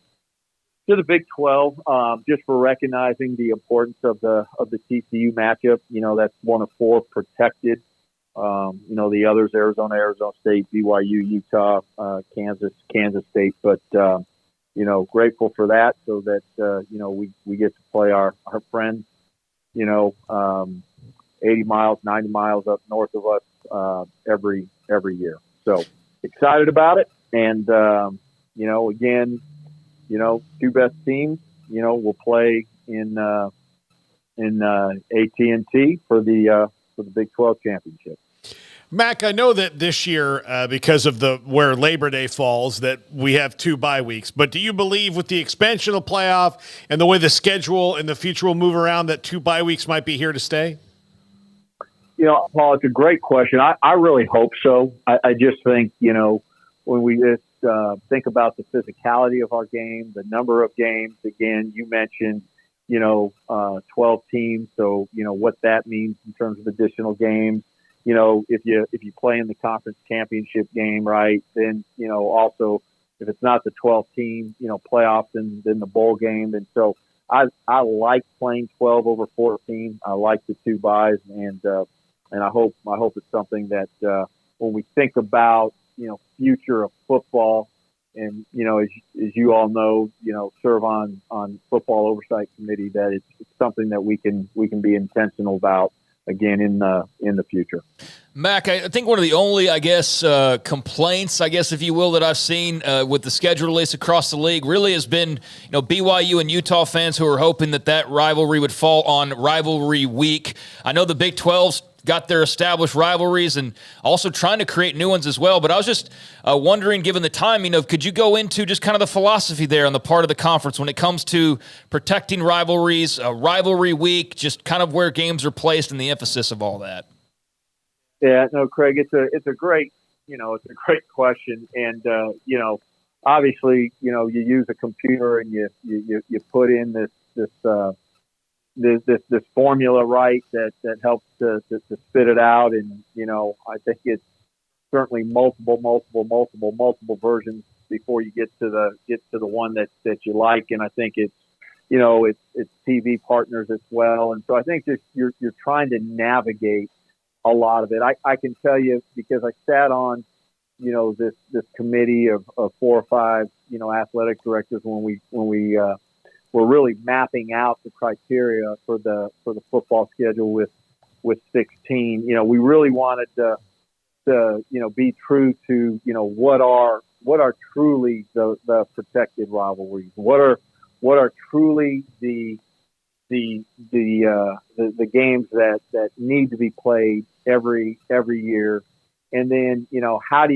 to the Big 12 just for recognizing the importance of the TCU matchup. That's one of 4 protected. The others: Arizona State, BYU, Utah, Kansas State. But grateful for that, so that we get to play our friends. 80 miles, 90 miles up north of us every year. So excited about it, and again, 2 best teams, will play in AT&T for the Big 12 championship. Mack, I know that this year, because of where Labor Day falls, that we have 2 bye weeks. But do you believe with the expansion of the playoff and the way the schedule and the future will move around, that 2 bye weeks might be here to stay? Paul, it's a great question. I really hope so. I just think, when we just think about the physicality of our game, the number of games, again, you mentioned, 12 teams. So, what that means in terms of additional games. If you play in the conference championship game, right, then, also if it's not the 12th team, playoffs, then the bowl game. And so I like playing 12 over 14. I like the 2 byes, and I hope it's something that when we think about, future of football, and, as you all know, serve on football oversight committee, that it's something that we can be intentional about, again, in the future. Mack, I think one of the only, complaints, if you will, that I've seen with the schedule release across the league really has been, BYU and Utah fans who are hoping that rivalry would fall on rivalry week. I know the Big 12's got their established rivalries and also trying to create new ones as well. But I was just wondering, given the timing could you go into just kind of the philosophy there on the part of the conference when it comes to protecting rivalries, rivalry week, just kind of where games are placed and the emphasis of all that? Yeah, no, Craig, it's a great, it's a great question. And, obviously, you use a computer and you put in this formula, right, that helps to spit it out. And, I think it's certainly multiple versions before you get to the one that you like. And I think it's TV partners as well. And so I think just you're trying to navigate a lot of it. I can tell you, because I sat on, this committee of 4 or 5, athletic directors when we we're really mapping out the criteria for the football schedule with 16. We really wanted to be true to what are truly the protected rivalries. What are truly the games that need to be played every year, and then how do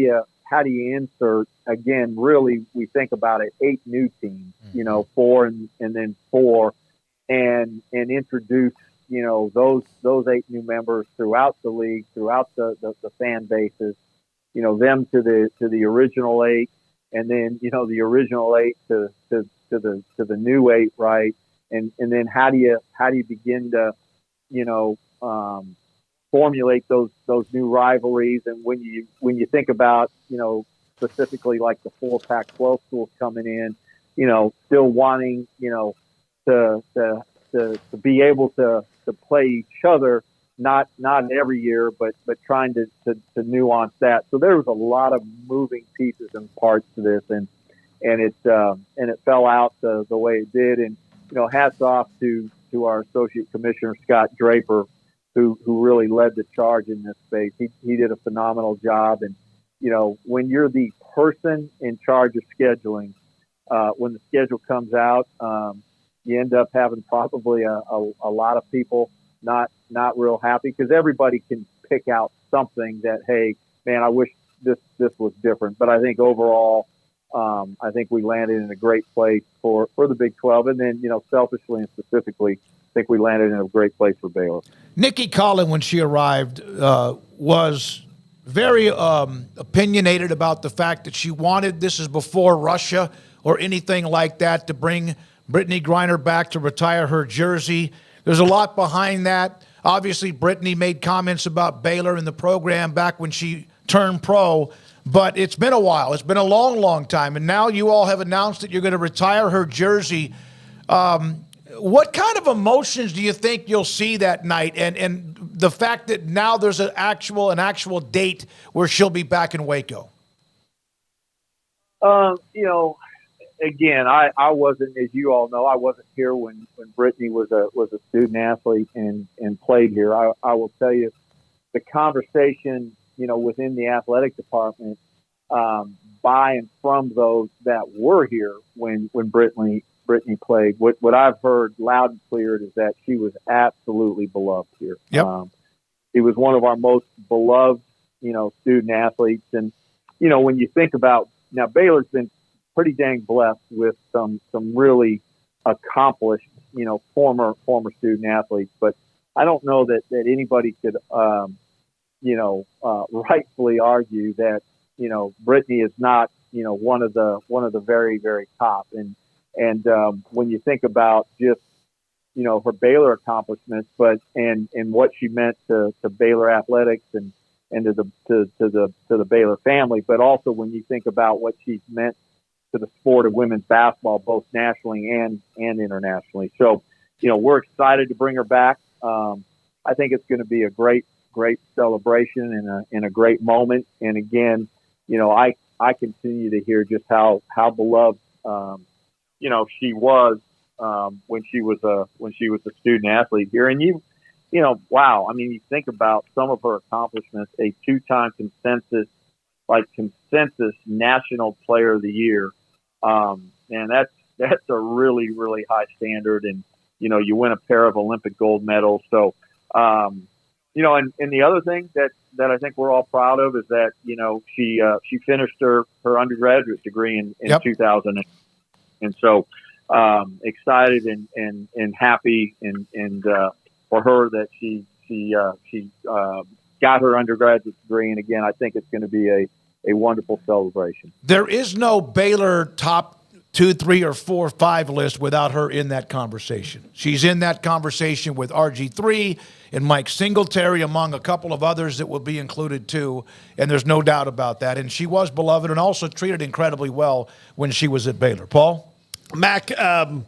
how do you insert, again, really, we think about it, 8 new teams, 4 and then 4, and introduce, those 8 new members throughout the league, throughout the fan bases, them to the original 8, and then, the original 8 to the new 8, right? And then how do you begin to, formulate those new rivalries? And when you think about, specifically like the 4 Pac-12 schools coming in, still wanting, to be able to play each other, not every year, but trying to nuance that. So there was a lot of moving pieces and parts to this, and it fell out the way it did. And hats off to our Associate Commissioner Scott Draper, who really led the charge in this space. He did a phenomenal job. And when you're the person in charge of scheduling, when the schedule comes out, you end up having probably a lot of people not real happy, because everybody can pick out something that, hey, man, I wish this was different. But I think overall, I think we landed in a great place for the Big 12. And then, selfishly and specifically, I think we landed in a great place for Baylor. Nikki Collin, when she arrived, was very opinionated about the fact that she wanted, this is before Russia or anything like that, to bring Brittany Griner back to retire her jersey. There's a lot behind that. Obviously, Brittany made comments about Baylor and the program back when she turned pro, but it's been a while. It's been a long, long time, and now you all have announced that you're going to retire her jersey. What kind of emotions do you think you'll see that night, and the fact that now there's an actual date where she'll be back in Waco? Again, I wasn't, as you all know, I wasn't here when Brittany was a student athlete and played here. I will tell you, the conversation, within the athletic department, by and from those that were here when Brittany played, what I've heard loud and clear is that she was absolutely beloved here. Yep. She was one of our most beloved, student athletes. And, when you think about, now Baylor's been pretty dang blessed with some really accomplished, former student athletes, but I don't know that anybody could, rightfully argue that, Brittany is not, one of the very, very top. And when you think about just, her Baylor accomplishments, and what she meant to Baylor athletics and to the Baylor family, but also when you think about what she's meant to the sport of women's basketball, both nationally and internationally. So, we're excited to bring her back. I think it's going to be a great celebration and a great moment. And again, I continue to hear just how beloved, she was, when she was a student athlete here. And wow. I mean, you think about some of her accomplishments, a 2-time consensus National Player of the Year. And that's a really, really high standard. And, you win a pair of Olympic gold medals. So, and the other thing that I think we're all proud of is that, she finished her undergraduate degree in Yep. 2000. And so, excited and happy and for her that she got her undergraduate degree. And again, I think it's going to be a wonderful celebration. There is no Baylor top 2, 3, or 4, 5 list without her in that conversation. She's in that conversation with RG3 and Mike Singletary, among a couple of others that will be included too, and there's no doubt about that. And she was beloved and also treated incredibly well when she was at Baylor. Paul? Mac, the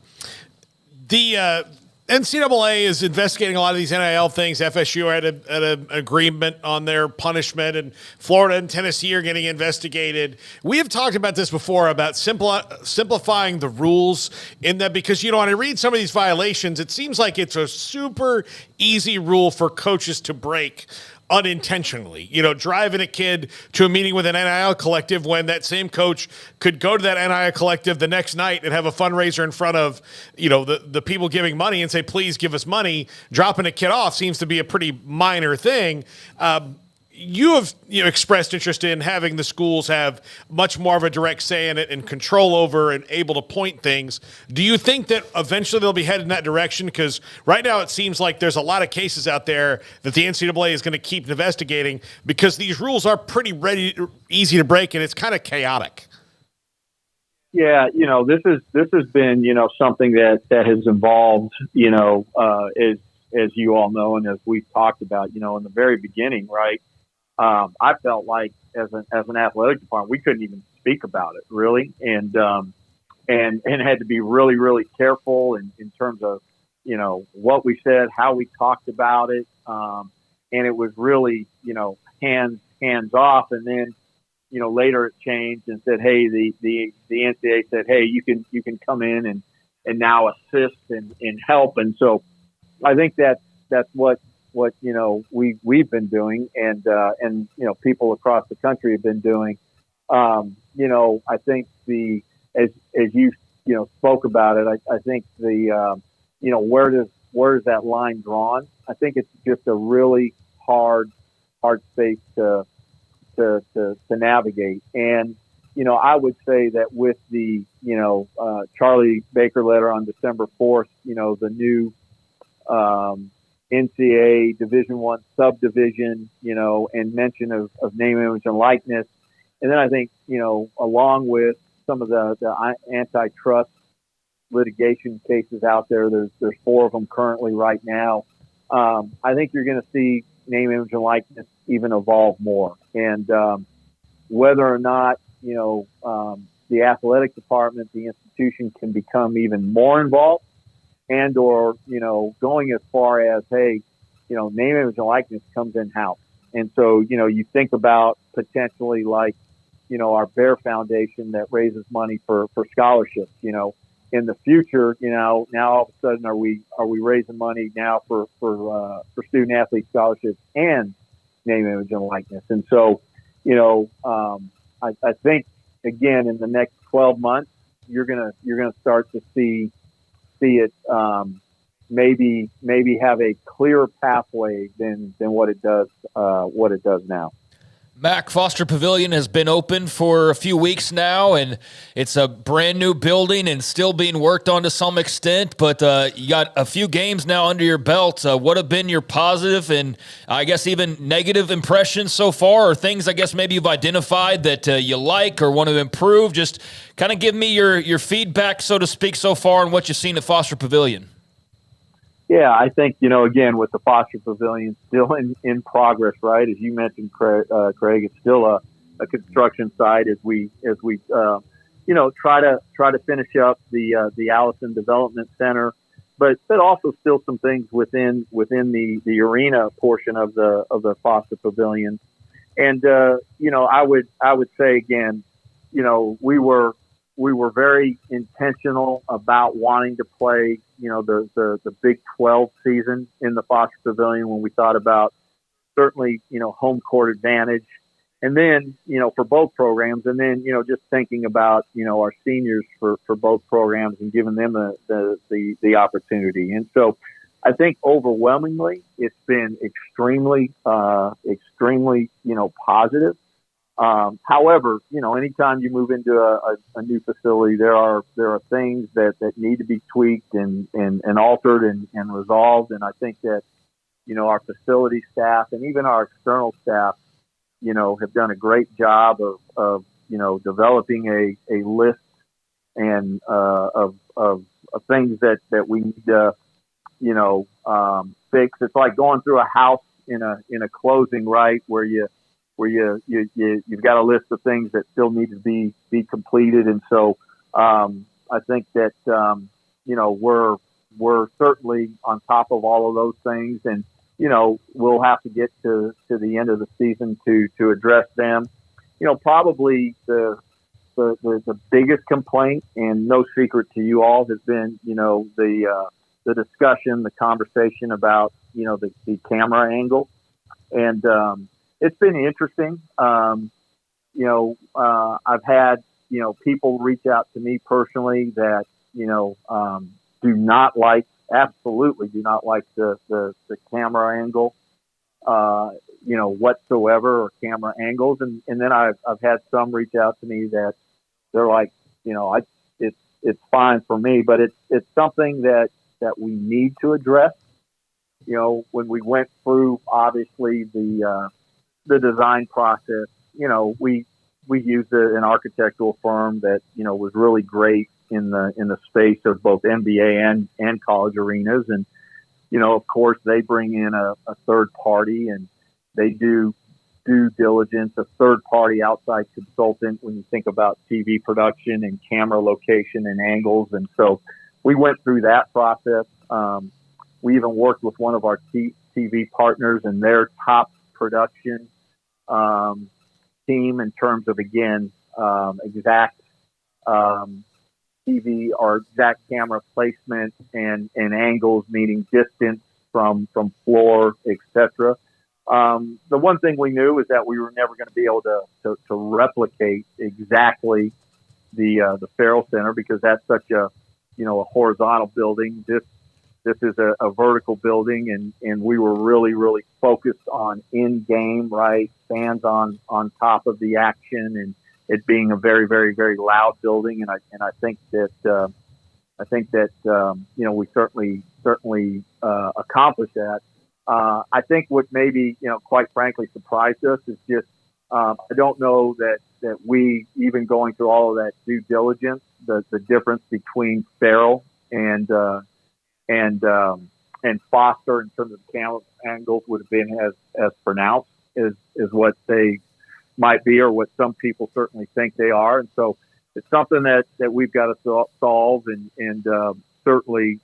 NCAA is investigating a lot of these NIL things. FSU had an agreement on their punishment, and Florida and Tennessee are getting investigated. We have talked about this before, about simplifying the rules in that, because, when I read some of these violations, it seems like it's a super easy rule for coaches to break unintentionally, driving a kid to a meeting with an NIL collective when that same coach could go to that NIL collective the next night and have a fundraiser in front of, the people giving money and say, please give us money. Dropping a kid off seems to be a pretty minor thing. you have expressed interest in having the schools have much more of a direct say in it and control over and able to point things. Do you think that eventually they'll be headed in that direction? Because right now it seems like there's a lot of cases out there that the NCAA is going to keep investigating because these rules are pretty easy to break, and it's kind of chaotic. Yeah, this has been, something that has involved, as you all know, and as we've talked about, in the very beginning, right? I felt like as an athletic department, we couldn't even speak about it really. And had to be really, really careful in terms of, what we said, how we talked about it. And it was really, hands off. And then, later it changed and said, hey, the NCAA said, hey, you can come in and now assist and help. And so I think that's what we've been doing and people across the country have been doing. I think as you spoke about it, I think where does that line drawn? I think it's just a really hard space to navigate. And, I would say that with the, Charlie Baker letter on December 4th, the new NCAA Division I subdivision, and mention of name, image, and likeness. And then I think, along with some of the antitrust litigation cases out there, there's 4 of them currently right now. I think you're going to see name, image, and likeness even evolve more. And whether or not, the athletic department, the institution can become even more involved and or, going as far as, hey, name, image, and likeness comes in-house. And so, you think about potentially like, our Bear Foundation that raises money for scholarships, in the future, now all of a sudden are we raising money now for student athlete scholarships and name, image, and likeness. And so, I think again in the next 12 months you're gonna start to see it maybe have a clearer pathway than what it does now. Mack, Foster Pavilion has been open for a few weeks now, and it's a brand new building and still being worked on to some extent, but you got a few games now under your belt. What have been your positive and I guess even negative impressions so far, or things I guess maybe you've identified that you like or want to improve? Just kind of give me your feedback, so to speak, so far and what you've seen at Foster Pavilion. Yeah, I think, again, with the Foster Pavilion still in progress, right? As you mentioned, Craig, it's still a construction site as we try to finish up the Allison Development Center, but also still some things within the arena portion of the Foster Pavilion. And, I would say again, we were very intentional about wanting to play, the Big 12 season in the Foster Pavilion when we thought about certainly, home court advantage. And then, for both programs, and then, just thinking about, our seniors for both programs and giving them the opportunity. And so I think overwhelmingly it's been extremely, positive. However, anytime you move into a new facility, there are things that need to be tweaked and altered and resolved. And I think that, our facility staff and even our external staff, have done a great job of developing a list and of things that we need to, fix. It's like going through a house in a closing, right, where you've got a list of things that still need to be completed. And so I think that, we're certainly on top of all of those things. And, we'll have to get to the end of the season to address them. Probably the biggest complaint, and no secret to you all, has been, the discussion, the conversation about, the camera angle. And, it's been interesting. I've had, people reach out to me personally that, absolutely do not like the camera angle. whatsoever, or camera angles. And then I've had some reach out to me that they're like, it's fine for me, but it's something that we need to address. When we went through, obviously, the design process, we used an architectural firm that, was really great in the space of both NBA and college arenas. And, of course, they bring in a third party, and they do due diligence, a third party outside consultant when you think about TV production and camera location and angles. And so we went through that process. We even worked with one of our TV partners and their top production team in terms of, again, exact TV or exact camera placement and angles, meaning distance from floor, etc. The one thing we knew is that we were never going to be able to replicate exactly the Farrell Center, because that's such a horizontal building. This is a vertical building, and we were really, really focused on in-game, right? Fans on top of the action, and it being a very, very, very loud building. And I think that we certainly accomplished that. I think what maybe, quite frankly, surprised us is just, I don't know that we, even going through all of that due diligence, the difference between Farrell and Foster in terms of camera angles would have been as pronounced as what they might be, or what some people certainly think they are. And so it's something that we've got to solve, and certainly,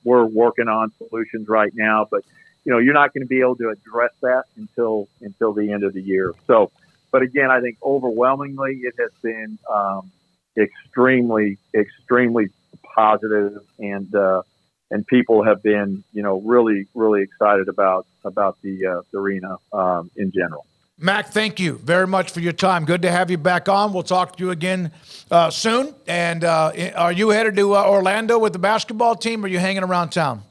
we're working on solutions right now, but you're not going to be able to address that until the end of the year. So, but again, I think overwhelmingly it has been extremely, extremely positive, and people have been, really, really excited about the arena in general. Mack, thank you very much for your time. Good to have you back on. We'll talk to you again soon. And are you headed to Orlando with the basketball team, or are you hanging around town?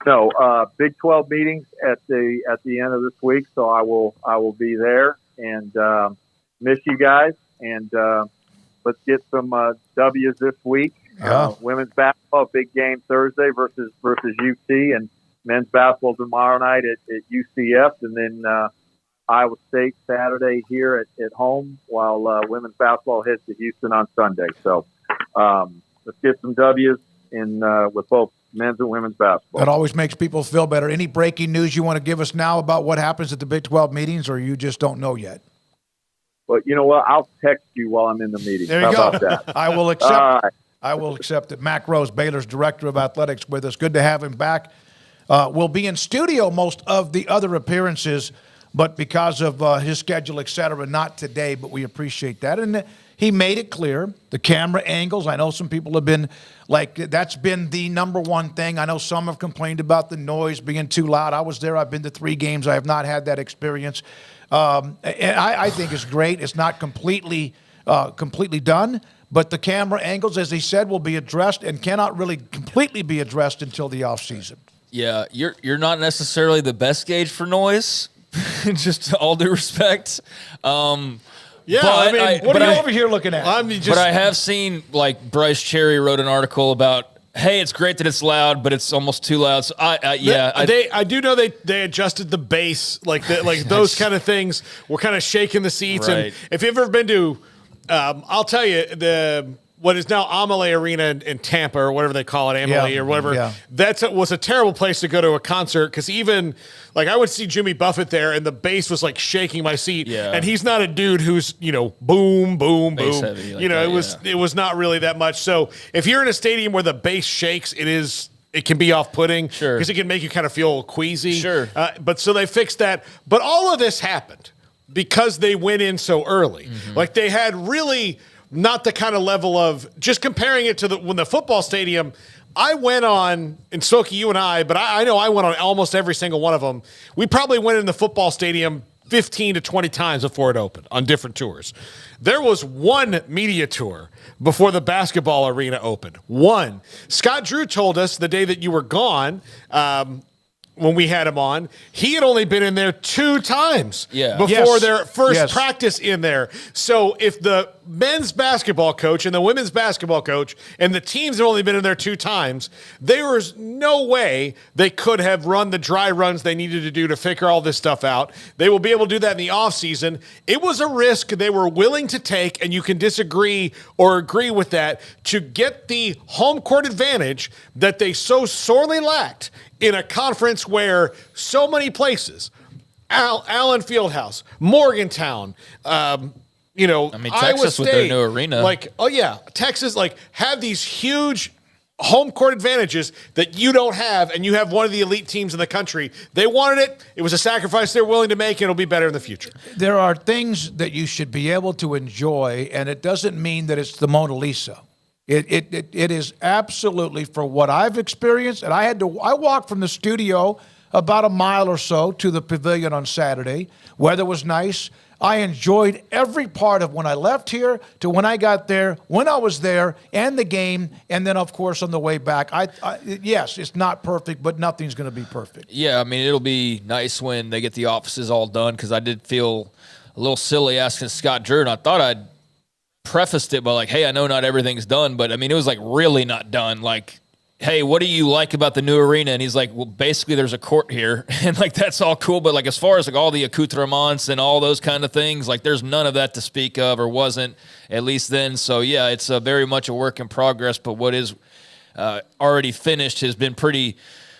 No, Big 12 meetings at the end of this week, so I will be there, and miss you guys, and let's get some W's this week. Women's basketball, big game Thursday versus UT, and men's basketball tomorrow night at UCF, and then Iowa State Saturday here at home, while women's basketball heads to Houston on Sunday. So let's get some W's with both men's and women's basketball. That always makes people feel better. Any breaking news you want to give us now about what happens at the Big 12 meetings, or you just don't know yet? But you know what? I'll text you while I'm in the meeting. There you How go. about that? I will accept. I will accept it. Mack Rhoades, Baylor's Director of Athletics, with us. Good to have him back. We'll be in studio most of the other appearances, but because of his schedule, et cetera, not today, but we appreciate that. And he made it clear, the camera angles. I know some people have been like, that's been the number one thing. I know some have complained about the noise being too loud. I was there. I've been to 3 games. I have not had that experience. And I think it's great. It's not completely done, but the camera angles, as he said, will be addressed and cannot really completely be addressed until the offseason. Yeah, you're not necessarily the best gauge for noise, just all due respect. Yeah, but what are you over here looking at? But I have seen, like, Bryce Cherry wrote an article about, hey, it's great that it's loud, but it's almost too loud. So I do know they adjusted the bass, like those kind of things were kind of shaking the seats. Right. And if you've ever been to, I'll tell you, what is now Amalie Arena in Tampa, or whatever they call it, Amalie or whatever. Yeah. Was a terrible place to go to a concert, because even like I would see Jimmy Buffett there, and the bass was like shaking my seat. Yeah. And he's not a dude who's boom boom Bass boom. heavy like it was not really that much. So if you're in a stadium where the bass shakes, it can be off-putting, sure, because it can make you kind of feel queasy. Sure. But so they fixed that. But all of this happened because they went in so early. Mm-hmm. Like they had really not the kind of level of, just comparing it to when the football stadium, I went on, and Smokey, you and I, but I know I went on almost every single one of them. We probably went in the football stadium 15 to 20 times before it opened on different tours. There was one media tour before the basketball arena opened. One. Scott Drew told us the day that you were gone, when we had him on, he had only been in there 2 times before Yes. their first Yes. practice in there. So if the men's basketball coach and the women's basketball coach and the teams have only been in there 2 times, there was no way they could have run the dry runs they needed to do to figure all this stuff out. They will be able to do that in the offseason. It was a risk they were willing to take, and you can disagree or agree with that, to get the home court advantage that they so sorely lacked in a conference where so many places, Allen Fieldhouse, Morgantown, Texas Iowa State, with their new arena. Texas, have these huge home court advantages that you don't have, and you have one of the elite teams in the country. They wanted it. It was a sacrifice they're willing to make, and it'll be better in the future. There are things that you should be able to enjoy, and it doesn't mean that it's the Mona Lisa. It is absolutely, for what I've experienced, and I walked from the studio about a mile or so to the pavilion on Saturday. Weather was nice. I enjoyed every part of when I left here to when I got there, when I was there, and the game, and then, of course, on the way back. Yes, it's not perfect, but nothing's going to be perfect. Yeah, it'll be nice when they get the offices all done, because I did feel a little silly asking Scott Drew, and I thought I'd prefaced it by hey, I know not everything's done, but it was really not done. Hey, what do you like about the new arena? And he's like, well, basically there's a court here, and that's all cool, but as far as all the accoutrements and all those kind of things, there's none of that to speak of, or wasn't, at least then. So yeah, it's very much a work in progress, but what is already finished has been pretty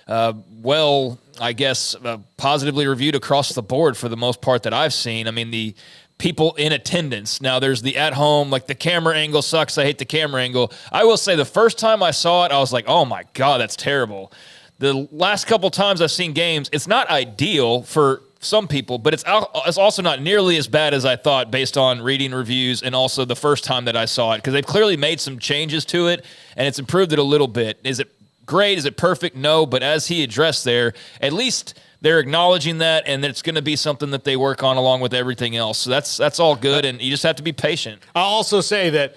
well, I guess, positively reviewed across the board for the most part that I've seen. The people in attendance. Now, there's the at-home, the camera angle sucks. I hate the camera angle. I will say the first time I saw it, I was like, oh, my God, that's terrible. The last couple times I've seen games, it's not ideal for some people, but it's also not nearly as bad as I thought based on reading reviews and also the first time that I saw it, because they've clearly made some changes to it, and it's improved it a little bit. Is it great? Is it perfect? No, but as he addressed there, at least they're acknowledging that, and it's going to be something that they work on along with everything else. So that's all good, and you just have to be patient. I'll also say that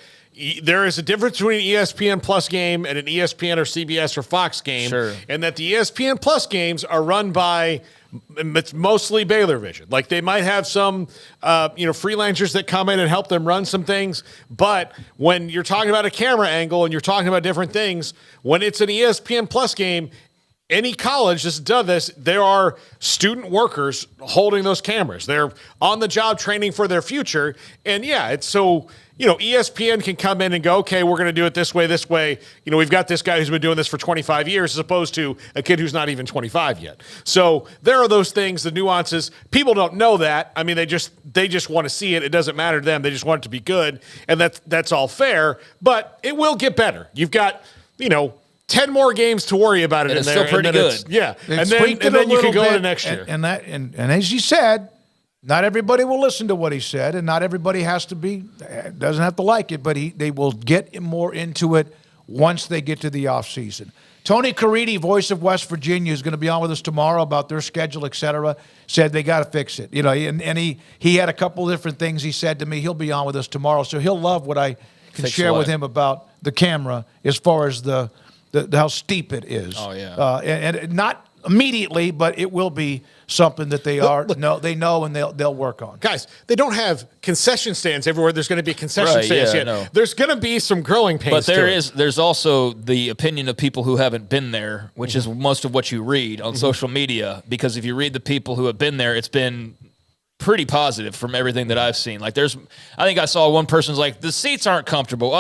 there is a difference between an ESPN Plus game and an ESPN or CBS or Fox game, and that the ESPN Plus games are run by it's mostly Baylor Vision. They might have some freelancers that come in and help them run some things, but when you're talking about a camera angle and you're talking about different things, when it's an ESPN Plus game, any college that's done this, there are student workers holding those cameras. They're on the job training for their future. And yeah, it's so, ESPN can come in and go, okay, we're going to do it this way, this way. We've got this guy who's been doing this for 25 years as opposed to a kid who's not even 25 yet. So there are those things, the nuances. People don't know that. They just want to see it. It doesn't matter to them. They just want it to be good. And that's all fair, but it will get better. You've got, 10 more games to worry about it in it's there. still pretty good. And then you can go into next year. And as you said, not everybody will listen to what he said, and not everybody doesn't have to like it, but they will get more into it once they get to the offseason. Tony Caridi, voice of West Virginia, is going to be on with us tomorrow about their schedule, et cetera. Said they got to fix it. And he had a couple of different things he said to me. He'll be on with us tomorrow, so he'll love what I can share with him about the camera as far as the how steep it is. Oh, yeah. And not immediately, but it will be something that they know and they'll work on. Guys, they don't have concession stands everywhere. There's going to be concession stands yet. No. There's going to be some growing pains. But there's also the opinion of people who haven't been there, which is most of what you read on social media. Because if you read the people who have been there, it's been pretty positive from everything that I've seen. I think I saw one person's the seats aren't comfortable.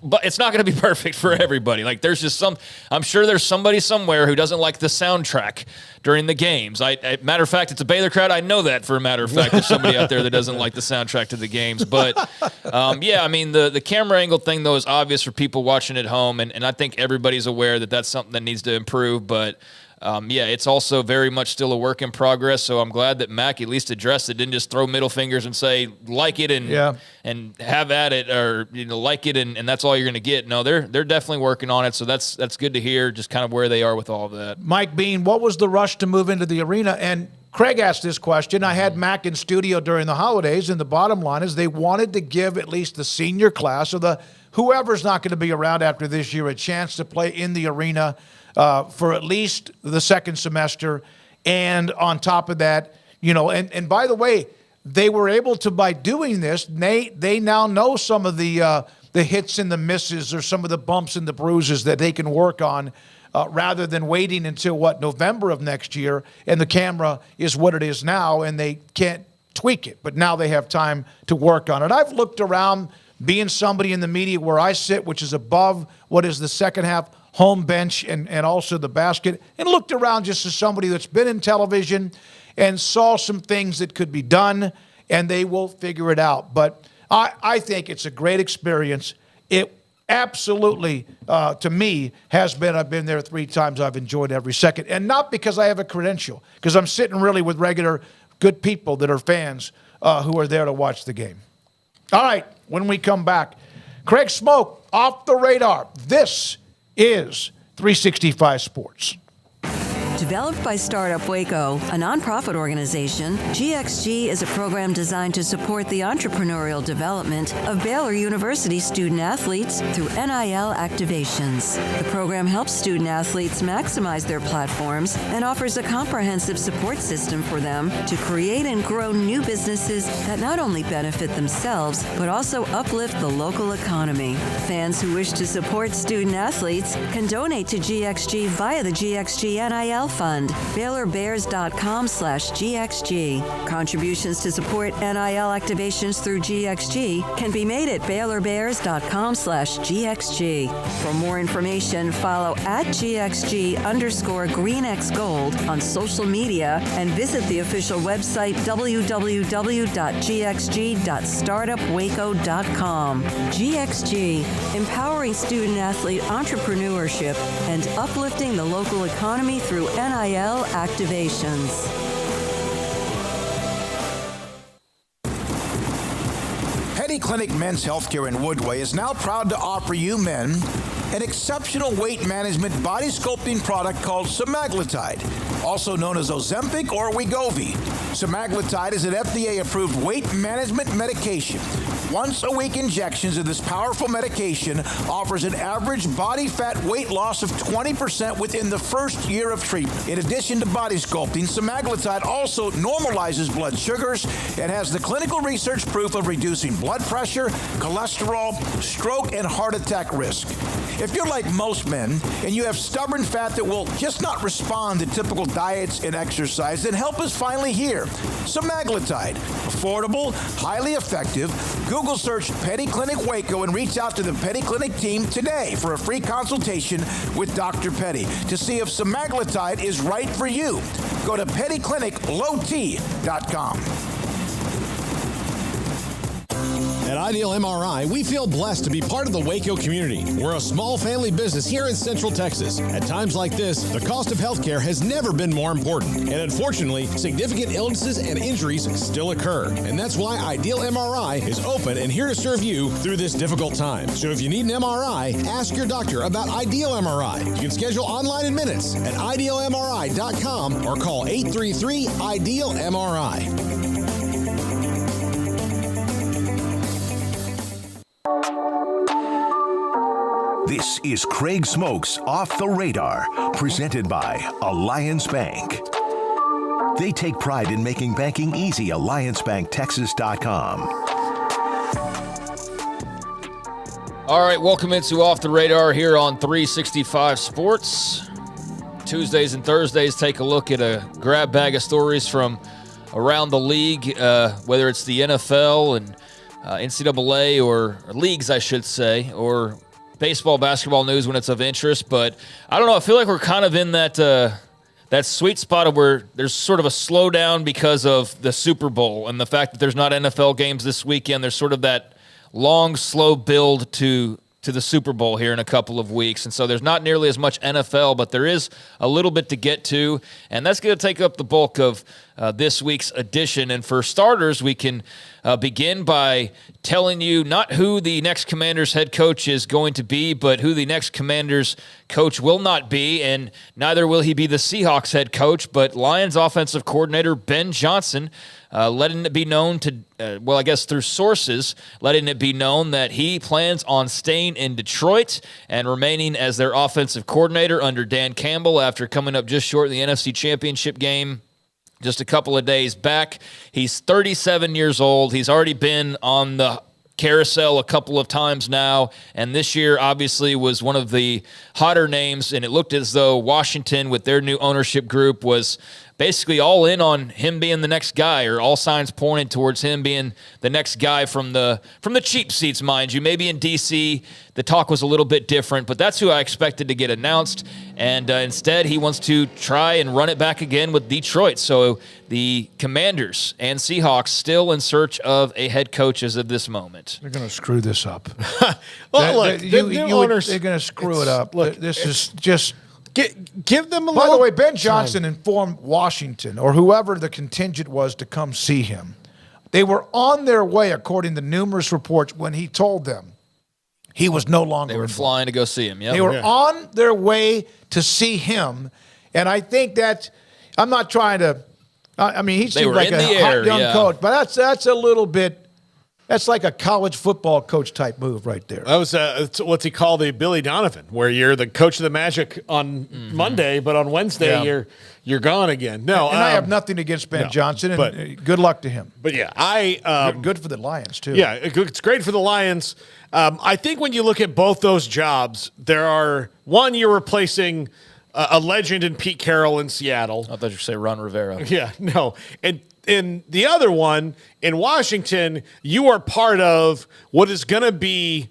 But it's not going to be perfect for everybody. There's just I'm sure there's somebody somewhere who doesn't like the soundtrack during the games. Matter of fact, it's a Baylor crowd. I know that for a matter of fact. There's somebody out there that doesn't like the soundtrack to the games. But the camera angle thing though is obvious for people watching at home, and I think everybody's aware that that's something that needs to improve. But it's also very much still a work in progress. So I'm glad that Mack at least addressed it, didn't just throw middle fingers and say like it and have at it, or like it and that's all you're going to get. No, they're definitely working on it. So that's good to hear. Just kind of where they are with all of that. Mike Bean, what was the rush to move into the arena? And Craig asked this question. I had Mack in studio during the holidays, and the bottom line is they wanted to give at least the senior class or whoever's not going to be around after this year a chance to play in the arena for at least the second semester. And on top of that, and by the way, they were able to, by doing this, they now know some of the hits and the misses or some of the bumps and the bruises that they can work on rather than waiting until, November of next year, and the camera is what it is now, and they can't tweak it. But now they have time to work on it. I've looked around, being somebody in the media where I sit, which is above what is the second half home bench and also the basket, and looked around just as somebody that's been in television and saw some things that could be done, and they will figure it out. But I think it's a great experience. It absolutely, to me, has been. I've been there 3 times. I've enjoyed every second. And not because I have a credential, because I'm sitting really with regular good people that are fans who are there to watch the game. All right, when we come back, Craig Smoak, Off the Radar. This is 365 Sports. Developed by Startup Waco, a nonprofit organization, GXG is a program designed to support the entrepreneurial development of Baylor University student-athletes through NIL activations. The program helps student-athletes maximize their platforms and offers a comprehensive support system for them to create and grow new businesses that not only benefit themselves, but also uplift the local economy. Fans who wish to support student-athletes can donate to GXG via the GXG NIL Fund, BaylorBears.com/GXG. Contributions to support NIL activations through GXG can be made at BaylorBears.com/GXG. For more information, follow @GXG_GreenXGold on social media and visit the official website www.gxg.startupwaco.com. GXG, empowering student-athlete entrepreneurship and uplifting the local economy through NIL activations. Petty Clinic Men's Healthcare in Woodway is now proud to offer you men an exceptional weight management body sculpting product called semaglutide, also known as Ozempic or Wegovy. Semaglutide is an FDA-approved weight management medication. Once-a-week injections of this powerful medication offers an average body fat weight loss of 20% within the first year of treatment. In addition to body sculpting, semaglutide also normalizes blood sugars and has the clinical research proof of reducing blood pressure, cholesterol, stroke, and heart attack risk. If you're like most men and you have stubborn fat that will just not respond to typical diets and exercise, then help is finally here. Semaglutide, affordable, highly effective. Google search Petty Clinic Waco and reach out to the Petty Clinic team today for a free consultation with Dr. Petty to see if semaglutide is right for you. Go to pettycliniclowt.com. At Ideal MRI, we feel blessed to be part of the Waco community. We're a small family business here in Central Texas. At times like this, the cost of healthcare has never been more important. And unfortunately, significant illnesses and injuries still occur. And that's why Ideal MRI is open and here to serve you through this difficult time. So if you need an MRI, ask your doctor about Ideal MRI. You can schedule online in minutes at idealmri.com or call 833-IDEAL-MRI. This is Craig Smoak's Off the Radar, presented by Alliance Bank. They take pride in making banking easy. AllianceBankTexas.com. All right, welcome into Off the Radar here on 365 Sports. Tuesdays and Thursdays, take a look at a grab bag of stories from around the league, whether it's the NFL and NCAA or leagues, I should say, or baseball, basketball news when it's of interest. But I don't know, I feel like we're kind of in that sweet spot of where there's sort of a slowdown because of the Super Bowl and the fact that there's not NFL games this weekend. There's sort of that long, slow build to the Super Bowl here in a couple of weeks. And so there's not nearly as much NFL, but there is a little bit to get to. And that's going to take up the bulk of this week's edition. And for starters, we can begin by telling you not who the next Commanders head coach is going to be, but who the next Commanders coach will not be. And neither will he be the Seahawks head coach, but Lions offensive coordinator Ben Johnson letting it be known to, I guess through sources, letting it be known that he plans on staying in Detroit and remaining as their offensive coordinator under Dan Campbell after coming up just short in the NFC Championship game just a couple of days back. He's 37 years old. He's already been on the carousel a couple of times now, and this year obviously was one of the hotter names, and it looked as though Washington with their new ownership group was basically all in on him being the next guy, or all signs pointed towards him being the next guy from the cheap seats, mind you. Maybe in D.C. the talk was a little bit different, but that's who I expected to get announced, and instead he wants to try and run it back again with Detroit. So the Commanders and Seahawks still in search of a head coach as of this moment. They're going to screw this up. Well, look, they're going to screw it up. Look, this is just... Give them a By little the way, Ben Johnson informed Washington, or whoever the contingent was, to come see him. They were on their way, according to numerous reports, when he told them he was no longer They were involved. flying to go see him. Yep. They were on their way to see him, and I think that I'm not trying to. I mean, he seemed like a hot young coach, but that's a little bit. That's like a college football coach type move right there. That was what's he called, the Billy Donovan, where you're the coach of the Magic on Monday, but on Wednesday you're gone again. No, and I have nothing against Ben Johnson, and good luck to him. But yeah, good for the Lions too. Yeah, it's great for the Lions. I think when you look at both those jobs, one, you're replacing a legend in Pete Carroll in Seattle. I thought you were say Ron Rivera. Yeah, no, and in the other one, in Washington, you are part of what is going to be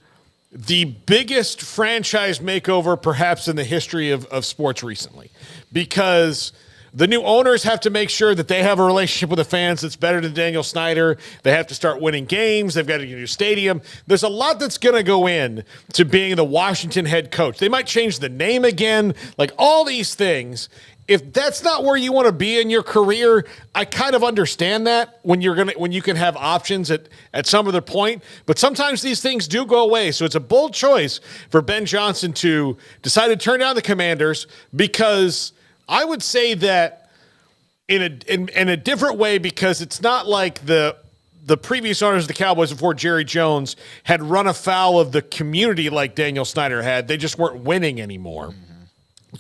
the biggest franchise makeover perhaps in the history of sports recently, because the new owners have to make sure that they have a relationship with the fans that's better than Daniel Snyder. They have to start winning games. They've got to get a new stadium. There's a lot that's going to go in to being the Washington head coach. They might change the name again, like all these things. If that's not where you want to be in your career, I kind of understand that when you can have options at some other point. But sometimes these things do go away. So it's a bold choice for Ben Johnson to decide to turn down the Commanders, because I would say that in a different way, because it's not like the previous owners of the Cowboys before Jerry Jones had run afoul of the community like Daniel Snyder had. They just weren't winning anymore.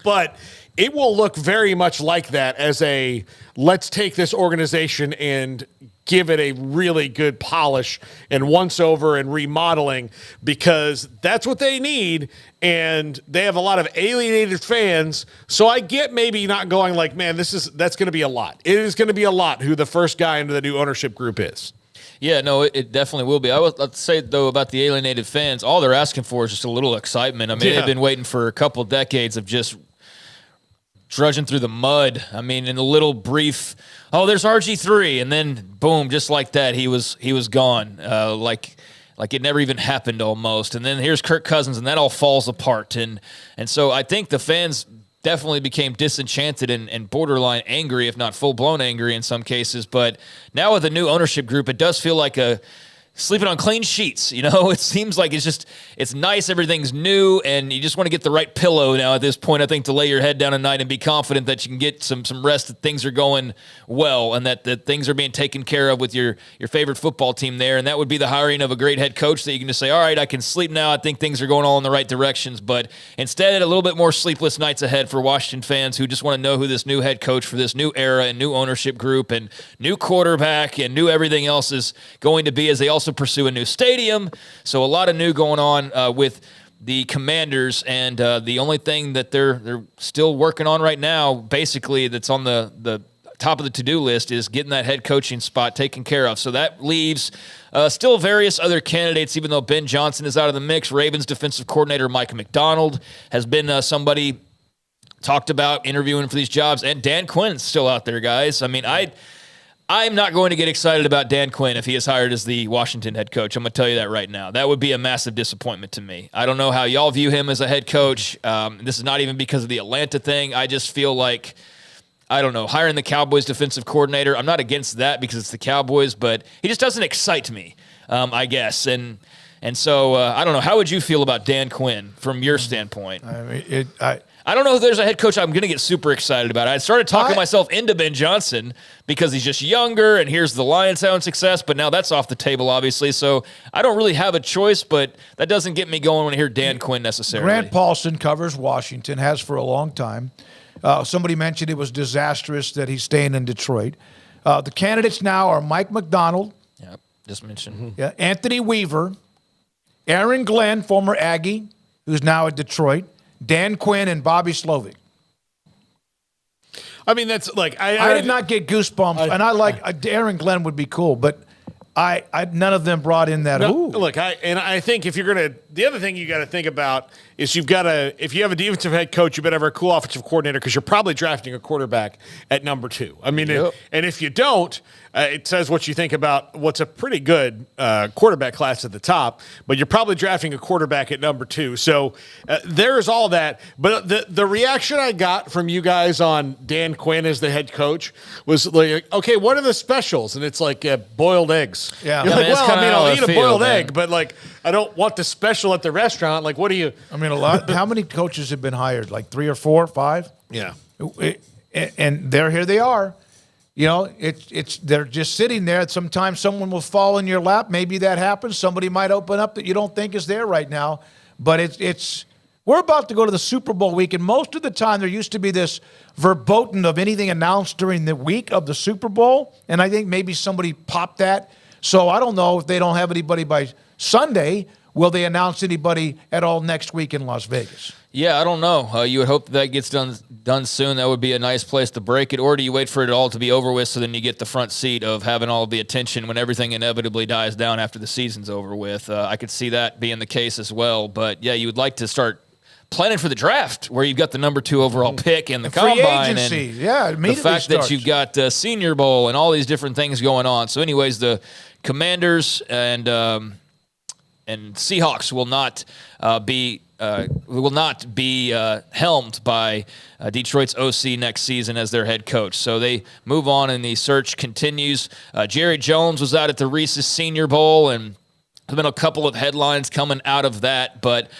But it will look very much like that, as a let's take this organization and give it a really good polish and once over and remodeling, because that's what they need. And they have a lot of alienated fans. So I get maybe not going like, man, that's going to be a lot. It is going to be a lot who the first guy into the new ownership group is. Yeah, no, it definitely will be. I would say, though, about the alienated fans, all they're asking for is just a little excitement. I mean, they've been waiting for a couple decades of just drudging through the mud. I mean, in a little brief, there's RG3, and then boom, just like that, he was gone. Like it never even happened almost. And then here's Kirk Cousins, and that all falls apart. And so I think the fans definitely became disenchanted and borderline angry, if not full-blown angry in some cases. But now with the new ownership group, it does feel like sleeping on clean sheets. You know, it seems like it's nice, everything's new, and you just want to get the right pillow now at this point, I think, to lay your head down at night and be confident that you can get some rest, that things are going well, and that things are being taken care of with your favorite football team there. And that would be the hiring of a great head coach that you can just say, all right, I can sleep now. I think things are going all in the right directions. But instead, a little bit more sleepless nights ahead for Washington fans who just want to know who this new head coach for this new era and new ownership group and new quarterback and new everything else is going to be, as they also pursue a new stadium. So a lot of new going on with the Commanders, and the only thing that they're still working on right now, basically, that's on the top of the to-do list, is getting that head coaching spot taken care of. So that leaves still various other candidates, even though Ben Johnson is out of the mix. Ravens defensive coordinator Mike McDonald has been somebody talked about interviewing for these jobs, and Dan Quinn's still out there, guys. I mean, I'm not going to get excited about Dan Quinn if he is hired as the Washington head coach. I'm going to tell you that right now. That would be a massive disappointment to me. I don't know how y'all view him as a head coach. This is not even because of the Atlanta thing. I just feel like, I don't know, hiring the Cowboys defensive coordinator, I'm not against that because it's the Cowboys, but he just doesn't excite me, I guess. And so I don't know. How would you feel about Dan Quinn from your standpoint? I mean, I don't know if there's a head coach I'm going to get super excited about. I started talking myself into Ben Johnson because he's just younger, and here's the Lions having success, but now that's off the table, obviously. So I don't really have a choice, but that doesn't get me going when I hear Dan Quinn necessarily. Grant Paulson covers Washington, has for a long time. Somebody mentioned it was disastrous that he's staying in Detroit. The candidates now are Mike McDonald. Yep, just mentioned. Yeah, Anthony Weaver, Aaron Glenn, former Aggie, who's now at Detroit, Dan Quinn, and Bobby Slovic. I mean, that's like I did not get goosebumps, and I like Aaron Glenn would be cool, but I none of them brought in that. Look, I think if you're gonna, the other thing you got to think about is if you have a defensive head coach, you better have a cool offensive coordinator because you're probably drafting a quarterback at number 2. I mean, and if you don't, it says what you think about what's a pretty good quarterback class at the top, but you're probably drafting a quarterback at number 2. So there's all that. But the reaction I got from you guys on Dan Quinn as the head coach was like, okay, what are the specials? And it's like boiled eggs. Yeah. You're like, that's well, I mean, I'll eat a boiled man. egg, but like, I don't want the special at the restaurant. Like, what do you? I mean, a lot. How many coaches have been hired? Like 3 or 4 or 5? Yeah. And here they are. You know, they're just sitting there. Sometimes someone will fall in your lap. Maybe that happens. Somebody might open up that you don't think is there right now. But we're about to go to the Super Bowl week, and most of the time there used to be this verboten of anything announced during the week of the Super Bowl, and I think maybe somebody popped that. So I don't know if they don't have anybody by Sunday. Will they announce anybody at all next week in Las Vegas? Yeah, I don't know. You would hope that gets done soon. That would be a nice place to break it. Or do you wait for it all to be over with so then you get the front seat of having all of the attention when everything inevitably dies down after the season's over with? I could see that being the case as well. But, yeah, you would like to start planning for the draft where you've got the number 2 overall pick and the combine. Free agency, and the fact that you've got Senior Bowl and all these different things going on. So, anyways, the Commanders and Seahawks will not be helmed by Detroit's OC next season as their head coach. So they move on, and the search continues. Jerry Jones was out at the Reese's Senior Bowl, and there's been a couple of headlines coming out of that, but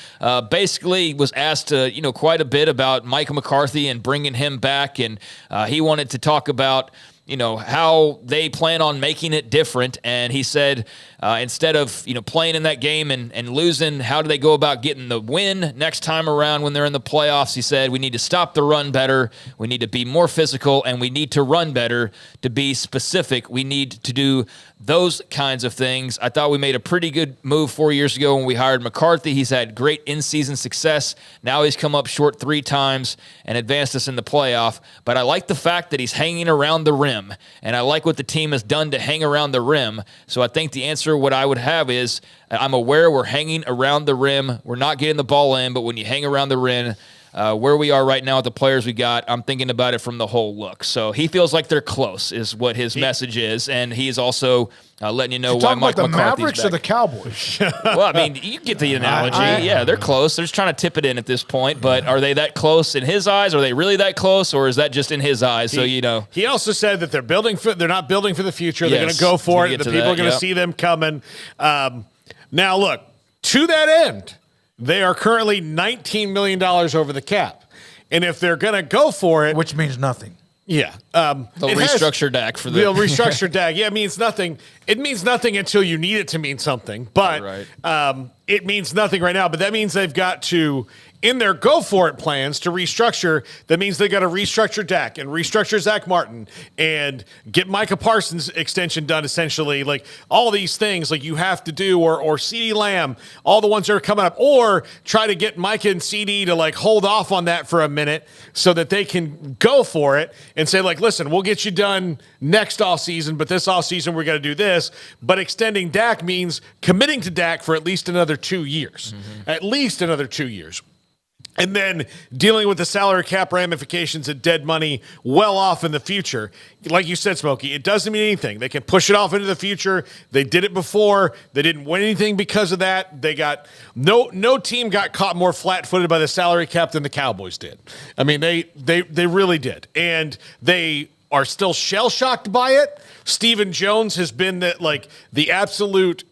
basically was asked quite a bit about Mike McCarthy and bringing him back, and he wanted to talk about how they plan on making it different. And he said, instead of, playing in that game and losing, how do they go about getting the win next time around when they're in the playoffs? He said, we need to stop the run better. We need to be more physical, and we need to run better. To be specific, we need to do those kinds of things. I thought we made a pretty good move 4 years ago when we hired McCarthy. He's had great in-season success. Now he's come up short 3 times and advanced us in the playoff. But I like the fact that he's hanging around the rim, and I like what the team has done to hang around the rim. So I think the answer, what I would have is, I'm aware we're hanging around the rim. We're not getting the ball in, but when you hang around the rim, where we are right now with the players we got, I'm thinking about it from the whole look. So he feels like they're close is what his message is, and he's also letting you know why Mike McCarthy's back. The Mavericks or the Cowboys? Well, I mean, you get the analogy. Yeah, they're close. They're just trying to tip it in at this point, but are they that close in his eyes? Are they really that close, or is that just in his eyes? He also said that they're not building for the future. They're going to go for it. The people are going to see them coming. Now, look, to that end, they are currently $19 million over the cap. And if they're going to go for it... Which means nothing. Yeah. They'll restructure Dak for the... They'll restructure Dak. Yeah, it means nothing. It means nothing until you need it to mean something. But it means nothing right now. But that means they've got to... In their go-for-it plans to restructure, that means they got to restructure Dak and restructure Zach Martin and get Micah Parsons' extension done, essentially. Like, all these things, like, you have to do, or CeeDee Lamb, all the ones that are coming up, or try to get Micah and CeeDee to, like, hold off on that for a minute so that they can go for it and say, like, listen, we'll get you done next offseason, but this offseason we're going to do this. But extending Dak means committing to Dak for at least another 2 years. Mm-hmm. At least another 2 years. And then dealing with the salary cap ramifications and dead money well off in the future. Like you said, Smokey, it doesn't mean anything. They can push it off into the future. They did it before. They didn't win anything because of that. They got no team got caught more flat-footed by the salary cap than the Cowboys did. I mean, they really did. And they are still shell-shocked by it. Stephen Jones has been the absolute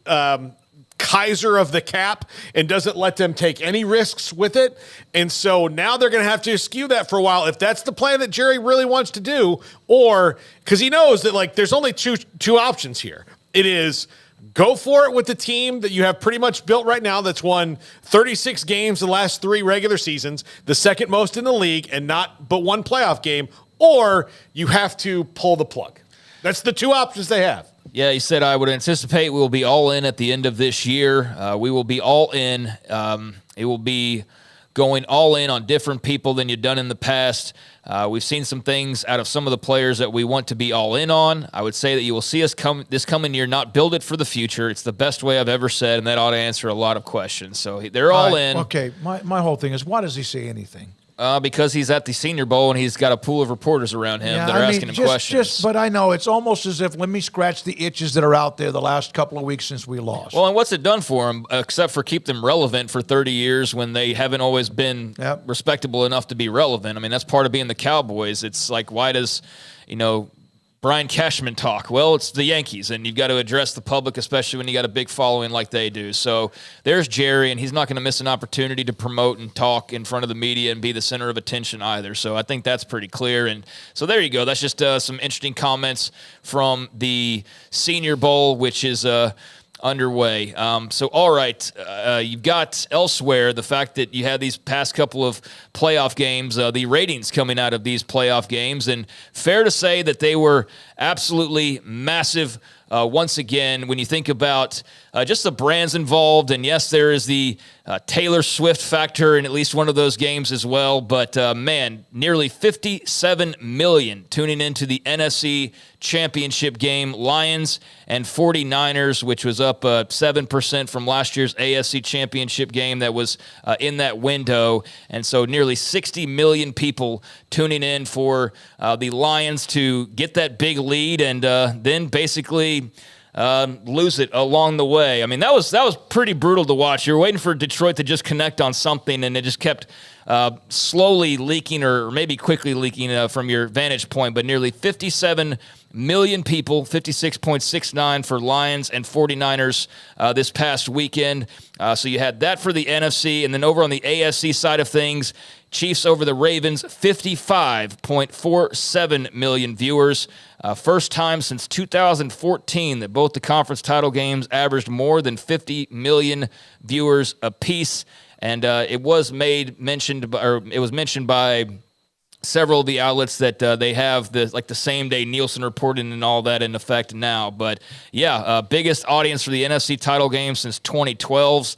Kaiser of the cap and doesn't let them take any risks with it. And so now they're going to have to skew that for a while if that's the plan that Jerry really wants to do, or because he knows that like there's only two options here. It is go for it with the team that you have pretty much built right now that's won 36 games the last 3 regular seasons, the second most in the league, and not but one playoff game, or you have to pull the plug. That's the 2 options they have. Yeah, he said, I would anticipate we will be all in at the end of this year. We will be all in. It will be going all in on different people than you've done in the past. We've seen some things out of some of the players that we want to be all in on. I would say that you will see us this coming year not build it for the future. It's the best way I've ever said, and that ought to answer a lot of questions. So they're all in. Okay, my whole thing is, why does he say anything? Because he's at the Senior Bowl and he's got a pool of reporters around him that are asking him questions. But I know it's almost as if let me scratch the itches that are out there the last couple of weeks since we lost. Well, and what's it done for him except for keep them relevant for 30 years when they haven't always been respectable enough to be relevant? I mean, that's part of being the Cowboys. It's like, why does, Brian Cashman talk? Well, it's the Yankees, and you've got to address the public, especially when you got a big following like they do. So there's Jerry, and he's not going to miss an opportunity to promote and talk in front of the media and be the center of attention either. So I think that's pretty clear. And so there you go. That's just some interesting comments from the Senior Bowl, which is underway. So, all right, you've got elsewhere the fact that you had these past couple of playoff games, the ratings coming out of these playoff games, and fair to say that they were absolutely massive once again when you think about just the brands involved. And yes, there is the Taylor Swift factor in at least one of those games as well. But, man, nearly 57 million tuning into the NFC Championship game. Lions and 49ers, which was up 7% from last year's AFC Championship game that was in that window. And so nearly 60 million people tuning in for the Lions to get that big lead and then basically lose it along the way. I mean, that was pretty brutal to watch. You're waiting for Detroit to just connect on something, and it just kept slowly leaking or maybe quickly leaking from your vantage point. But nearly 57 million people, 56.69 for Lions and 49ers this past weekend. So you had that for the NFC. And then over on the AFC side of things, Chiefs over the Ravens, 55.47 million viewers. First time since 2014 that both the conference title games averaged more than 50 million viewers apiece. And it was mentioned by several of the outlets that they have the same day Nielsen reporting and all that in effect now. But yeah, biggest audience for the NFC title game since 2012's.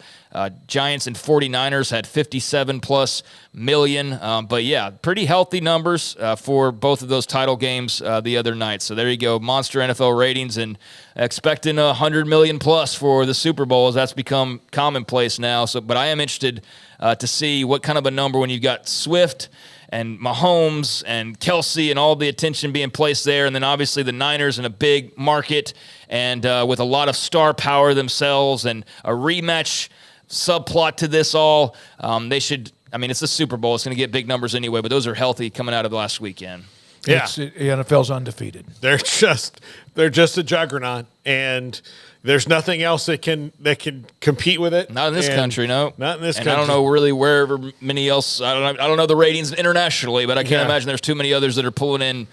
Giants and 49ers had 57 plus million. But yeah, pretty healthy numbers for both of those title games the other night. So there you go, monster NFL ratings, and expecting 100 million plus for the Super Bowl as that's become commonplace now. So, but I am interested to see what kind of a number when you've got Swift and Mahomes and Kelsey and all the attention being placed there. And then obviously the Niners in a big market and with a lot of star power themselves and a rematch subplot to this all. They should, it's the Super Bowl. It's going to get big numbers anyway, but those are healthy coming out of the last weekend. Yeah. The NFL's undefeated. They're just a juggernaut, and there's nothing else that can compete with it. Not in this country, no. Not in this and country. I don't know really wherever many else. I don't know the ratings internationally, but I can't imagine there's too many others that are pulling in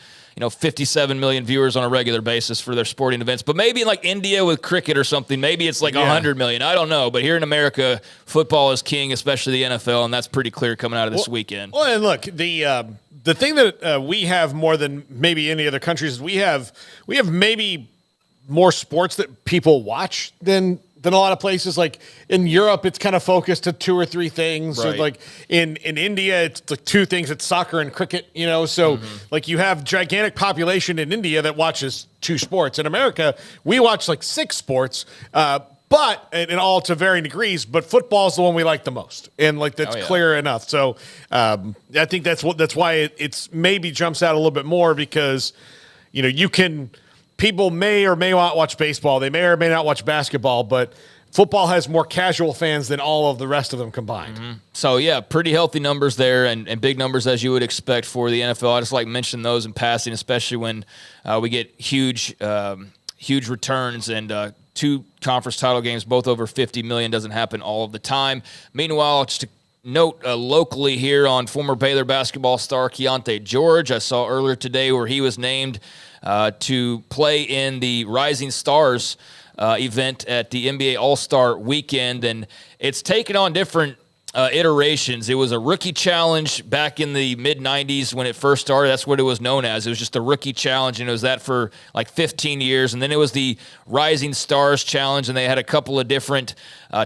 57 million viewers on a regular basis for their sporting events. But maybe in like India with cricket or something, maybe it's like 100 million. I don't know. But here in America, football is king, especially the NFL, and that's pretty clear coming out of this weekend. Well, and look, the thing that we have more than maybe any other countries is we have maybe more sports that people watch than a lot of places. Like in Europe, it's kind of focused to 2 or 3 things. Right. So like in India, it's like 2 things. It's soccer and cricket, So like you have gigantic population in India that watches 2 sports. In America, we watch like 6 sports, but and all to varying degrees. But football is the one we like the most, and like that's clear enough. So I think that's why it's maybe jumps out a little bit more because you can. People may or may not watch baseball. They may or may not watch basketball, but football has more casual fans than all of the rest of them combined. Mm-hmm. So, yeah, pretty healthy numbers there and big numbers as you would expect for the NFL. I just like mention those in passing, especially when we get huge returns and 2 conference title games, both over $50 million. Doesn't happen all of the time. Meanwhile, just to note locally here on former Baylor basketball star Keontae George, I saw earlier today where he was named to play in the Rising Stars event at the NBA All-Star Weekend, and it's taken on different iterations. It was a rookie challenge back in the mid-'90s when it first started. That's what it was known as. It was just a rookie challenge, and it was that for like 15 years. And then it was the Rising Stars Challenge, and they had a couple of different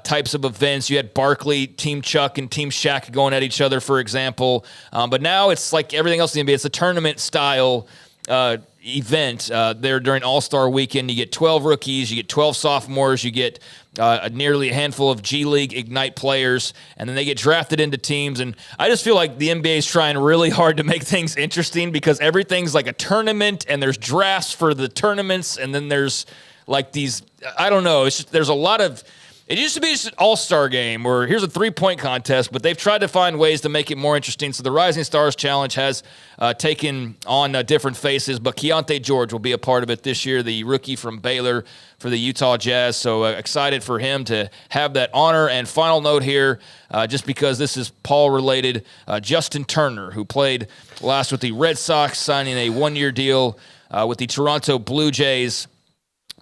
types of events. You had Barkley, Team Chuck, and Team Shaq going at each other, for example. But now it's like everything else in the NBA. It's a tournament-style event there during All-Star Weekend. You get 12 rookies, you get 12 sophomores, you get nearly a handful of G League Ignite players, and then they get drafted into teams. And I just feel like the NBA is trying really hard to make things interesting because everything's like a tournament, and there's drafts for the tournaments, and then there's like these, I don't know, it's just, there's a lot of, it used to be just an all-star game where here's a 3-point contest, but they've tried to find ways to make it more interesting. So the Rising Stars Challenge has taken on different faces, but Keontae George will be a part of it this year, the rookie from Baylor for the Utah Jazz. So excited for him to have that honor. And final note here, just because this is Paul-related, Justin Turner, who played last with the Red Sox, signing a 1-year deal with the Toronto Blue Jays.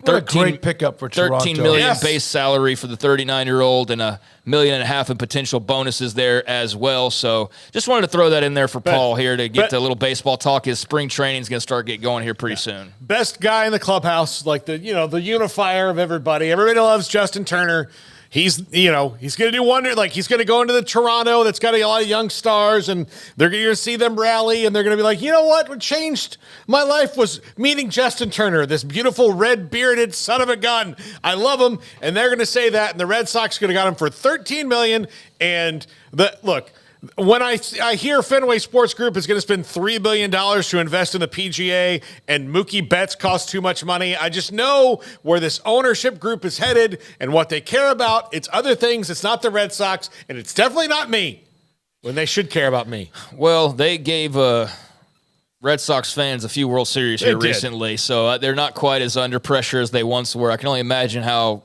What a great pickup for Toronto. $13 million base salary for the 39-year-old and $1.5 million in potential bonuses there as well. So just wanted to throw that in there for Paul here to get to a little baseball talk. His spring training is going to start getting going here pretty soon. Best guy in the clubhouse, like the unifier of everybody. Everybody loves Justin Turner. He's going to do wonder. Like he's going to go into the Toronto that's got a lot of young stars, and they're going to see them rally, and they're going to be like, you know what changed my life was meeting Justin Turner, this beautiful red bearded son of a gun. I love him, and they're going to say that, and the Red Sox could have got him for $13 million. And look. When I hear Fenway Sports Group is going to spend $3 billion to invest in the PGA and Mookie Betts costs too much money, I just know where this ownership group is headed and what they care about. It's other things. It's not the Red Sox, and it's definitely not me when they should care about me. Well, they gave Red Sox fans a few World Series here recently, so they're not quite as under pressure as they once were. I can only imagine how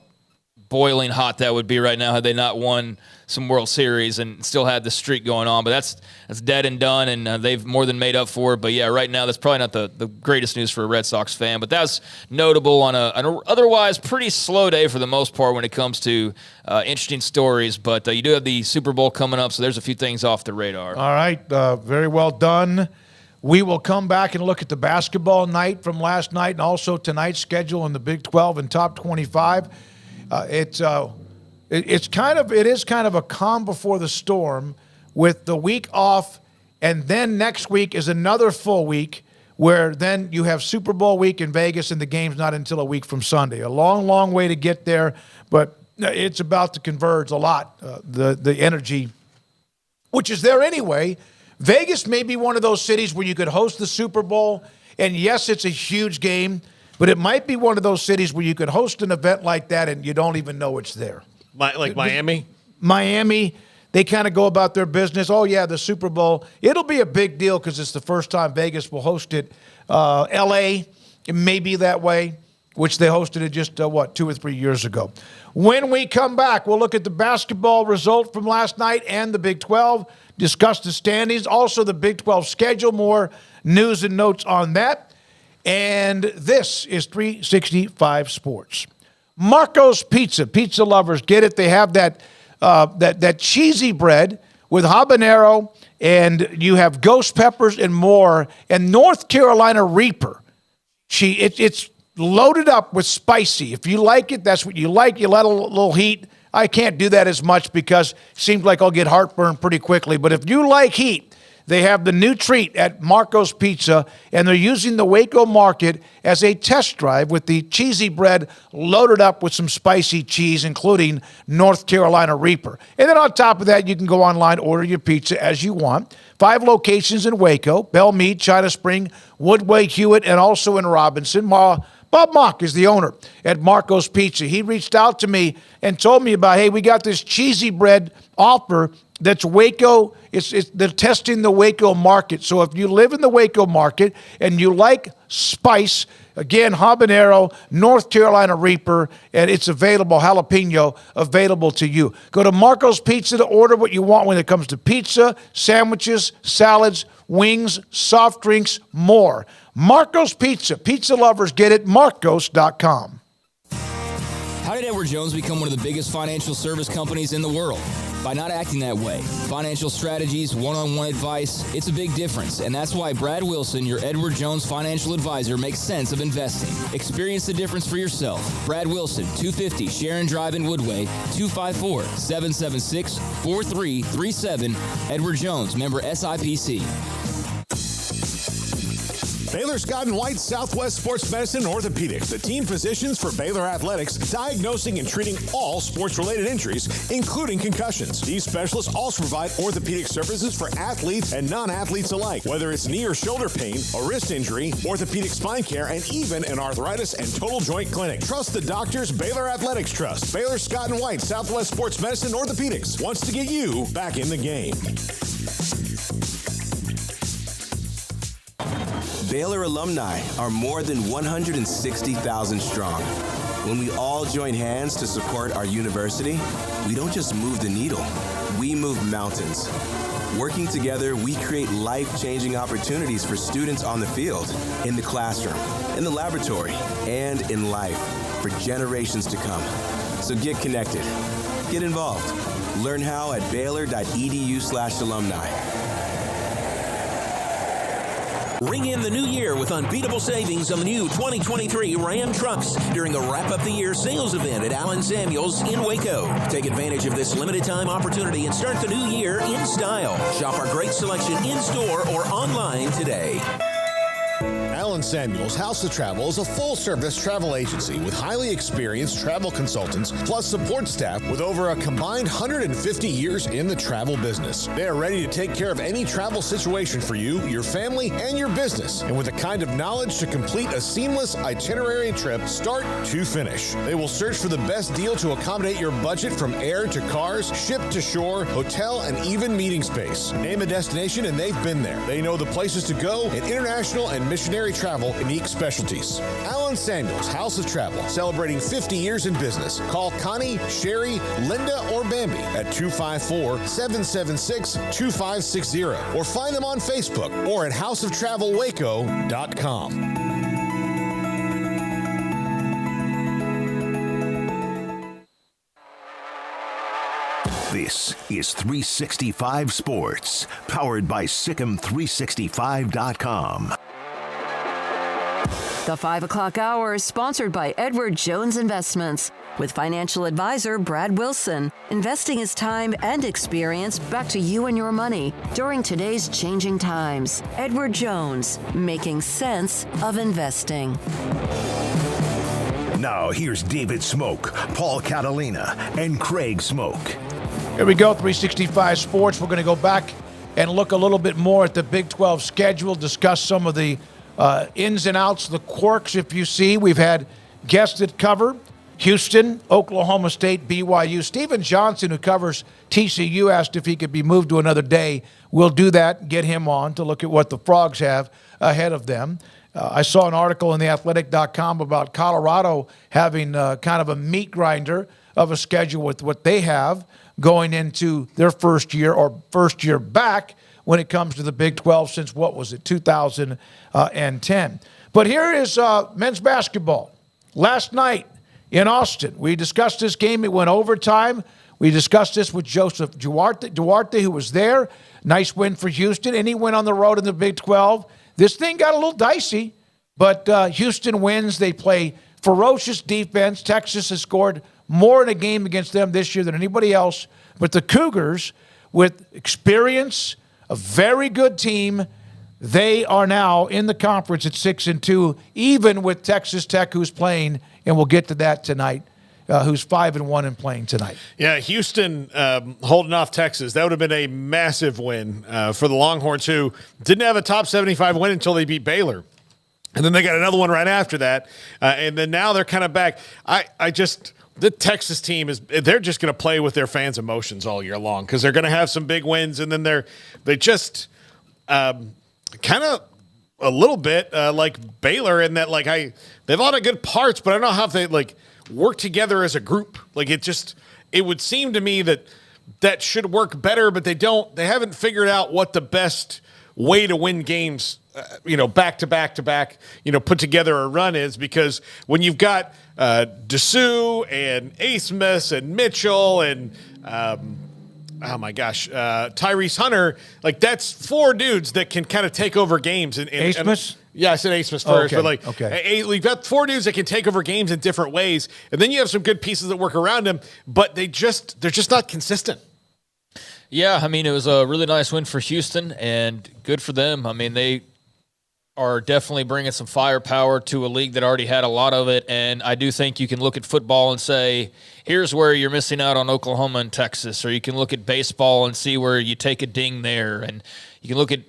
boiling hot that would be right now had they not won some World Series and still had the streak going on. But that's dead and done, and they've more than made up for it. But yeah, right now that's probably not the greatest news for a Red Sox fan. But that's notable on an otherwise pretty slow day for the most part when it comes to interesting stories. But you do have the Super Bowl coming up, so there's a few things off the radar. All right, very well done. We will come back and look at the basketball night from last night and also tonight's schedule in the Big 12 and Top 25. It is kind of a calm before the storm with the week off, and then next week is another full week where then you have Super Bowl week in Vegas and the game's not until a week from Sunday. A long, long way to get there, but it's about to converge a lot, the energy, which is there anyway. Vegas may be one of those cities where you could host the Super Bowl, and yes, it's a huge game, but it might be one of those cities where you could host an event like that and you don't even know it's there. Like Miami? Miami, they kind of go about their business. Oh, yeah, the Super Bowl. It'll be a big deal because it's the first time Vegas will host it. L.A., it may be that way, which they hosted it just, 2 or 3 years ago. When we come back, we'll look at the basketball result from last night and the Big 12, discuss the standings, also the Big 12 schedule, more news and notes on that. And this is 365 Sports. Marco's Pizza lovers get it. They have that cheesy bread with habanero, and you have ghost peppers and more, and North Carolina Reaper. It's loaded up with spicy. If you like it, that's what you like. You let a little heat. I can't do that as much because it seems like I'll get heartburn pretty quickly. But if you like heat, they have the new treat at Marco's Pizza, and they're using the Waco market as a test drive with the cheesy bread loaded up with some spicy cheese, including North Carolina Reaper. And then on top of that, you can go online, order your pizza as you want. 5 locations in Waco, Belmead, China Spring, Woodway, Hewitt, and also in Robinson. Bob Mock is the owner at Marco's Pizza. He reached out to me and told me about, hey, we got this cheesy bread offer that's Waco. They're testing the Waco market. So if you live in the Waco market and you like spice, Again, habanero, North Carolina Reaper, and it's available, jalapeno, available to you. Go to Marco's Pizza to order what you want when it comes to pizza, sandwiches, salads, wings, soft drinks, more. Marco's Pizza. Pizza lovers get it. Marcos.com. How did Edward Jones become one of the biggest financial service companies in the world? By not acting that way. Financial strategies, one-on-one advice, it's a big difference. And that's why Brad Wilson, your Edward Jones financial advisor, makes sense of investing. Experience the difference for yourself. Brad Wilson, 250 Sharon Drive in Woodway, 254-776-4337. Edward Jones, member SIPC. Baylor Scott & White Southwest Sports Medicine and Orthopedics, the team physicians for Baylor Athletics, diagnosing and treating all sports-related injuries, including concussions. These specialists also provide orthopedic services for athletes and non-athletes alike, whether it's knee or shoulder pain, a wrist injury, orthopedic spine care, and even an arthritis and total joint clinic. Trust the doctors Baylor Athletics trust. Baylor Scott & White Southwest Sports Medicine and Orthopedics wants to get you back in the game. Baylor alumni are more than 160,000 strong. When we all join hands to support our university, we don't just move the needle, we move mountains. Working together, we create life-changing opportunities for students on the field, in the classroom, in the laboratory, and in life for generations to come. So get connected, get involved. Learn how at baylor.edu/alumni. Ring in the new year with unbeatable savings on the new 2023 Ram trucks during the Wrap Up the Year sales event at Allen Samuels in Waco. Take advantage of this limited time opportunity and start the new year in style. Shop our great selection in-store or online today. Allen Samuels House of Travel is a full-service travel agency with highly experienced travel consultants plus support staff with over a combined 150 years in the travel business. They are ready to take care of any travel situation for you, your family, and your business, and with the kind of knowledge to complete a seamless itinerary trip start to finish. They will search for the best deal to accommodate your budget from air to cars, ship to shore, hotel, and even meeting space. Name a destination and they've been there. They know the places to go in international and missionary travel, unique specialties. Allen Samuels House of Travel, celebrating 50 years in business. Call Connie, Sherry, Linda, or Bambi at 254-776-2560 or find them on Facebook or at houseoftravelwaco.com. This is 365 Sports, powered by Sikkim365.com. The 5 o'clock hour is sponsored by Edward Jones Investments, with financial advisor Brad Wilson. Investing is time and experience back to you and your money during today's changing times. Edward Jones, making sense of investing. Now here's David Smoak, Paul Catalina, and Craig Smoak. Here we go, 365 Sports. We're going to go back and look a little bit more at the Big 12 schedule, discuss some of the ins and outs, the quirks, if you see. We've had guests that cover Houston, Oklahoma State, BYU. Stephen Johnson, who covers TCU, asked if he could be moved to another day. We'll do that, get him on to look at what the Frogs have ahead of them. I saw an article in theathletic.com about Colorado having kind of a meat grinder of a schedule with what they have going into their first year or first year back when it comes to the Big 12 since, what was it, 2010. But here is men's basketball. Last night in Austin, we discussed this game. It went overtime. We discussed this with Joseph Duarte, who was there. Nice win for Houston, and he went on the road in the Big 12. This thing got a little dicey, but Houston wins. They play ferocious defense. Texas has scored more in a game against them this year than anybody else. But the Cougars, with experience, a very good team, they are now in the conference at 6-2, even with Texas Tech, who's playing, and we'll get to that tonight, who's 5-1 and playing tonight. Yeah, Houston holding off Texas. That would have been a massive win for the Longhorns, who didn't have a top 75 win until they beat Baylor. And then they got another one right after that. And then now they're kind of back. The Texas team they're just going to play with their fans' emotions all year long because they're going to have some big wins, and then they just kind of a little bit like Baylor in that they have a lot of good parts, but I don't know how they work together as a group. It would seem to me that should work better, but they haven't figured out what the best way to win games, back to back to back, put together a run is, because when you've got Dessou and Asmus and Mitchell and Tyrese Hunter, that's 4 dudes that can kind of take over games. Asmus? Yeah, I said Asmus first, okay. We've got 4 dudes that can take over games in different ways, and then you have some good pieces that work around them, but they're just not consistent. Yeah, I mean, it was a really nice win for Houston, and good for them. I mean, they are definitely bringing some firepower to a league that already had a lot of it, and I do think you can look at football and say, here's where you're missing out on Oklahoma and Texas, or you can look at baseball and see where you take a ding there, and you can look at,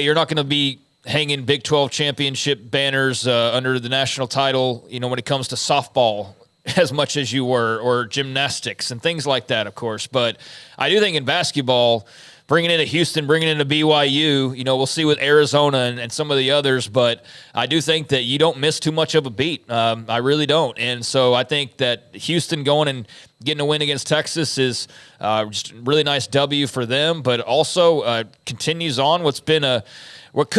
you're not going to be hanging Big 12 championship banners under the national title, when it comes to softball as much as you were, or gymnastics and things like that, of course. But I do think in basketball, bringing in a Houston, bringing in a BYU, we'll see with Arizona and some of the others, but I do think that you don't miss too much of a beat. I really don't. And so I think that Houston going and getting a win against Texas is just a really nice W for them, but also continues on what could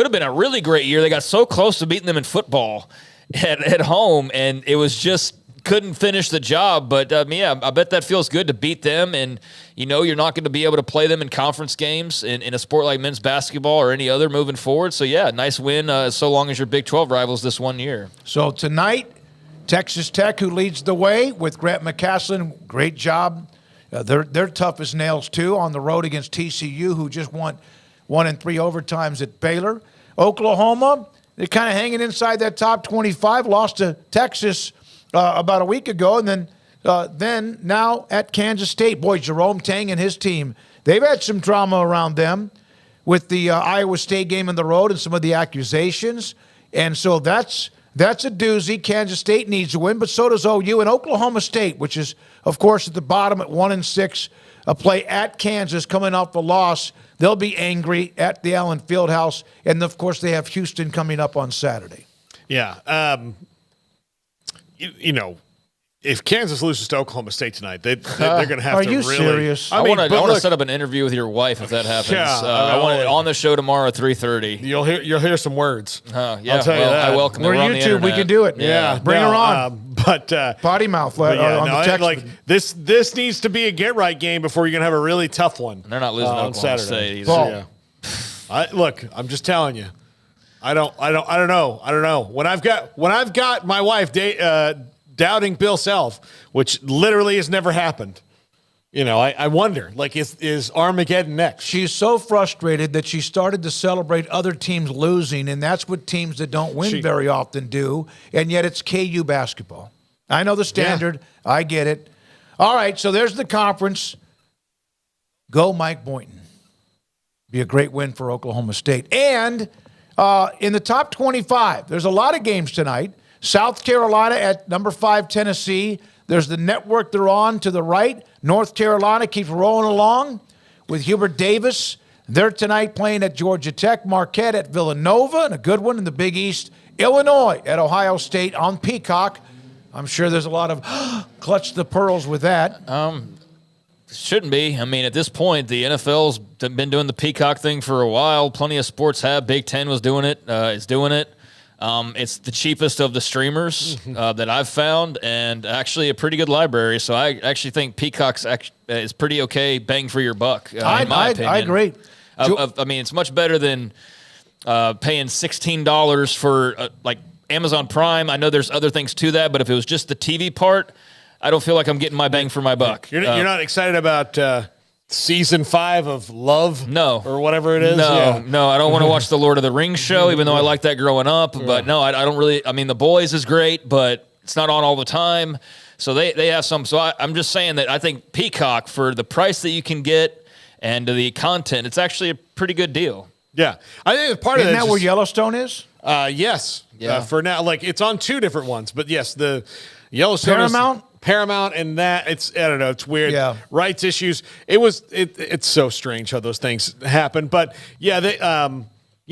have been a really great year. They got so close to beating them in football at home, and it was just couldn't finish the job. But I bet that feels good to beat them, and you're not going to be able to play them in conference games in a sport like men's basketball or any other moving forward. So nice win so long as your Big 12 rivals this one year. So tonight, Texas Tech, who leads the way with Grant McCasland, great job. They're tough as nails too on the road against TCU, who just won 1 and 3 overtimes at Baylor. Oklahoma, they're kind of hanging inside that top 25, lost to Texas about a week ago, and then now at Kansas State. Boy, Jerome Tang and his team, they've had some drama around them with the Iowa State game on the road and some of the accusations. And so that's a doozy. Kansas State needs a win, but so does OU. And Oklahoma State, which is, of course, at the bottom at 1-6, a play at Kansas coming off the loss. They'll be angry at the Allen Fieldhouse. And, of course, they have Houston coming up on Saturday. Yeah. If Kansas loses to Oklahoma State tonight, they're going to have to really. Are you serious? I want to set up an interview with your wife if that happens. Yeah, I want it on the show tomorrow at 3:30. You'll hear some words. Yeah, I'll tell you that. I welcome We're her on the YouTube. internet. We can do it. Yeah, bring her on. Potty mouth on the text. This needs to be a get right game before you're going to have a really tough one. And they're not losing on Oklahoma Saturday. State either. Look, I'm just telling you. I don't know. When I've got my wife doubting Bill Self, which literally has never happened. I wonder, is Armageddon next? She's so frustrated that she started to celebrate other teams losing, and that's what teams that don't win very often do, and yet it's KU basketball. I know the standard. Yeah. I get it. All right, so there's the conference. Go Mike Boynton. Be a great win for Oklahoma State. And in the top 25, there's a lot of games tonight. South Carolina at number 5, Tennessee. There's the network they're on to the right. North Carolina keeps rolling along with Hubert Davis. They're tonight playing at Georgia Tech. Marquette at Villanova, and a good one in the Big East. Illinois at Ohio State on Peacock. I'm sure there's a lot of clutch the pearls with that. Shouldn't be. I mean, at this point, the NFL's been doing the Peacock thing for a while. Plenty of sports have. Big Ten was doing it. Is doing it. It's the cheapest of the streamers that I've found, and actually a pretty good library. So I actually think Peacock's is pretty okay bang for your buck, in my opinion. I agree. I mean, it's much better than paying $16 for Amazon Prime. I know there's other things to that, but if it was just the TV part, I don't feel like I'm getting my bang for my buck. You're not excited about season 5 of Love? No. Or whatever it is? No, I don't want to watch the Lord of the Rings show, even though I liked that growing up. But no, I don't really. I mean, The Boys is great, but it's not on all the time. So they have some. So I'm just saying that I think Peacock, for the price that you can get and the content, it's actually a pretty good deal. Yeah. I think part of Isn't that where Yellowstone is? Yes. Yeah. For now, it's on 2 different ones. But yes, the Yellowstone Paramount and that I don't know, it's weird. Yeah. Rights issues. It's so strange how those things happen. But yeah, they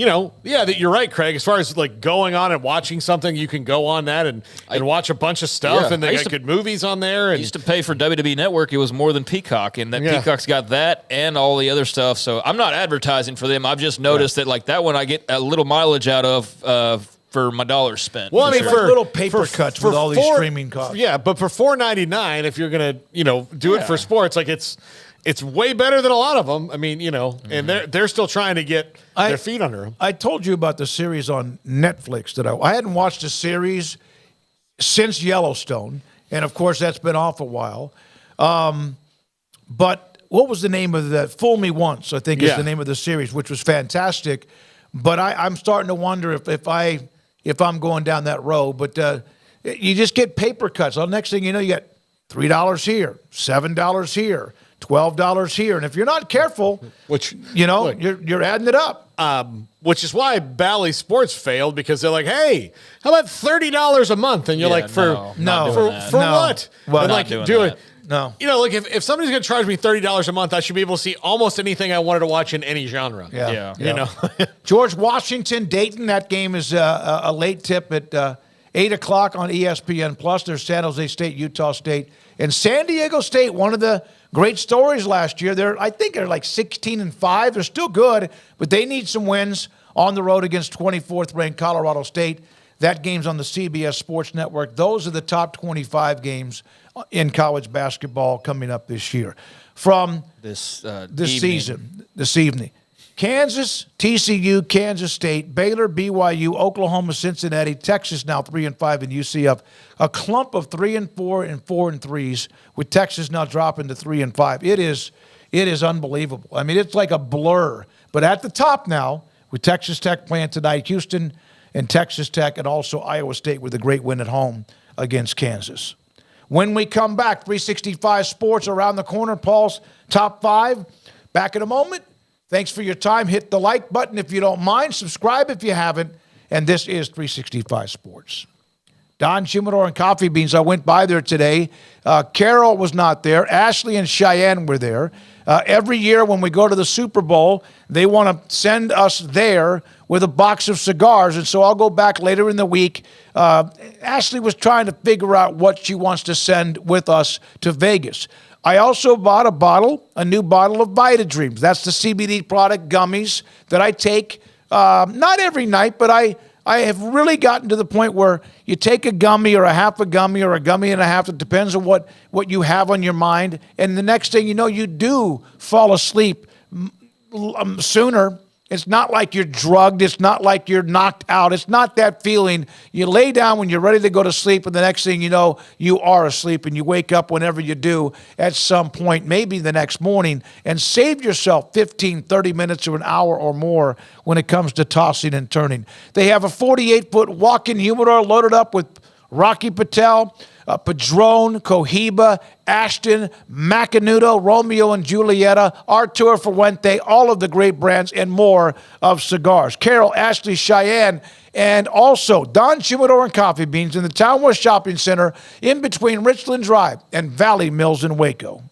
that you're right, Craig. As far as like going on and watching something, you can go on that and watch a bunch of stuff, and they got good movies on there. And I used to pay for WWE Network. It was more than Peacock, and that Peacock's got that and all the other stuff. So I'm not advertising for them. I've just noticed that like that one I get a little mileage out of for my dollars spent. Well, I mean, for little paper cuts with all these streaming costs. Yeah, but for $4.99, if you're gonna do it for sports, like it's way better than a lot of them. I mean, and they're still trying to get their feet under them. I told you about the series on Netflix that I hadn't watched a series since Yellowstone, and of course that's been off a while. But what was the name of that? Fool Me Once, I think is the name of the series, which was fantastic. But I'm starting to wonder if I'm going down that road. But you just get paper cuts. Well, next thing you know, you got $3 here, $7 here, $12 here, and if you're not careful, which you're adding it up. Which is why Bally Sports failed, because they're like, "Hey, how about $30 a month?" And you're like, "For what?" Well, and like doing no. Like if somebody's going to charge me $30 a month, I should be able to see almost anything I wanted to watch in any genre. Yeah. George Washington, Dayton. That game is a late tip at 8:00 on ESPN Plus. There's San Jose State, Utah State, and San Diego State. One of the great stories last year. I think they're like 16-5. They're still good, but they need some wins on the road against 24th ranked Colorado State. That game's on the CBS Sports Network. Those are the top 25 games in college basketball coming up this year. From this evening. Kansas, TCU, Kansas State, Baylor, BYU, Oklahoma, Cincinnati, Texas now 3-5 in UCF. A clump of 3-4 and 4-3s with Texas now dropping to 3-5. It is unbelievable. I mean, it's like a blur. But at the top now, with Texas Tech playing tonight, Houston and Texas Tech, and also Iowa State with a great win at home against Kansas. When we come back, 365 Sports around the corner. Paul's top 5. Back in a moment. Thanks for your time. Hit the like button if you don't mind. Subscribe if you haven't. And this is 365 Sports. Don Humidor and Coffee Beans. I went by there today. Carol was not there. Ashley and Cheyenne were there. Every year when we go to the Super Bowl, they want to send us there with a box of cigars. And so I'll go back later in the week. Ashley was trying to figure out what she wants to send with us to Vegas. I also bought a new bottle of Vita Dreams. That's the CBD product gummies that I take, not every night, but I have really gotten to the point where you take a gummy or a half a gummy or a gummy and a half. It depends on what you have on your mind. And the next thing you know, you do fall asleep sooner. It's not like you're drugged. It's not like you're knocked out. It's not that feeling. You lay down when you're ready to go to sleep, and the next thing you know, you are asleep, and you wake up whenever you do at some point, maybe the next morning, and save yourself 15, 30 minutes or an hour or more when it comes to tossing and turning. They have a 48-foot walk-in humidor loaded up with Rocky Patel, Padron, Cohiba, Ashton, Macanudo, Romeo and Julieta, Arturo Fuente, all of the great brands and more of cigars. Carol, Ashley, Cheyenne, and also Don Humidor and Coffee Beans in the Town West Shopping Center in between Richland Drive and Valley Mills in Waco.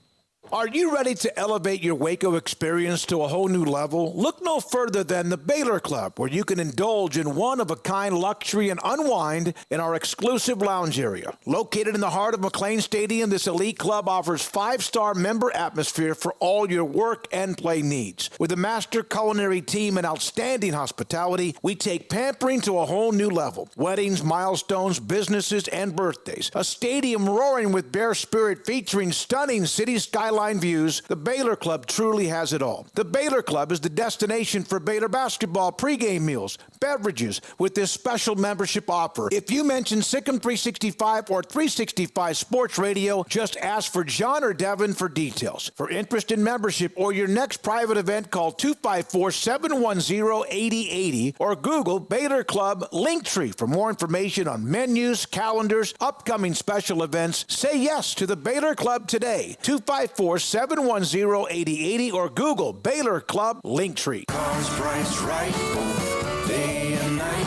Are you ready to elevate your Waco experience to a whole new level? Look no further than the Baylor Club, where you can indulge in one-of-a-kind luxury and unwind in our exclusive lounge area. Located in the heart of McLean Stadium, this elite club offers 5-star member atmosphere for all your work and play needs. With a master culinary team and outstanding hospitality, we take pampering to a whole new level. Weddings, milestones, businesses, and birthdays. A stadium roaring with bear spirit featuring stunning city skyline views. The Baylor Club truly has it all. The Baylor Club is the destination for Baylor basketball pregame meals, beverages with this special membership offer. If you mention Sikkim 365 or 365 Sports Radio, just ask for John or Devin for details. For interest in membership or your next private event, call 254-710-8080 or Google Baylor Club Linktree for more information on menus, calendars, upcoming special events. Say yes to the Baylor Club today. 254-710-8080 or Google Baylor Club Linktree. Cars priced right, day and night.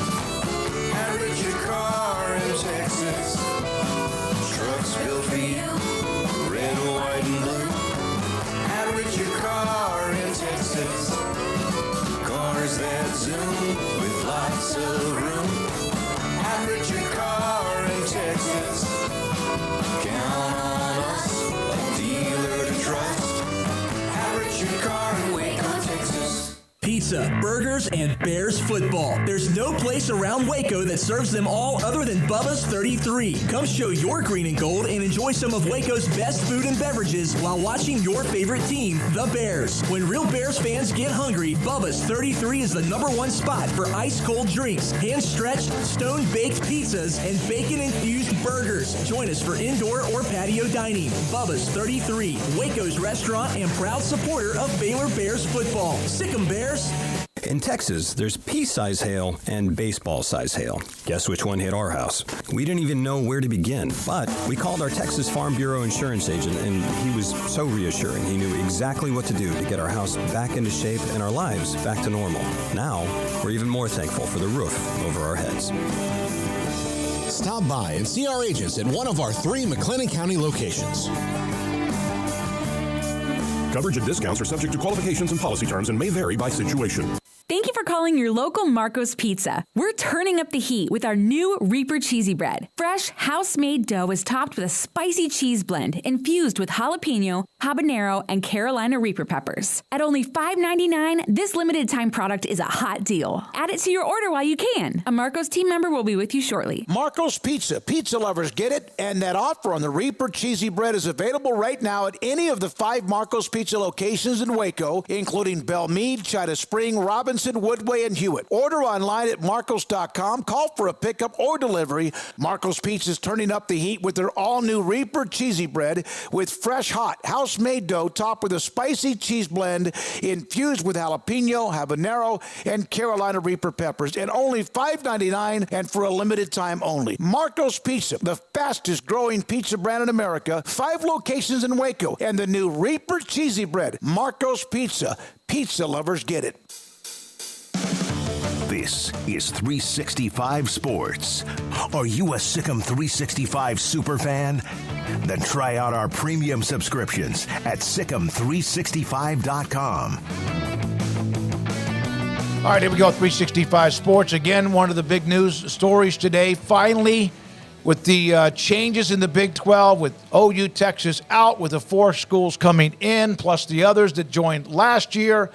Average your car in Texas. Trucks built for you, red, white, and blue. Average your car in Texas. Cars that zoom pizza, burgers, and Bears football. There's no place around Waco that serves them all other than Bubba's 33. Come show your green and gold and enjoy some of Waco's best food and beverages while watching your favorite team, the Bears. When real Bears fans get hungry, Bubba's 33 is the #1 spot for ice-cold drinks, hand-stretched, stone-baked pizzas, and bacon-infused burgers. Join us for indoor or patio dining. Bubba's 33, Waco's restaurant and proud supporter of Baylor Bears football. Sick 'em, Bears! In Texas, there's pea-size hail and baseball-size hail. Guess which one hit our house? We didn't even know where to begin, but we called our Texas Farm Bureau insurance agent, and he was so reassuring. He knew exactly what to do to get our house back into shape and our lives back to normal. Now, we're even more thankful for the roof over our heads. Stop by and see our agents at one of our 3 McLennan County locations. Coverage and discounts are subject to qualifications and policy terms and may vary by situation. Thank you for calling your local Marco's Pizza. We're turning up the heat with our new Reaper Cheesy Bread. Fresh, house-made dough is topped with a spicy cheese blend infused with jalapeno, habanero, and Carolina Reaper peppers. At only $5.99, this limited-time product is a hot deal. Add it to your order while you can. A Marco's team member will be with you shortly. Marco's Pizza. Pizza lovers get it, and that offer on the Reaper Cheesy Bread is available right now at any of the 5 Marco's Pizza locations in Waco, including Belmead, China Spring, Robinson, Woodway, and Hewitt. Order online at marcos.com. Call for a pickup or delivery. Marco's Pizza is turning up the heat with their all-new Reaper Cheesy Bread with fresh, hot, house-made dough topped with a spicy cheese blend infused with jalapeno, habanero, and Carolina Reaper peppers, and only $5.99 and for a limited time only. Marco's Pizza, the fastest-growing pizza brand in America, 5 locations in Waco, and the new Reaper Cheesy Bread. Marco's Pizza. Pizza lovers get it. This is 365 Sports. Are you a Sikkim 365 super fan? Then try out our premium subscriptions at Sikkim365.com. All right, here we go, 365 Sports. Again, one of the big news stories today, finally, with the changes in the Big 12, with OU Texas out, with the 4 schools coming in, plus the others that joined last year.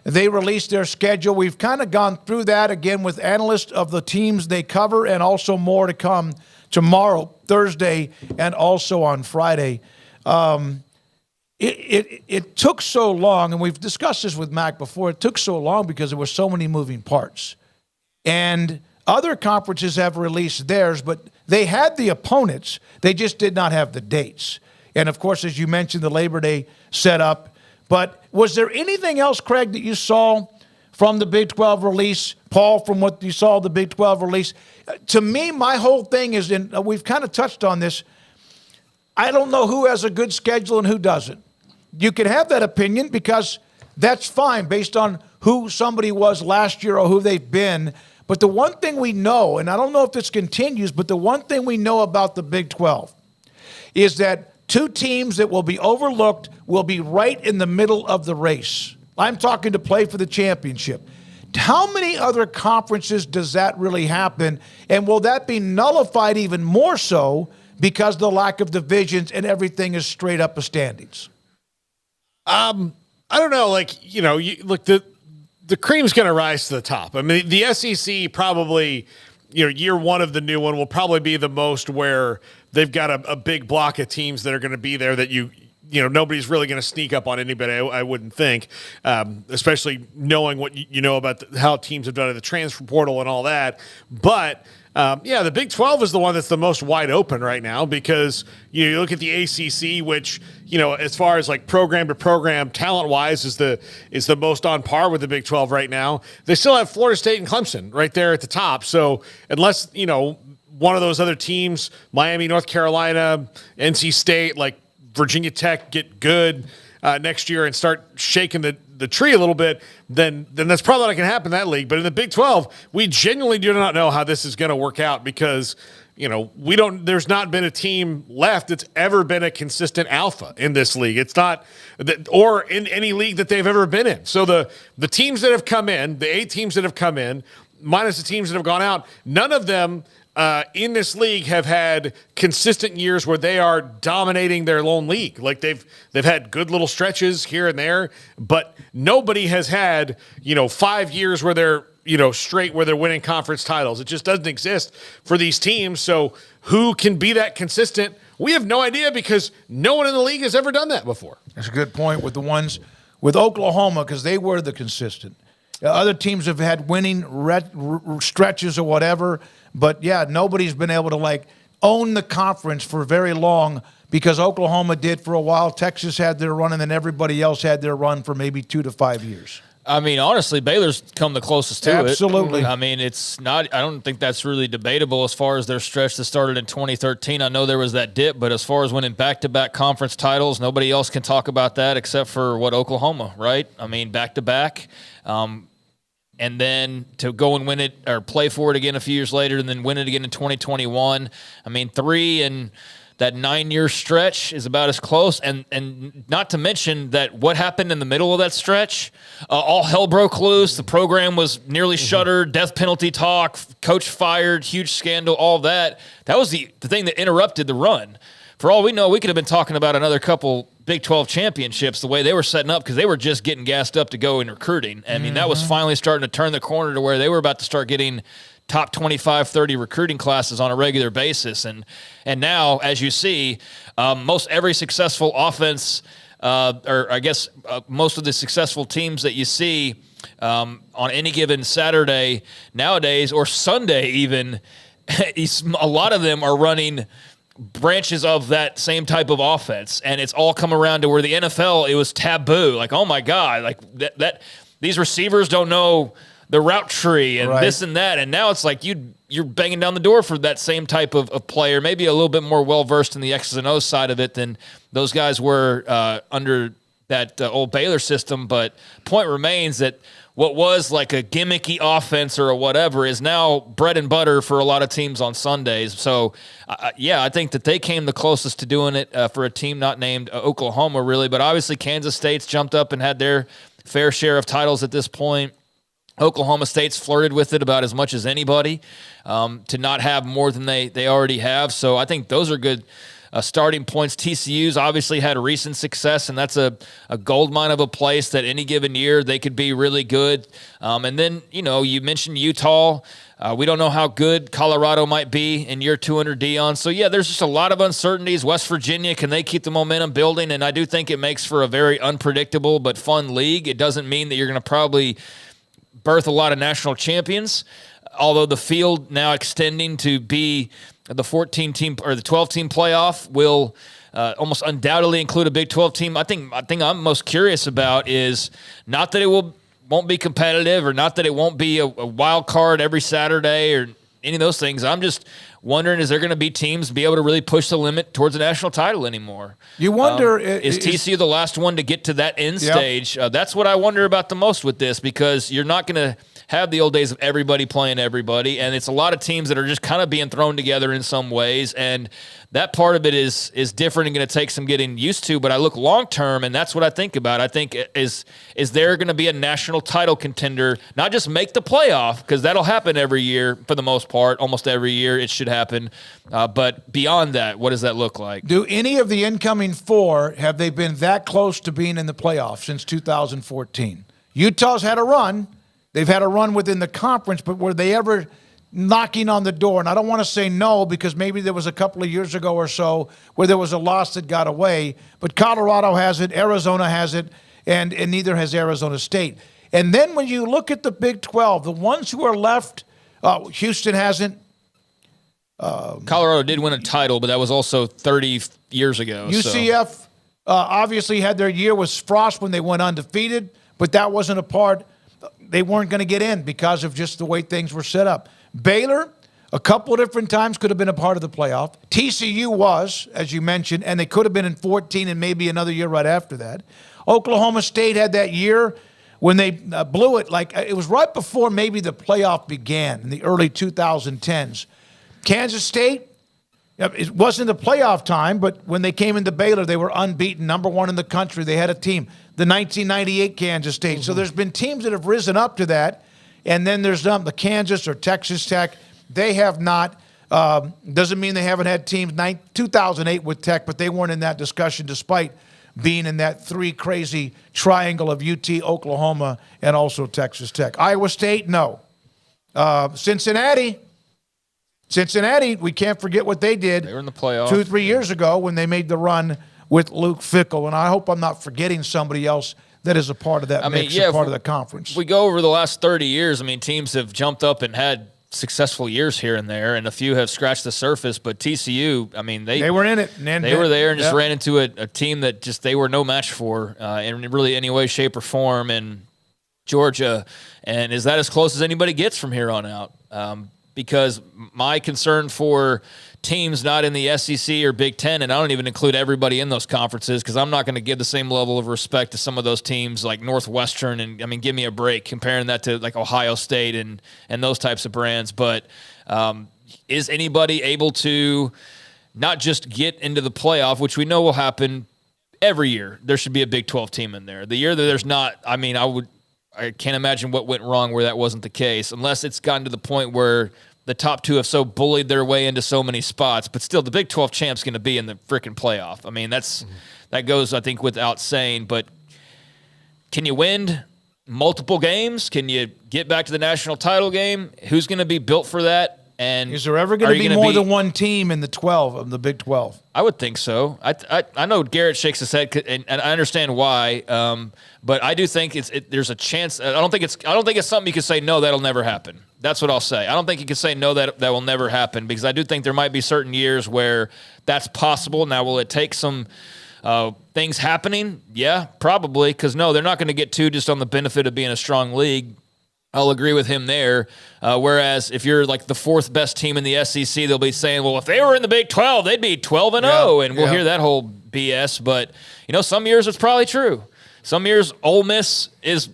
They released their schedule. We've kind of gone through that again with analysts of the teams they cover, and also more to come tomorrow, Thursday, and also on Friday. It took so long, and we've discussed this with Mack before, it took so long because there were so many moving parts. And other conferences have released theirs, but they had the opponents. They just did not have the dates. And, of course, as you mentioned, the Labor Day setup. But was there anything else, Craig, that you saw from the Big 12 release, Paul, from what you saw the Big 12 release? To me, my whole thing is, and we've kind of touched on this, I don't know who has a good schedule and who doesn't. You can have that opinion because that's fine based on who somebody was last year or who they've been. But the one thing we know, and I don't know if this continues, but the one thing we know about the Big 12 is that 2 teams that will be overlooked will be right in the middle of the race. I'm talking to play for the championship. How many other conferences does that really happen? And will that be nullified even more so because of the lack of divisions and everything is straight up a standings? I don't know. Look, the cream's going to rise to the top. I mean, the SEC probably, year one of the new one will probably be the most where they've got a big block of teams that are going to be there that nobody's really going to sneak up on anybody, I wouldn't think, especially knowing what you know about how teams have done in the transfer portal and all that. But, the Big 12 is the one that's the most wide open right now because you look at the ACC, which, as far as like program to program talent-wise is the most on par with the Big 12 right now. They still have Florida State and Clemson right there at the top. So unless, one of those other teams, Miami, North Carolina, NC State, like Virginia Tech, get good next year and start shaking the tree a little bit, then that's probably not going to happen in that league. But in the Big 12, we genuinely do not know how this is going to work out because, there's not been a team left that's ever been a consistent alpha in this league. It's not, or in any league that they've ever been in. So the teams that have come in, the 8 teams that have come in, minus the teams that have gone out, none of them in this league have had consistent years where they are dominating their lone league. Like they've had good little stretches here and there, but nobody has had 5 years where they're straight where they're winning conference titles. It just doesn't exist for these teams. So who can be that consistent? We have no idea because no one in the league has ever done that before. That's a good point with the ones with Oklahoma because they were the consistent. Other teams have had winning stretches or whatever, but yeah, nobody's been able to own the conference for very long because Oklahoma did for a while. Texas had their run, and then everybody else had their run for maybe 2 to 5 years. I mean, honestly, Baylor's come the closest to it. Absolutely. I mean, it's not – I don't think that's really debatable as far as their stretch that started in 2013. I know there was that dip, but as far as winning back-to-back conference titles, nobody else can talk about that except for, Oklahoma, right? I mean, back-to-back. And then to go and win it or play for it again a few years later and then win it again in 2021. I mean, 3 and – that 9-year stretch is about as close, and not to mention that what happened in the middle of that stretch, all hell broke loose. The program was nearly shuttered, death penalty talk, coach fired, huge scandal, all that. That was the thing that interrupted the run. For all we know, we could have been talking about another couple Big 12 championships the way they were setting up because they were just getting gassed up to go in recruiting. I mean, that was finally starting to turn the corner to where they were about to start getting top 25, 30 recruiting classes on a regular basis. And now, as you see, most every successful offense, most of the successful teams that you see on any given Saturday nowadays, or Sunday even, a lot of them are running branches of that same type of offense. And it's all come around to where the NFL, it was taboo. Like, oh my God, like that these receivers don't know the route tree and this and that. And now it's like you're banging down the door for that same type of player, maybe a little bit more well-versed in the X's and O's side of it than those guys were under that old Baylor system. But point remains that what was like a gimmicky offense or a whatever is now bread and butter for a lot of teams on Sundays. So, I think that they came the closest to doing it for a team not named Oklahoma, really. But obviously Kansas State's jumped up and had their fair share of titles at this point. Oklahoma State's flirted with it about as much as anybody to not have more than they already have. So I think those are good starting points. TCU's obviously had recent success, and that's a gold mine of a place that any given year they could be really good. And then, you mentioned Utah. We don't know how good Colorado might be in year 2 under Dion. So, there's just a lot of uncertainties. West Virginia, can they keep the momentum building? And I do think it makes for a very unpredictable but fun league. It doesn't mean that you're going to probably birth a lot of national champions, although the field now extending to be the 14-team or the 12-team playoff will almost undoubtedly include a Big 12 team. I think I'm most curious about is not that it won't be competitive or not that it won't be a wild card every Saturday or any of those things. I'm just wondering, is there going to be teams be able to really push the limit towards a national title anymore? You wonder, is TCU the last one to get to that end stage? That's what I wonder about the most with this, because you're not going to have the old days of everybody playing everybody, and it's a lot of teams that are just kind of being thrown together in some ways, and that part of it is different and going to take some getting used to. But I look long term, and that's what I think about. I think is there going to be a national title contender, not just make the playoff, because that'll happen every year for the most part, almost every year it should happen. But beyond that, what does that look like? Do any of the incoming 4, have they been that close to being in the playoffs since 2014? Utah's had a run. They've had a run within the conference, but were they ever knocking on the door? And I don't want to say no, because maybe there was a couple of years ago or so where there was a loss that got away. But Colorado has it, Arizona has it, and neither has Arizona State. And then when you look at the Big 12, the ones who are left, Houston hasn't. Colorado did win a title, but that was also 30 years ago. UCF obviously had their year with Frost when they went undefeated, but that wasn't a part. They weren't going to get in because of just the way things were set up. Baylor, a couple of different times could have been a part of the playoff. TCU was, as you mentioned, and they could have been in 14 and maybe another year right after that. Oklahoma State had that year when they blew it. Like it was right before maybe the playoff began in the early 2010s. Kansas State, it wasn't the playoff time, but when they came into Baylor, they were unbeaten, number 1 in the country. They had a team, the 1998 Kansas State. Mm-hmm. So there's been teams that have risen up to that, and then there's the Kansas or Texas Tech. They have not. Doesn't mean they haven't had teams 2008 with Tech, but they weren't in that discussion despite being in that three crazy triangle of UT, Oklahoma, and also Texas Tech. Iowa State, no. Cincinnati, we can't forget what they did. They were in the playoffs 2-3 years ago when they made the run with Luke Fickell. And I hope I'm not forgetting somebody else that is a part of that mix, a part of the conference. If we go over the last 30 years, teams have jumped up and had successful years here and there, and a few have scratched the surface. But TCU, they were in it. They were there and just ran into a team that just they were no match for in really any way, shape, or form. And Georgia, and is that as close as anybody gets from here on out? Because my concern for teams not in the SEC or Big Ten, and I don't even include everybody in those conferences because I'm not going to give the same level of respect to some of those teams like Northwestern, and give me a break comparing that to like Ohio State and those types of brands. But is anybody able to not just get into the playoff, which we know will happen every year? There should be a Big 12 team in there. The year that there's not, I can't imagine what went wrong where that wasn't the case, unless it's gotten to the point where the top two have so bullied their way into so many spots. But still, the Big 12 champ's going to be in the freaking playoff. That goes, I think, without saying. But can you win multiple games? Can you get back to the national title game? Who's going to be built for that? And is there ever going to be more than one team in the 12 of the Big 12? I would think so. I know Garrett shakes his head, and I understand why. But I do think there's a chance. I don't think it's something you can say no, that'll never happen. That's what I'll say. I don't think you can say no, that will never happen, because I do think there might be certain years where that's possible. Now, will it take some things happening? Yeah, probably, because no, they're not going to get two just on the benefit of being a strong league. I'll agree with him there. Whereas if you're like the fourth best team in the SEC, they'll be saying, well, if they were in the Big 12, they'd be 12-0, and we'll hear that whole BS. But, some years it's probably true. Some years Ole Miss is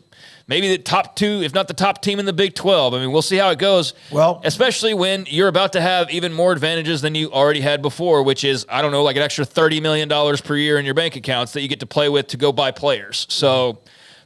maybe the top two, if not the top team in the Big 12. We'll see how it goes. Well, especially when you're about to have even more advantages than you already had before, which is, I don't know, like an extra $30 million per year in your bank accounts that you get to play with to go buy players. So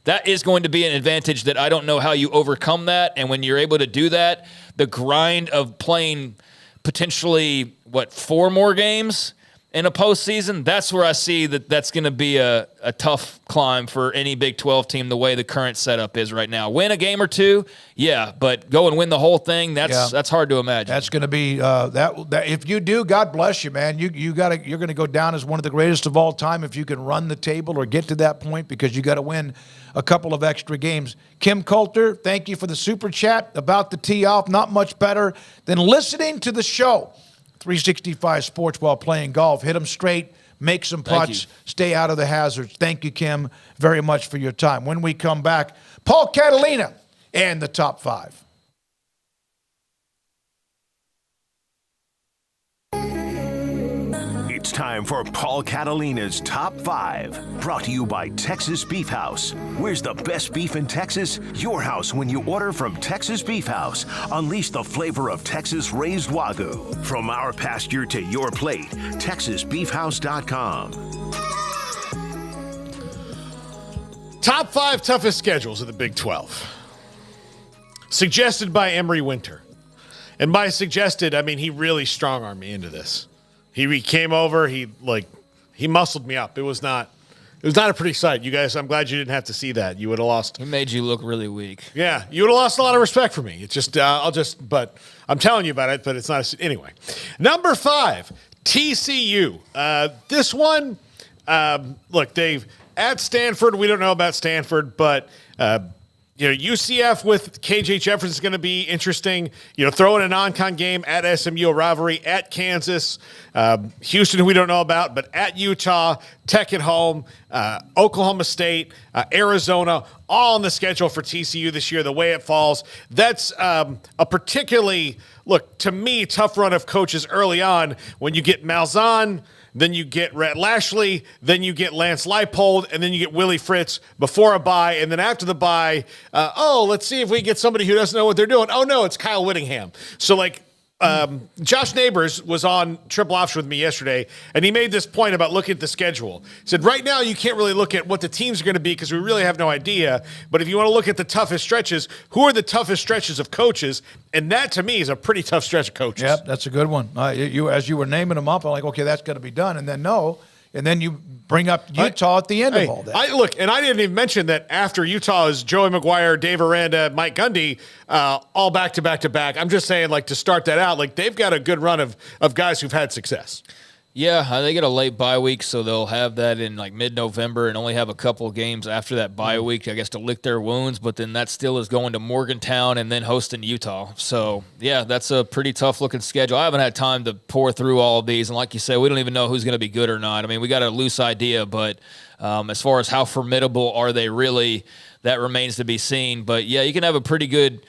that is going to be an advantage that I don't know how you overcome that. And when you're able to do that, the grind of playing potentially, 4 more games in a postseason, that's where I see that's going to be a tough climb for any Big 12 team the way the current setup is right now. Win a game or two, yeah, but go and win the whole thing, that's hard to imagine. That's going to be that if you do, God bless you, man. You're going to go down as one of the greatest of all time if you can run the table or get to that point, because you got to win a couple of extra games. Kim Coulter, thank you for the super chat about the tee off. Not much better than listening to the show. 365 Sports while playing golf. Hit them straight, make some putts, stay out of the hazards. Thank you, Kim, very much for your time. When we come back, Paul Catalina and the top 5. It's time for Paul Catalina's Top 5, brought to you by Texas Beef House. Where's the best beef in Texas? Your house when you order from Texas Beef House. Unleash the flavor of Texas-raised Wagyu. From our pasture to your plate, TexasBeefHouse.com. Top 5 toughest schedules of the Big 12. Suggested by Emery Winter. And by suggested, he really strong-armed me into this. He came over, he muscled me up. It was not a pretty sight. You guys, I'm glad you didn't have to see that. You would have lost. He made you look really weak. Yeah, you would have lost a lot of respect for me. It's just, but I'm telling you about it, but it's not, anyway. Number 5, TCU. This one, look, Dave, at Stanford, we don't know about Stanford, but, UCF with KJ Jefferson is going to be interesting. Throwing a non-con game at SMU, a rivalry at Kansas, Houston, who we don't know about, but at Utah, Tech at home, Oklahoma State, Arizona, all on the schedule for TCU this year, the way it falls. That's a particularly, to me, tough run of coaches early on when you get Malzahn, then you get Rhett Lashley, then you get Lance Leipold, and then you get Willie Fritz before a bye, and then after the bye, let's see if we get somebody who doesn't know what they're doing. Oh, no, it's Kyle Whittingham. So, Josh Neighbors was on Triple Option with me yesterday, and he made this point about looking at the schedule. He said, right now you can't really look at what the teams are going to be because we really have no idea. But if you want to look at the toughest stretches, who are the toughest stretches of coaches? And that, to me, is a pretty tough stretch of coaches. Yep, that's a good one. As you were naming them up, I'm like, okay, that's got to be done. And then you bring up Utah at the end of all that. And I didn't even mention that after Utah is Joey McGuire, Dave Aranda, Mike Gundy, all back to back to back. I'm just saying, to start that out, they've got a good run of guys who've had success. Yeah, they get a late bye week, so they'll have that in mid-November and only have a couple of games after that bye week, I guess, to lick their wounds. But then that still is going to Morgantown and then hosting Utah. So, yeah, that's a pretty tough-looking schedule. I haven't had time to pour through all of these. And like you said, we don't even know who's going to be good or not. I mean, we got a loose idea, but as far as how formidable are they really, that remains to be seen. But, yeah, you can have a pretty good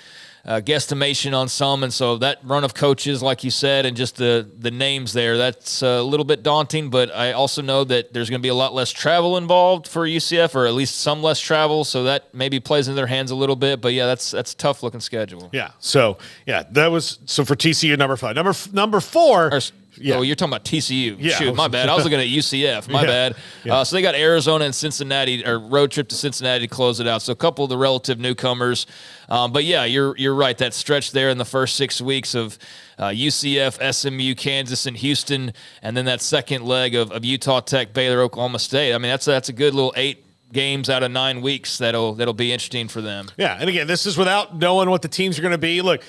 guesstimation on some, and so that run of coaches, like you said, and just the names there, that's a little bit daunting, but I also know that there's going to be a lot less travel involved for UCF, or at least some less travel, so that maybe plays in their hands a little bit, but yeah, that's a tough looking schedule. Yeah, so that was for TCU number 5. Number 4. Yeah. Oh, you're talking about TCU. Yeah. Shoot, my bad. I was looking at UCF. My bad. Yeah. So they got Arizona and Cincinnati, or road trip to Cincinnati to close it out. So a couple of the relative newcomers. But yeah, you're right. That stretch there in the first 6 weeks of UCF, SMU, Kansas, and Houston, and then that second leg of Utah Tech, Baylor, Oklahoma State. I mean, that's a good little 8 games out of 9 weeks that'll be interesting for them. Yeah, and again, this is without knowing what the teams are going to be. Look,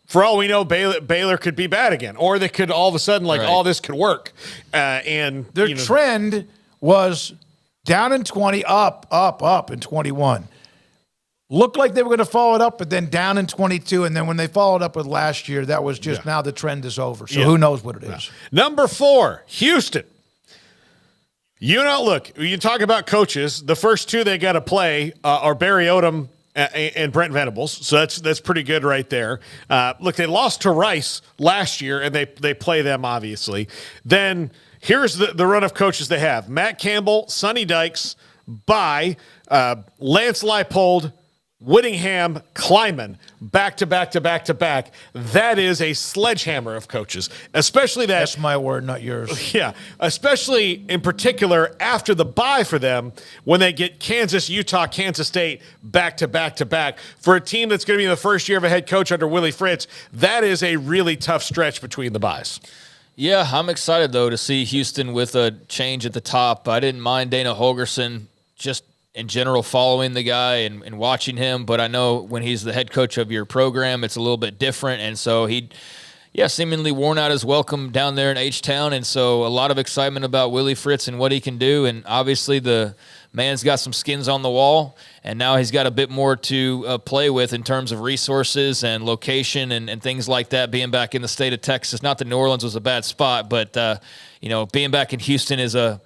for all we know, Baylor could be bad again, or they could all of a sudden all this could work. And their trend was down in 20, up in 21. Looked like they were going to follow it up, but then down in 22. And then when they followed up with last year, that was just now the trend is over. So who knows what it is. Number 4, Houston. Look, you talk about coaches. The first 2 they got to play are Barry Odom and Brent Venables, so that's pretty good right there. Look, they lost to Rice last year, and they play them, obviously. Then here's the run of coaches they have. Matt Campbell, Sonny Dykes, Lance Leipold, Whittingham, Kleiman, back to back to back to back. That is a sledgehammer of coaches, especially that. That's my word, not yours. Yeah, especially in particular after the bye for them when they get Kansas, Utah, Kansas State back to back to back. For a team that's going to be in the first year of a head coach under Willie Fritz, that is a really tough stretch between the byes. Yeah, I'm excited, though, to see Houston with a change at the top. I didn't mind Dana Holgorsen just in general following the guy and watching him, but I know when he's the head coach of your program, it's a little bit different, and so he seemingly worn out his welcome down there in H-Town, and so a lot of excitement about Willie Fritz and what he can do, and obviously the man's got some skins on the wall, and now he's got a bit more to play with in terms of resources and location and things like that, being back in the state of Texas. Not that New Orleans was a bad spot, but being back in Houston is a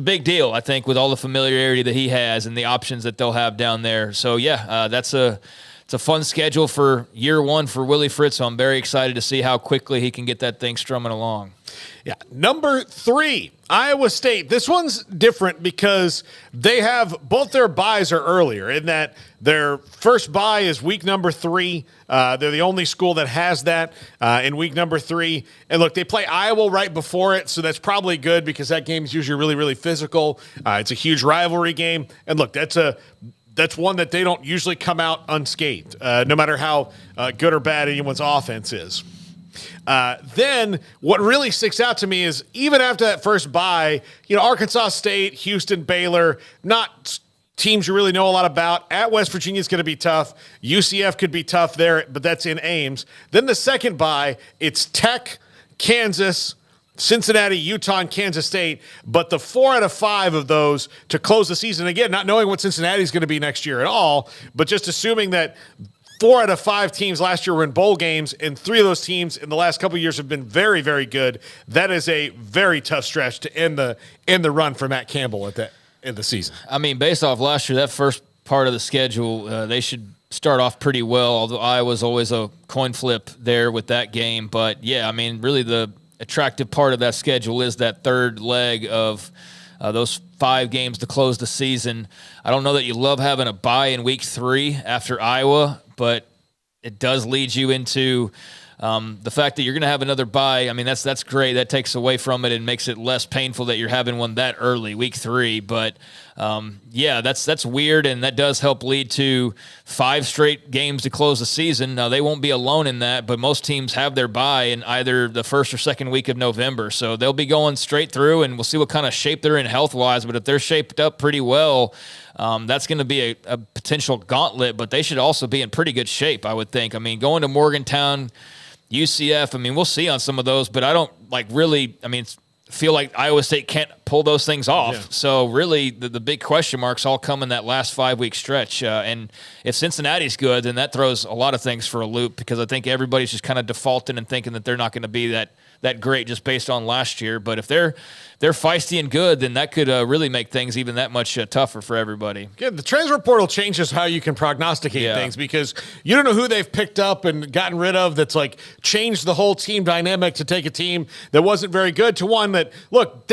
big deal, I think, with all the familiarity that he has and the options that they'll have down there. So, it's a fun schedule for year 1 for Willie Fritz, so I'm very excited to see how quickly he can get that thing strumming along. Yeah. Number 3, Iowa State. This one's different because they have both their byes are earlier in that their first bye is week number 3. They're the only school that has that in week number 3. And look, they play Iowa right before it, so that's probably good because that game is usually really, really physical. It's a huge rivalry game. And look, that's one that they don't usually come out unscathed, no matter how good or bad anyone's offense is. Then what really sticks out to me is even after that first bye, Arkansas State, Houston, Baylor, not teams you really know a lot about. At West Virginia is going to be tough. UCF could be tough there, but that's in Ames. Then the second bye, it's Tech, Kansas, Cincinnati, Utah, and Kansas State, but the 4 out of 5 of those to close the season, again, not knowing what Cincinnati is going to be next year at all, but just assuming that 4 out of 5 teams last year were in bowl games, and 3 of those teams in the last couple of years have been very, very good. That is a very tough stretch to end the run for Matt Campbell at the end of the season. I mean, based off last year, that first part of the schedule, they should start off pretty well, although Iowa's always a coin flip there with that game. But, yeah, I mean, really the attractive part of that schedule is that third leg of those 5 games to close the season. I don't know that you love having a bye in week 3 after Iowa, but it does lead you into The fact that you're going to have another bye, I mean, that's great. That takes away from it and makes it less painful that you're having one that early, week 3. But that's weird, and that does help lead to 5 straight games to close the season. Now, they won't be alone in that, but most teams have their bye in either the first or second week of November. So they'll be going straight through, and we'll see what kind of shape they're in health-wise. But if they're shaped up pretty well, that's going to be a potential gauntlet, but they should also be in pretty good shape, I would think. I mean, going to Morgantown, UCF, I mean, we'll see on some of those, but I don't feel like Iowa State can't pull those things off. Yeah. So really the big question marks all come in that last 5-week stretch. And if Cincinnati's good, then that throws a lot of things for a loop, because I think everybody's just kind of defaulting and thinking that they're not going to be that great just based on last year. But if they're feisty and good, then that could really make things even that much tougher for everybody. Yeah, the transfer portal changes how you can prognosticate things, because you don't know who they've picked up and gotten rid of that's like changed the whole team dynamic to take a team that wasn't very good to one that, look,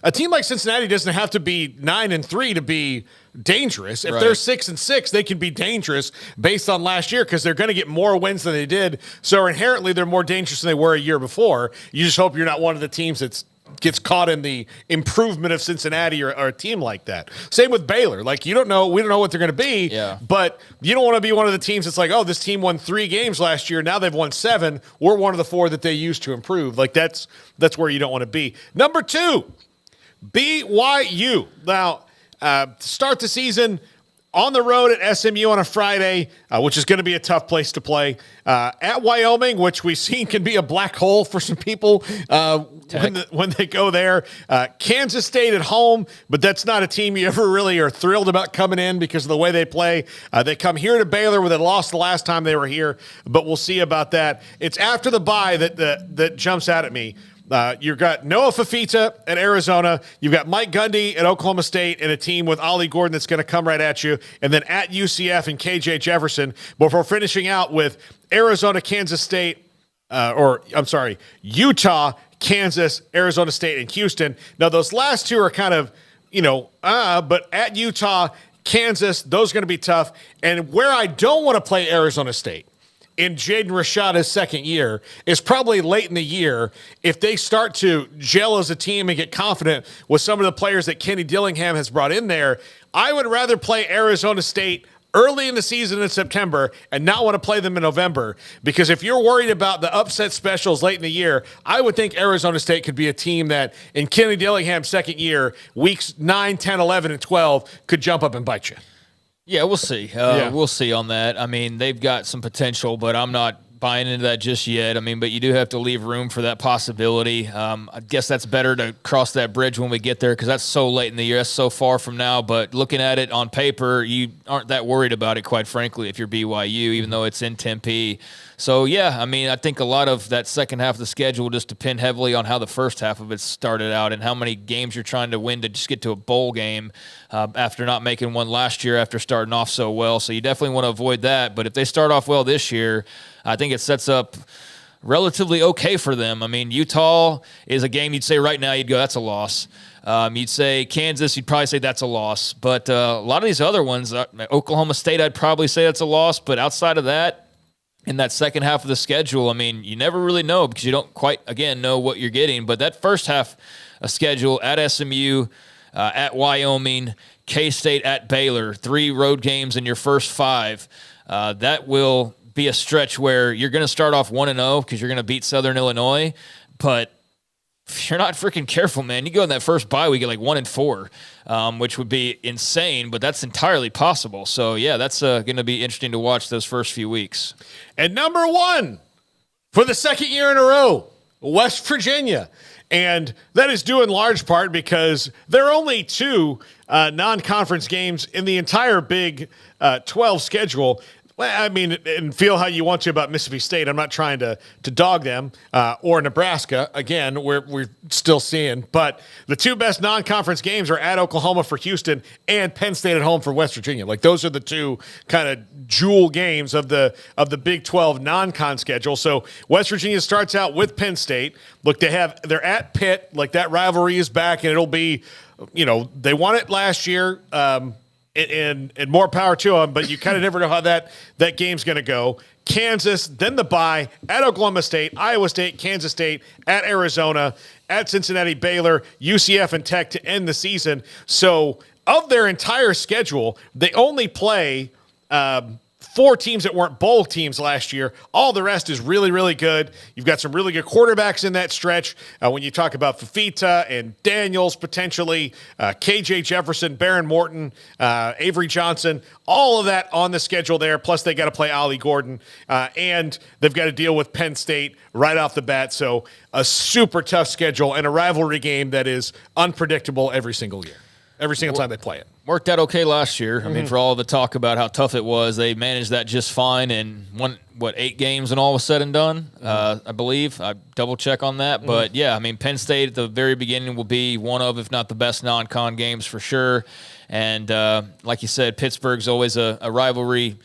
a team like Cincinnati doesn't have to be 9-3 to be dangerous. If they're 6-6, they can be dangerous based on last year, because they're going to get more wins than they did. So inherently, they're more dangerous than they were a year before. You just hope you're not one of the teams that gets caught in the improvement of Cincinnati or a team like that. Same with Baylor. Like, we don't know what they're going to be, but you don't want to be one of the teams that's like, oh, this team won 3 games last year, now they've won 7. We're one of the 4 that they used to improve. Like, that's where you don't want to be. Number 2, BYU. Now, to start the season on the road at SMU on a Friday, which is going to be a tough place to play. At Wyoming, which we've seen can be a black hole for some people when they go there. Kansas State at home, but that's not a team you ever really are thrilled about coming in because of the way they play. They come here to Baylor, where they lost the last time they were here, but we'll see about that. It's after the bye that jumps out at me. You've got Noah Fafita at Arizona. You've got Mike Gundy at Oklahoma State, and a team with Ollie Gordon that's going to come right at you. And then at UCF and KJ Jefferson, before finishing out with Arizona, Kansas State, Utah, Kansas, Arizona State, and Houston. Now, those last 2 are kind of, but at Utah, Kansas, those are going to be tough. And where I don't want to play Arizona State in Jaden Rashada's second year is probably late in the year if they start to gel as a team and get confident with some of the players that Kenny Dillingham has brought in there. I would rather play Arizona State early in the season in September and not want to play them in November, because if you're worried about the upset specials late in the year, I would think Arizona State could be a team that in Kenny Dillingham's second year, weeks 9, 10, 11, and 12 could jump up and bite you. Yeah, we'll see. We'll see on that. I mean, they've got some potential, but I'm not buying into that just yet. I mean, but you do have to leave room for that possibility. I guess that's better to cross that bridge when we get there, because that's so late in the year. That's so far from now. But looking at it on paper, you aren't that worried about it, quite frankly, if you're BYU, even though it's in Tempe. So, yeah, I mean, I think a lot of that second half of the schedule will just depend heavily on how the first half of it started out and how many games you're trying to win to just get to a bowl game after not making one last year after starting off so well. So you definitely want to avoid that. But if they start off well this year, I think it sets up relatively okay for them. I mean, Utah is a game you'd say right now, you'd go, that's a loss. You'd say Kansas, you'd probably say that's a loss. But a lot of these other ones, Oklahoma State, I'd probably say that's a loss. But outside of that, in that second half of the schedule, I mean, you never really know because you don't quite, again, know what you're getting. But that first half of schedule at SMU, at Wyoming, K-State, at Baylor, 3 road games in your first 5, that will be a stretch where you're going to start off 1-0 because you're going to beat Southern Illinois. But if you're not freaking careful, man, you go in that first bye week at like 1-4, which would be insane, but that's entirely possible. So, yeah, that's going to be interesting to watch those first few weeks. And number 1, for the second year in a row, West Virginia. And that is due in large part because there are only 2 non-conference games in the entire Big 12 schedule. Well, I mean, and feel how you want to about Mississippi State. I'm not trying to dog them or Nebraska. Again, we're still seeing. But the 2 best non-conference games are at Oklahoma for Houston and Penn State at home for West Virginia. Like, those are the 2 kind of jewel games of the Big 12 non-con schedule. So West Virginia starts out with Penn State. Look, they're at Pitt. Like, that rivalry is back, and it'll be, they won it last year. and more power to them, but you kind of never know how that game's going to go. Kansas, then the bye at Oklahoma State, Iowa State, Kansas State, at Arizona, at Cincinnati, Baylor, UCF, and Tech to end the season. So of their entire schedule, they only play 4 teams that weren't bowl teams last year. All the rest is really, really good. You've got some really good quarterbacks in that stretch. When you talk about Fafita and Daniels potentially, KJ Jefferson, Baron Morton, Avery Johnson, all of that on the schedule there. Plus they got to play Ollie Gordon, and they've got to deal with Penn State right off the bat. So a super tough schedule and a rivalry game that is unpredictable every single year. Every single time they play it. Worked out okay last year. I mean, for all the talk about how tough it was, they managed that just fine and won, 8 games and all was said and done, I believe. I double-check on that. But, yeah, I mean, Penn State at the very beginning will be one of, if not the best non-con games for sure. And like you said, Pittsburgh's always a rivalry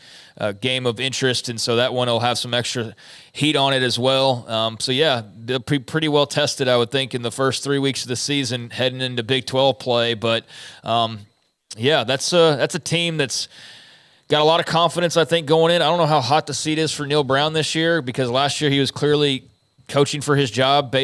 game of interest, and so that one will have some extra heat on it as well. So, yeah, they'll be pretty well tested, I would think, in the first 3 weeks of the season heading into Big 12 play. But, yeah, that's a team that's got a lot of confidence, I think, going in. I don't know how hot the seat is for Neil Brown this year because last year he was clearly coaching for his job,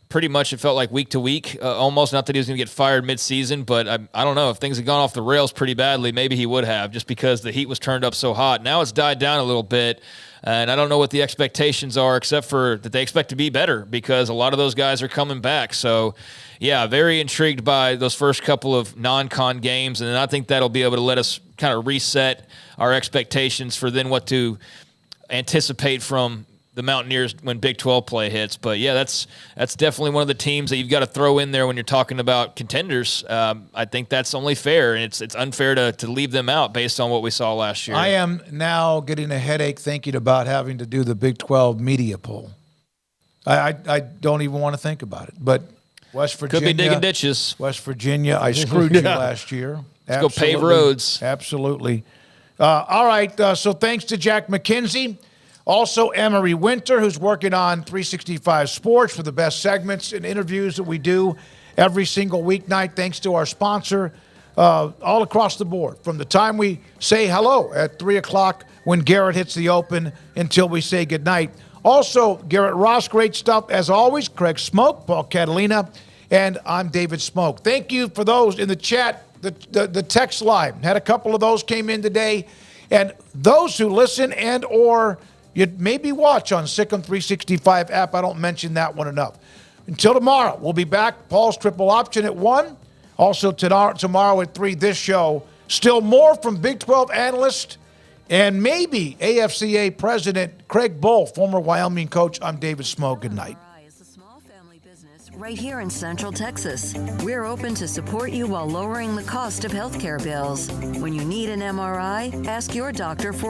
pretty much it felt like week to week, almost. Not that he was going to get fired midseason, but I don't know. If things had gone off the rails pretty badly, maybe he would have just because the heat was turned up so hot. Now it's died down a little bit, and I don't know what the expectations are except for that they expect to be better because a lot of those guys are coming back. So, yeah, very intrigued by those first couple of non-con games, and I think that'll be able to let us kind of reset our expectations for then what to anticipate from the Mountaineers when Big 12 play hits. But, yeah, that's definitely one of the teams that you've got to throw in there when you're talking about contenders. I think that's only fair, and it's unfair to leave them out based on what we saw last year. I am now getting a headache thinking about having to do the Big 12 media poll. I don't even want to think about it. But West Virginia. Could be digging ditches. West Virginia, I screwed you last year. Let's go pave roads. Absolutely. All right, so thanks to Jack McKenzie. Also, Emery Winter, who's working on 365 Sports for the best segments and interviews that we do every single weeknight, thanks to our sponsor, all across the board. From the time we say hello at 3 o'clock when Garrett hits the open until we say goodnight. Also, Garrett Ross, great stuff as always. Craig Smoak, Paul Catalina, and I'm David Smoak. Thank you for those in the chat, the text line. Had a couple of those came in today. And those who listen and or you'd maybe watch on Sikkim 365 app. I don't mention that one enough. Until tomorrow, we'll be back. Paul's Triple Option at 1. Also tomorrow at 3, this show. Still more from Big 12 analyst and maybe AFCA President Craig Bull, former Wyoming coach. I'm David Smoak. Good night. Right here in Central Texas. We're open to support you while lowering the cost of healthcare bills. When you need an MRI, ask your doctor for